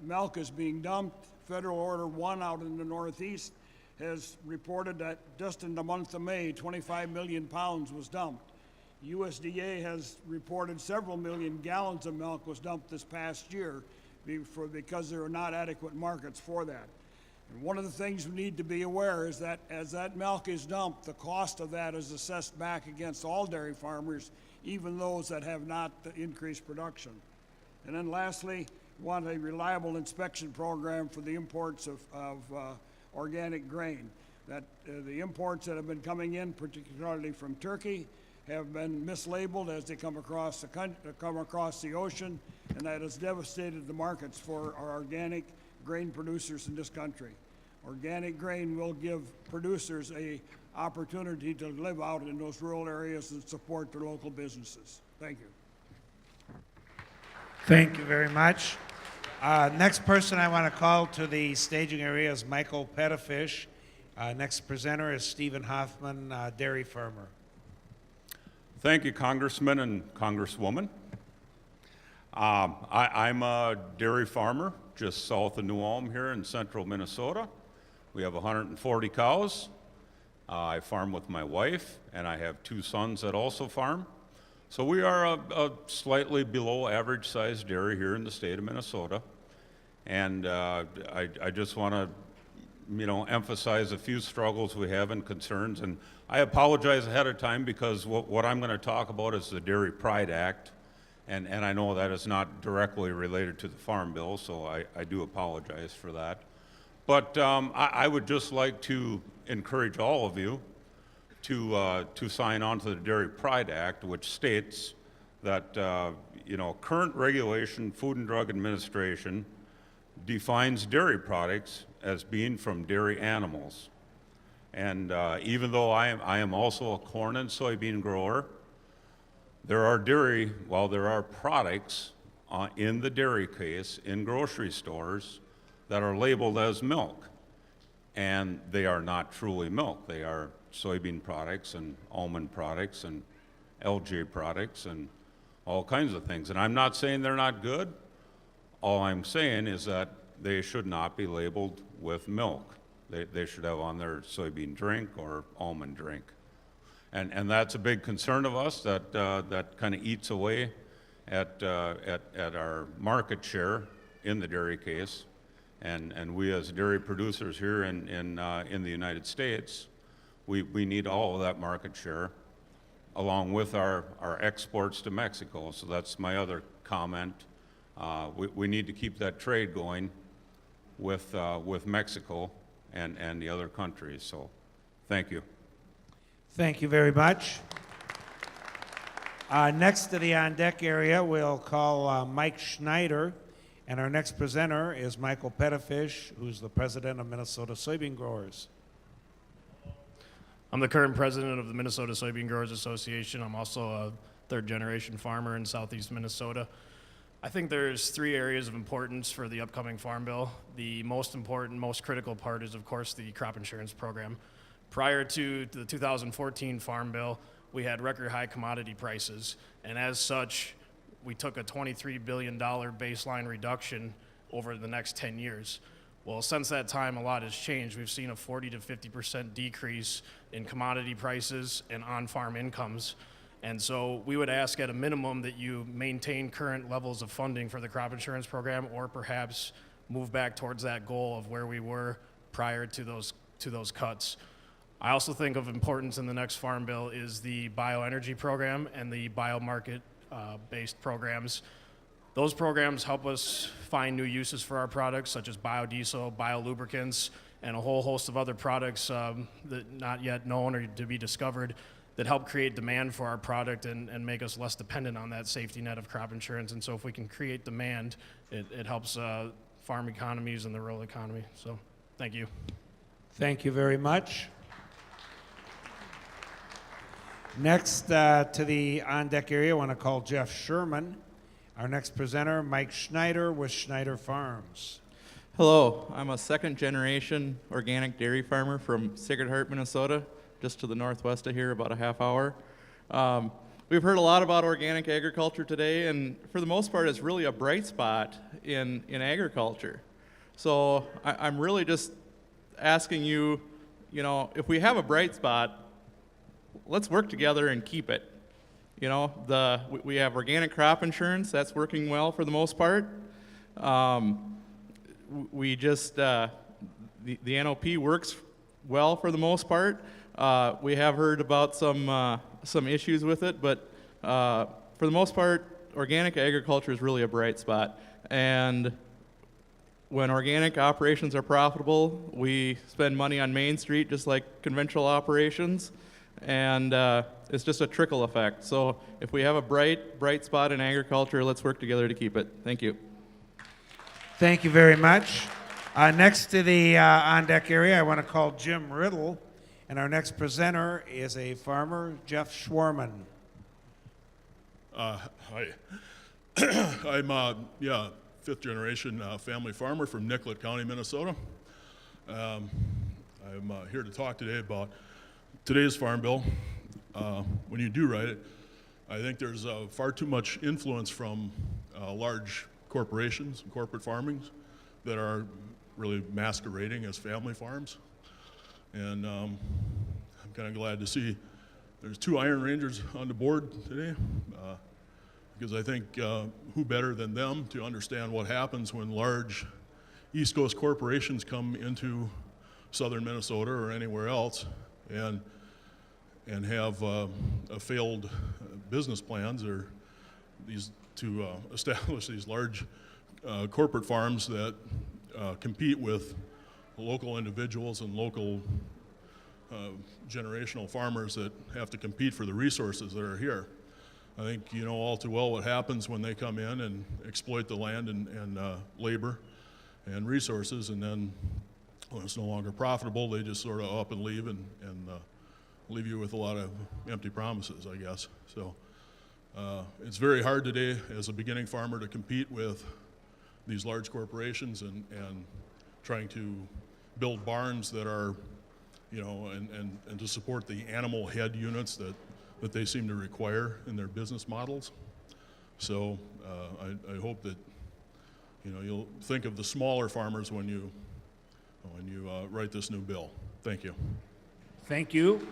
milk is being dumped. Federal Order 1 out in the Northeast has reported that just in the month of May, 25 million pounds was dumped. USDA has reported several million gallons of milk was dumped this past year because there are not adequate markets for that. And one of the things we need to be aware is that as that milk is dumped, the cost of that is assessed back against all dairy farmers, even those that have not increased production. And then lastly, we want a reliable inspection program for the imports of organic grain. That the imports that have been coming in, particularly from Turkey, have been mislabeled as they come across the ocean, and that has devastated the markets for our organic grain producers in this country. Organic grain will give producers an opportunity to live out in those rural areas and support their local businesses. Thank you. Thank you very much. Next person I want to call to the staging area is Michael Pettifish. Next presenter is Stephen Hoffman, dairy farmer. Thank you, Congressman and Congresswoman. I'm a dairy farmer just south of New Ulm here in central Minnesota. We have 140 cows. I farm with my wife, and I have 2 sons that also farm. So we are a slightly below average sized dairy here in the state of Minnesota. And I just want to emphasize a few struggles we have and concerns. And I apologize ahead of time because what I'm going to talk about is the Dairy Pride Act. And I know that is not directly related to the Farm Bill, so I do apologize for that. But I would just like to encourage all of you to sign on to the Dairy Pride Act, which states that current regulation, Food and Drug Administration, defines dairy products as being from dairy animals. And even though I am also a corn and soybean grower, there are products in the dairy case in grocery stores that are labeled as milk, and they are not truly milk. They are soybean products and almond products and LJ products and all kinds of things. And I'm not saying they're not good. All I'm saying is that they should not be labeled with milk. They should have on their soybean drink or almond drink. And that's a big concern of us, that kind of eats away at our market share in the dairy case. And we as dairy producers here in the United States, we need all of that market share along with our exports to Mexico. So that's my other comment. We need to keep that trade going with Mexico and the other countries. So thank you. Thank you very much. Next to the on-deck area, we'll call Mike Schneider. And our next presenter is Michael Pettifish, who's the president of Minnesota Soybean Growers. I'm the current president of the Minnesota Soybean Growers Association. I'm also a third-generation farmer in southeast Minnesota. I think there's 3 areas of importance for the upcoming Farm Bill. The most important, most critical part is, of course, the crop insurance program. Prior to the 2014 Farm Bill, we had record high commodity prices, and as such, we took a $23 billion baseline reduction over the next 10 years. Well, since that time, a lot has changed. We've seen a 40 to 50% decrease in commodity prices and on-farm incomes. And so we would ask at a minimum that you maintain current levels of funding for the crop insurance program, or perhaps move back towards that goal of where we were prior to those cuts. I also think of importance in the next Farm Bill is the bioenergy program and the biomarket based programs. Those programs help us find new uses for our products, such as biodiesel, biolubricants, and a whole host of other products that not yet known or to be discovered, that help create demand for our product and make us less dependent on that safety net of crop insurance. And so if we can create demand, it helps farm economies and the rural economy. So thank you. Thank you very much. Next to the on-deck area, I want to call Jeff Sherman. Our next presenter, Mike Schneider with Schneider Farms. Hello, I'm a second-generation organic dairy farmer from Sacred Heart, Minnesota, just to the northwest of here, about a half hour. We've heard a lot about organic agriculture today, and for the most part, it's really a bright spot in agriculture. So I'm really just asking you, if we have a bright spot, let's work together and keep it. We have organic crop insurance, that's working well for the most part. We just, the NOP works well for the most part. We have heard about some issues with it, but for the most part, organic agriculture is really a bright spot. And when organic operations are profitable, we spend money on Main Street just like conventional operations, and it's just a trickle effect. So if we have a bright spot in agriculture, let's work together to keep it. Thank you. Thank you very much. Next to the on-deck area, I want to call Jim Riddle, and our next presenter is a farmer, Jeff Schwarman. Hi. I'm fifth-generation family farmer from Nicollet County, Minnesota. I'm here to talk today about today's Farm Bill. When you do write it, I think there's far too much influence from large corporations and corporate farmings that are really masquerading as family farms. And I'm kind of glad to see there's 2 Iron Rangers on the board today, because I think who better than them to understand what happens when large East Coast corporations come into southern Minnesota or anywhere else and have failed business plans or to establish these large corporate farms that compete with local individuals and local generational farmers that have to compete for the resources that are here. I think you know all too well what happens when they come in and exploit the land and labor and resources, and then when it's no longer profitable, they just sort of up and leave and leave you with a lot of empty promises, I guess. So it's very hard today as a beginning farmer to compete with these large corporations and trying to build barns that are, you know, and to support the animal head units that they seem to require in their business models. So I hope that, you know, you'll think of the smaller farmers when you write this new bill. Thank you. Thank you.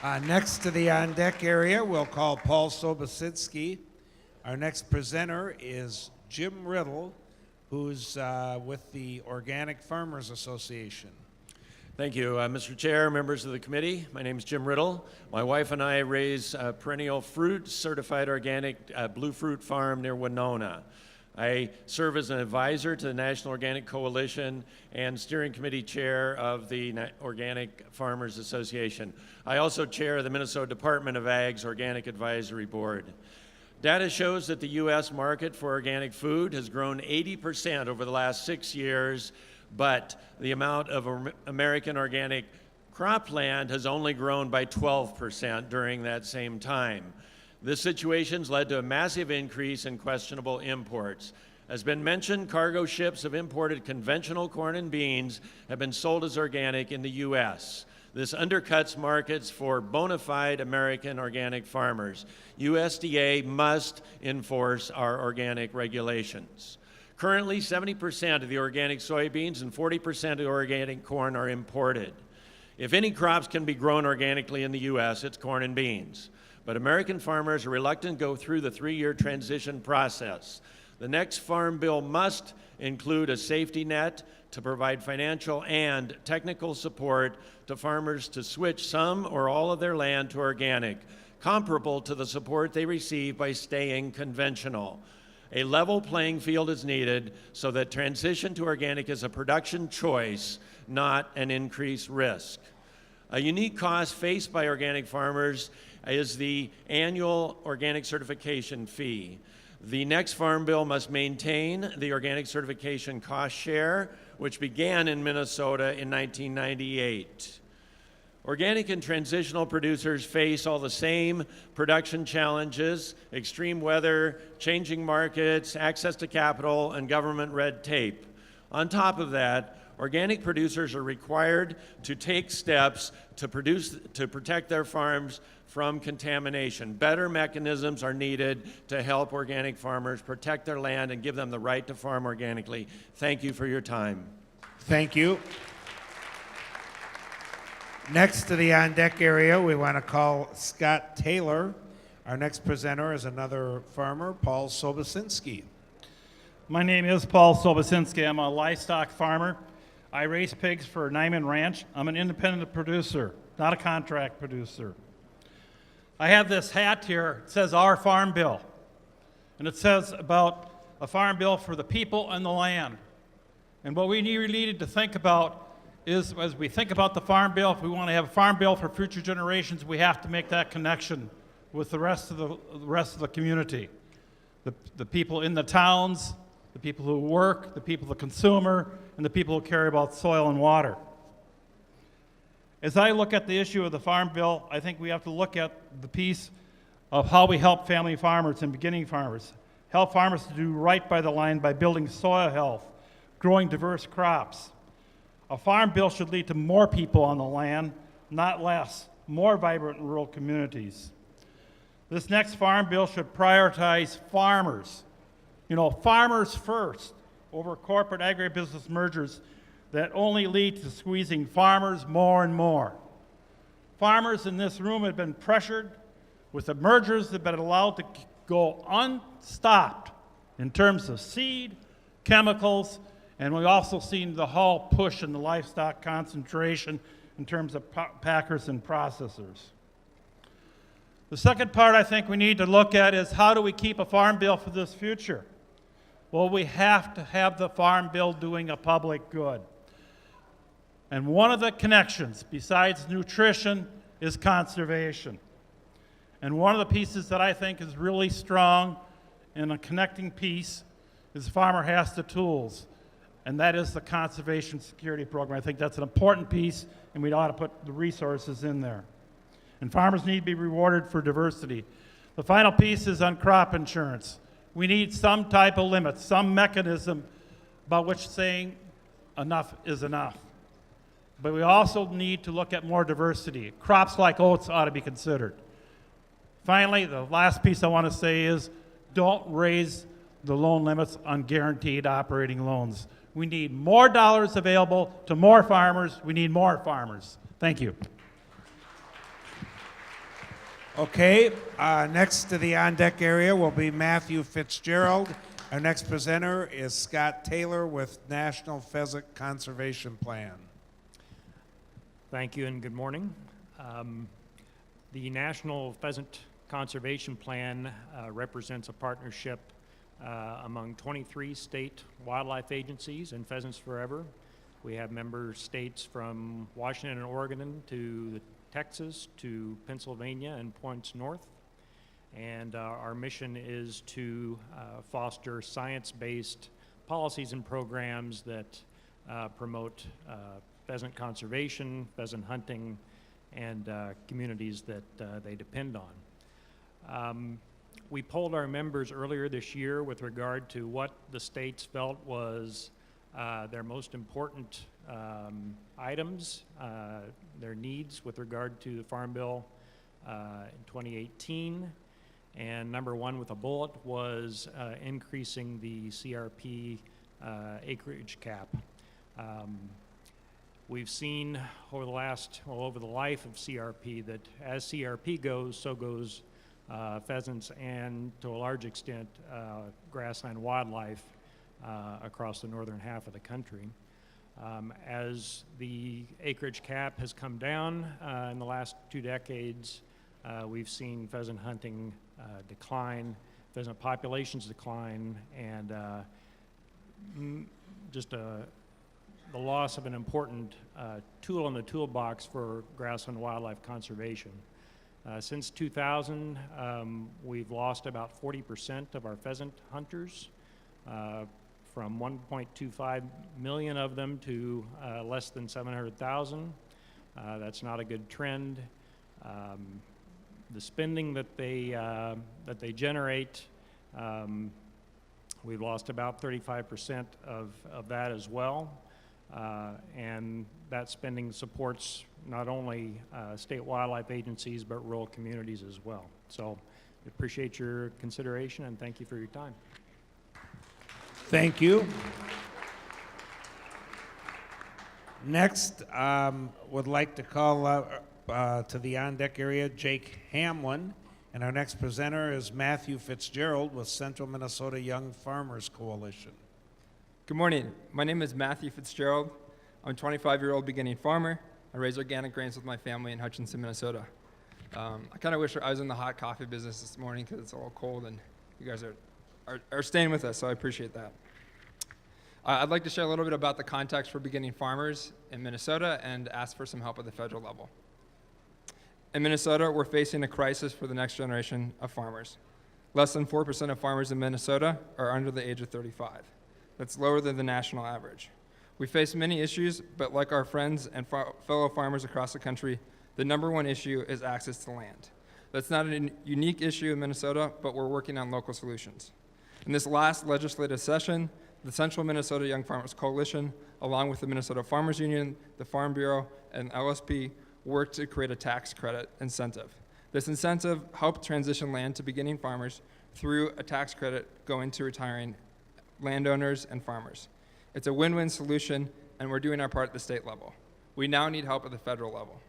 Next to the on deck area, we'll call Paul Sobosinski. Our next presenter is Jim Riddle, who's with the Organic Farmers Association. Thank you, Mr. Chair, members of the committee. My name is Jim Riddle. My wife and I raise perennial fruit, certified organic blue fruit farm near Winona. I serve as an advisor to the National Organic Coalition and steering committee chair of the Organic Farmers Association. I also chair the Minnesota Department of Ag's Organic Advisory Board. Data shows that the U.S. market for organic food has grown 80% over the last 6 years, but the amount of American organic cropland has only grown by 12% during that same time. This situation's led to a massive increase in questionable imports. As been mentioned, cargo ships of imported conventional corn and beans have been sold as organic in the U.S. This undercuts markets for bona fide American organic farmers. USDA must enforce our organic regulations. Currently, 70% of the organic soybeans and 40% of the organic corn are imported. If any crops can be grown organically in the U.S., it's corn and beans. But American farmers are reluctant to go through the 3-year transition process. The next farm bill must include a safety net to provide financial and technical support to farmers to switch some or all of their land to organic, comparable to the support they receive by staying conventional. A level playing field is needed so that transition to organic is a production choice, not an increased risk. A unique cost faced by organic farmers is the annual organic certification fee. The next farm bill must maintain the organic certification cost share, which began in Minnesota in 1998. Organic and transitional producers face all the same production challenges: extreme weather, changing markets, access to capital, and government red tape. On top of that, organic producers are required to take steps to protect their farms from contamination. Better mechanisms are needed to help organic farmers protect their land and give them the right to farm organically. Thank you for your time. Thank you. Next to the on deck area, we want to call Scott Taylor. Our next presenter is another farmer, Paul Sobosinski. My name is Paul Sobosinski. I'm a livestock farmer. I raise pigs for Nyman Ranch. I'm an independent producer, not a contract producer. I have this hat here. It says Our Farm Bill. And it says about a farm bill for the people and the land. And what we really need to think about is, as we think about the farm bill, if we want to have a farm bill for future generations, we have to make that connection with the rest of the community. The people in the towns, the people who work, the people, the consumer, and the people who care about soil and water. As I look at the issue of the farm bill, I think we have to look at the piece of how we help family farmers and beginning farmers. Help farmers to do right by the land by building soil health, growing diverse crops. A farm bill should lead to more people on the land, not less, more vibrant rural communities. This next farm bill should prioritize farmers. You know, farmers first over corporate agribusiness mergers that only lead to squeezing farmers more and more. Farmers in this room have been pressured with the mergers that have been allowed to go unstopped in terms of seed, chemicals, and we've also seen the whole push in the livestock concentration in terms of packers and processors. The second part I think we need to look at is how do we keep a farm bill for this future? Well, we have to have the farm bill doing a public good. And one of the connections, besides nutrition, is conservation. And one of the pieces that I think is really strong in a connecting piece is farmer has the tools, and that is the conservation security program. I think that's an important piece, and we ought to put the resources in there. And farmers need to be rewarded for diversity. The final piece is on crop insurance. We need some type of limit, some mechanism by which saying enough is enough. But we also need to look at more diversity. Crops like oats ought to be considered. Finally, the last piece I want to say is don't raise the loan limits on guaranteed operating loans. We need more dollars available to more farmers. We need more farmers. Thank you. Okay, next to the on-deck area will be Matthew Fitzgerald. Our next presenter is Scott Taylor with National Pheasant Conservation Plan. Thank you and good morning. The National Pheasant Conservation Plan represents a partnership among 23 state wildlife agencies and Pheasants Forever. We have member states from Washington and Oregon to Texas to Pennsylvania and points north. And our mission is to foster science-based policies and programs that promote pheasant conservation, pheasant hunting, and communities that they depend on. We polled our members earlier this year with regard to what the states felt was their most important items, their needs with regard to the Farm Bill in 2018. And number one with a bullet was increasing the CRP acreage cap. We've seen over the life of CRP that as CRP goes, so goes pheasants and to a large extent grassland wildlife across the northern half of the country. As the acreage cap has come down in the last 2 decades, we've seen pheasant hunting decline, pheasant populations decline, and the loss of an important tool in the toolbox for grassland wildlife conservation. Since 2000, we've lost about 40% of our pheasant hunters, from 1.25 million of them to less than 700,000. That's not a good trend. The spending that they generate, we've lost about 35% of that as well. And that spending supports not only state wildlife agencies, but rural communities as well. So we appreciate your consideration and thank you for your time. Thank you. Next, would like to call to the on-deck area Jake Hamlin. And our next presenter is Matthew Fitzgerald with Central Minnesota Young Farmers Coalition. Good morning. My name is Matthew Fitzgerald. I'm a 25-year-old beginning farmer. I raise organic grains with my family in Hutchinson, Minnesota. I kind of wish I was in the hot coffee business this morning because it's a little cold and you guys are staying with us, so I appreciate that. I'd like to share a little bit about the context for beginning farmers in Minnesota and ask for some help at the federal level. In Minnesota, we're facing a crisis for the next generation of farmers. Less than 4% of farmers in Minnesota are under the age of 35. That's lower than the national average. We face many issues, but like our friends and fellow farmers across the country, the number one issue is access to land. That's not a unique issue in Minnesota, but we're working on local solutions. In this last legislative session, the Central Minnesota Young Farmers Coalition, along with the Minnesota Farmers Union, the Farm Bureau, and LSP, worked to create a tax credit incentive. This incentive helped transition land to beginning farmers through a tax credit going to retiring landowners and farmers. It's a win-win solution, and we're doing our part at the state level. We now need help at the federal level.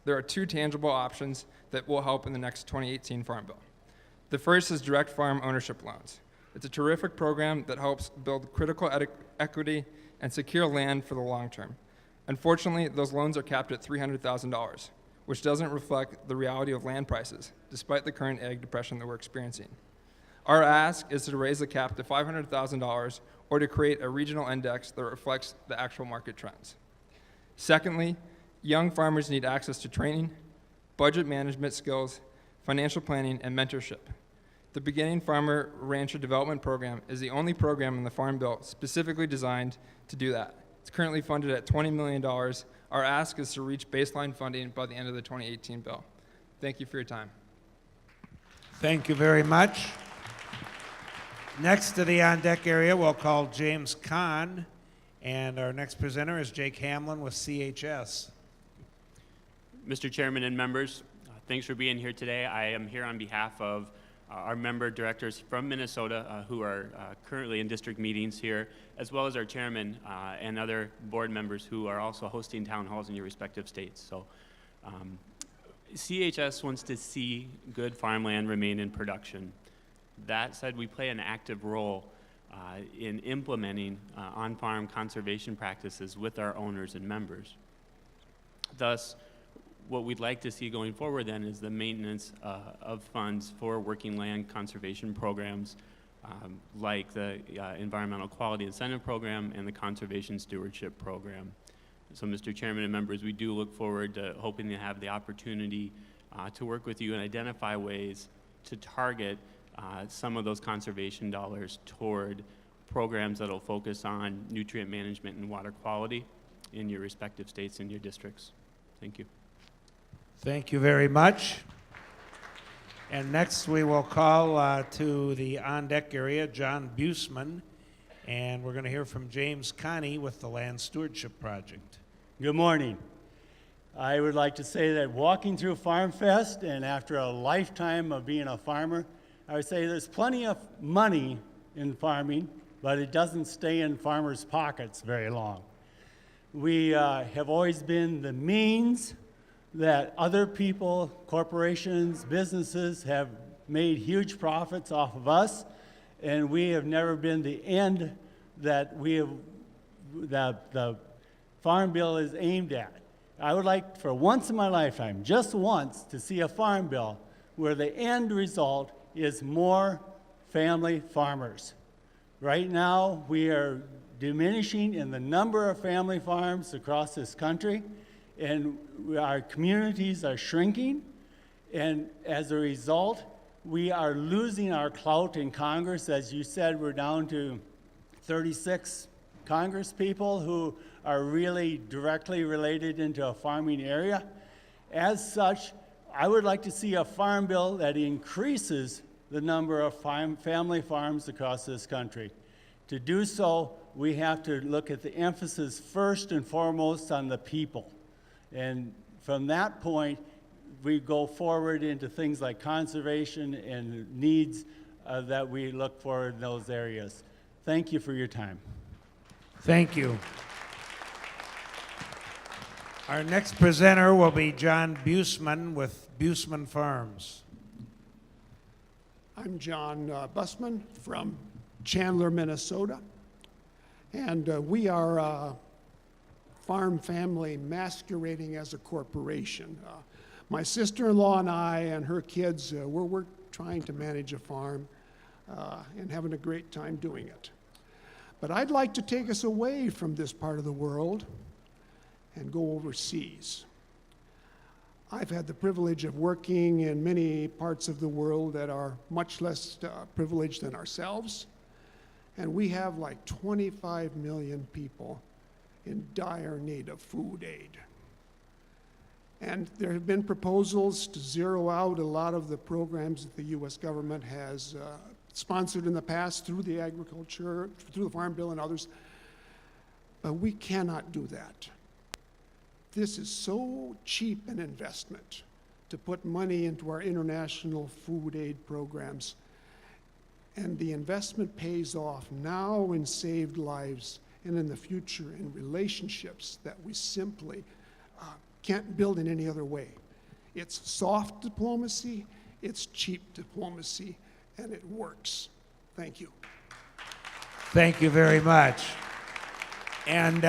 There are 2 tangible options that will help in the next 2018 Farm Bill. The first is direct farm ownership loans. It's a terrific program that helps build critical equity and secure land for the long term. Unfortunately, those loans are capped at $300,000, which doesn't reflect the reality of land prices, despite the current ag depression that we're experiencing. Our ask is to raise the cap to $500,000 or to create a regional index that reflects the actual market trends. Secondly, young farmers need access to training, budget management skills, financial planning, and mentorship. The Beginning Farmer Rancher Development Program is the only program in the Farm Bill specifically designed to do that. It's currently funded at $20 million. Our ask is to reach baseline funding by the end of the 2018 bill. Thank you for your time. Thank you very much. Next to the on-deck area, we'll call James Kahn, and our next presenter is Jake Hamlin with CHS. Mr. Chairman and members, thanks for being here today. I am here on behalf of our member directors from Minnesota who are currently in district meetings here, as well as our chairman and other board members who are also hosting town halls in your respective states. So CHS wants to see good farmland remain in production. That said, we play an active role in implementing on-farm conservation practices with our owners and members. Thus, what we'd like to see going forward then is the maintenance of funds for working land conservation programs like the Environmental Quality Incentive Program and the Conservation Stewardship Program. So Mr. Chairman and members, we do look forward to hoping to have the opportunity to work with you and identify ways to target some of those conservation dollars toward programs that will focus on nutrient management and water quality in your respective states and your districts. Thank you. Thank you very much. And next we will call to the on-deck area, John Buseman, and we're going to hear from James Connie with the Land Stewardship Project. Good morning. I would like to say that walking through Farmfest and after a lifetime of being a farmer, I would say there's plenty of money in farming, but it doesn't stay in farmers' pockets very long. We have always been the means that other people, corporations, businesses have made huge profits off of us, and we have never been the end that the Farm Bill is aimed at. I would like for once in my lifetime, just once, to see a Farm Bill where the end result is more family farmers. Right now, we are diminishing in the number of family farms across this country, and our communities are shrinking, and as a result, we are losing our clout in Congress. As you said, we're down to 36 Congress people who are really directly related into a farming area. As such, I would like to see a farm bill that increases the number of family farms across this country. To do so, we have to look at the emphasis first and foremost on the people. And from that point, we go forward into things like conservation and needs that we look for in those areas. Thank you for your time. Thank you. Our next presenter will be John Buseman with Buseman Farms. I'm John Busman from Chandler, Minnesota, and we are a farm family masquerading as a corporation. My sister-in-law and I and her kids, we're trying to manage a farm and having a great time doing it. But I'd like to take us away from this part of the world and go overseas. I've had the privilege of working in many parts of the world that are much less privileged than ourselves, and we have like 25 million people in dire need of food aid. And there have been proposals to zero out a lot of the programs that the U.S. government has sponsored in the past through the agriculture, through the Farm Bill and others, but we cannot do that. This is so cheap an investment to put money into our international food aid programs, and the investment pays off now in saved lives and in the future in relationships that we simply can't build in any other way. It's soft diplomacy, it's cheap diplomacy, and it works. Thank you. Thank you very much. And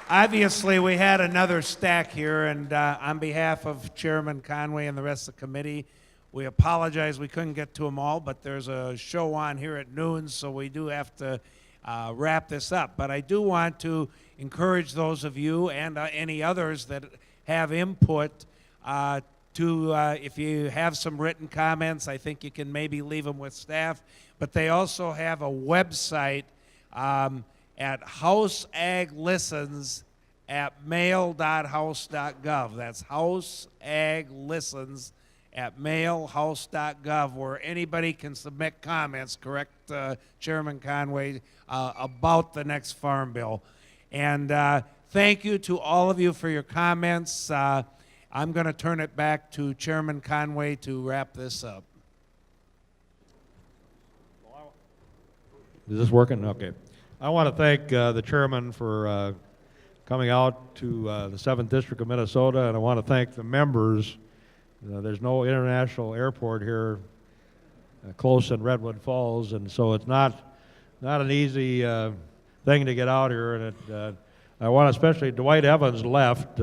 obviously, we had another stack here, and on behalf of Chairman Conway and the rest of the committee, we apologize we couldn't get to them all, but there's a show on here at noon, so we do have to wrap this up. But I do want to encourage those of you and any others that have input if you have some written comments, I think you can maybe leave them with staff. But they also have a website at House Ag Listens at mail.house.gov. That's House Ag Listens at mailhouse.gov, where anybody can submit comments, correct, Chairman Conway, about the next Farm Bill. And thank you to all of you for your comments. I'm going to turn it back to Chairman Conway to wrap this up. Is this working? Okay. I want to thank the chairman for coming out to the 7th District of Minnesota, and I want to thank the members. There's no international airport here close in Redwood Falls, and so it's not an easy thing to get out here. And I want to especially, Dwight Evans left.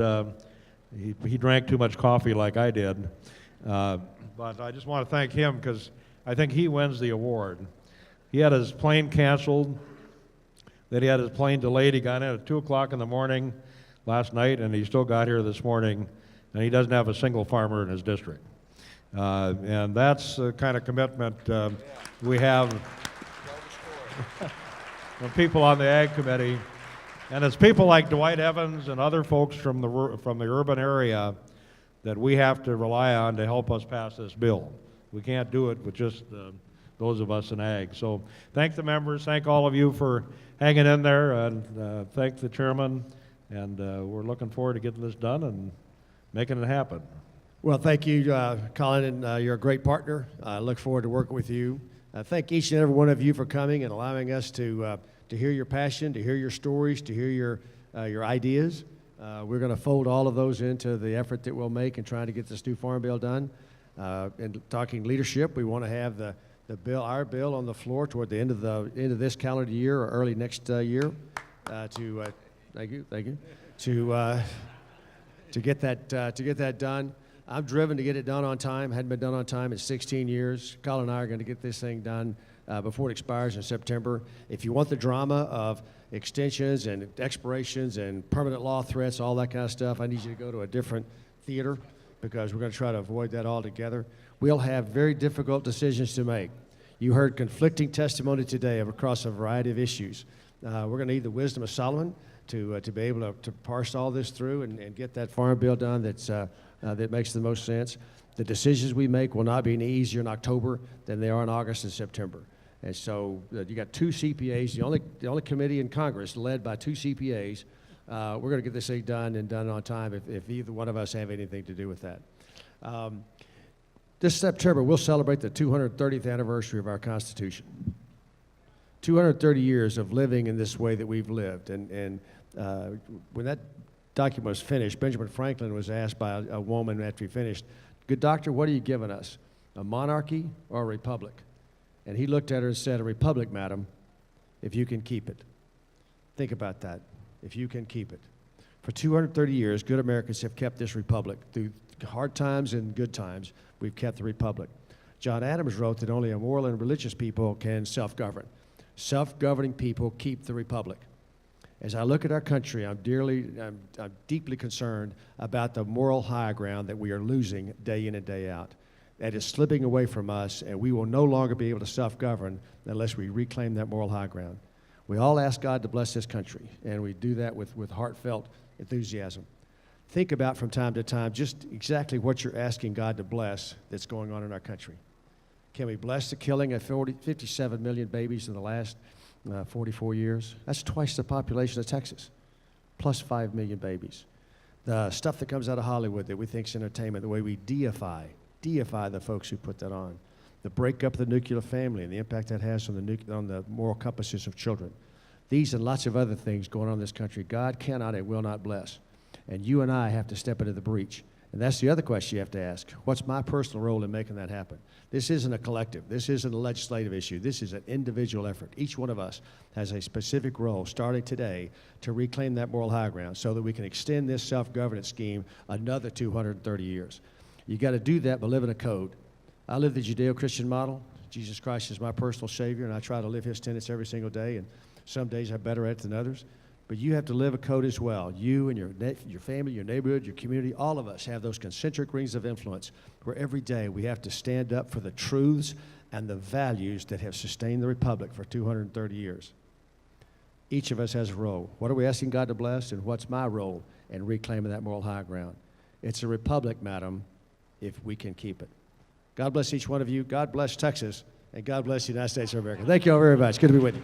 He drank too much coffee like I did. But I just want to thank him because I think he wins the award. He had his plane canceled, then he had his plane delayed. He got in at 2 o'clock in the morning last night, and he still got here this morning, and he doesn't have a single farmer in his district. And that's the kind of commitment we have from people on the Ag Committee. And it's people like Dwight Evans and other folks from the urban area that we have to rely on to help us pass this bill. We can't do it with just those of us in Ag. So thank the members, thank all of you for hanging in there, and thank the chairman, and we're looking forward to getting this done and making it happen. Well, thank you, Colin, and you're a great partner. I look forward to working with you. Thank each and every one of you for coming and allowing us to hear your passion, to hear your stories, to hear your ideas. We're going to fold all of those into the effort that we'll make in trying to get this new Farm Bill done. And talking leadership, we want to have our bill on the floor toward the end of this calendar year or early next year. Thank you, to get that done. I'm driven to get it done on time. Hadn't been done on time in 16 years. Colin and I are going to get this thing done before it expires in September. If you want the drama of extensions and expirations and permanent law threats, all that kind of stuff, I need you to go to a different theater, because we're going to try to avoid that altogether. We'll have very difficult decisions to make. You heard conflicting testimony today across a variety of issues. We're going to need the wisdom of Solomon to be able to parse all this through and get that Farm Bill done that makes the most sense. The decisions we make will not be any easier in October than they are in August and September. And so you got two CPAs, the only committee in Congress led by two CPAs. We're going to get this thing done and done on time if either one of us have anything to do with that. This September, we'll celebrate the 230th anniversary of our Constitution. 230 years of living in this way that we've lived. And when that document was finished, Benjamin Franklin was asked by a woman after he finished, "Good doctor, what are you giving us, a monarchy or a republic?" And he looked at her and said, "A republic, madam, if you can keep it." Think about that, if you can keep it. For 230 years, good Americans have kept this republic. Through hard times and good times, we've kept the republic. John Adams wrote that only a moral and religious people can self-govern. Self-governing people keep the republic. As I look at our country, I'm deeply concerned about the moral high ground that we are losing day in and day out. That is slipping away from us, and we will no longer be able to self-govern unless we reclaim that moral high ground. We all ask God to bless this country, and we do that with heartfelt enthusiasm. Think about from time to time just exactly what you're asking God to bless that's going on in our country. Can we bless the killing of 57 million babies in the last 44 years? That's twice the population of Texas, plus 5 million babies. The stuff that comes out of Hollywood that we think is entertainment, the way we deify the folks who put that on. The breakup of the nuclear family and the impact that has on the moral compasses of children. These and lots of other things going on in this country, God cannot and will not bless. And you and I have to step into the breach. And that's the other question you have to ask. What's my personal role in making that happen? This isn't a collective. This isn't a legislative issue. This is an individual effort. Each one of us has a specific role, starting today, to reclaim that moral high ground so that we can extend this self-governance scheme another 230 years. You got to do that by living a code. I live the Judeo-Christian model. Jesus Christ is my personal Savior, and I try to live His tenets every single day. And Some days I'm better at it than others. But you have to live a code as well. You and your family, your neighborhood, your community, all of us have those concentric rings of influence where every day we have to stand up for the truths and the values that have sustained the Republic for 230 years. Each of us has a role. What are we asking God to bless, and what's my role in reclaiming that moral high ground? It's a republic, madam, if we can keep it. God bless each one of you. God bless Texas, and God bless the United States of America. Thank you all very much. Good to be with you.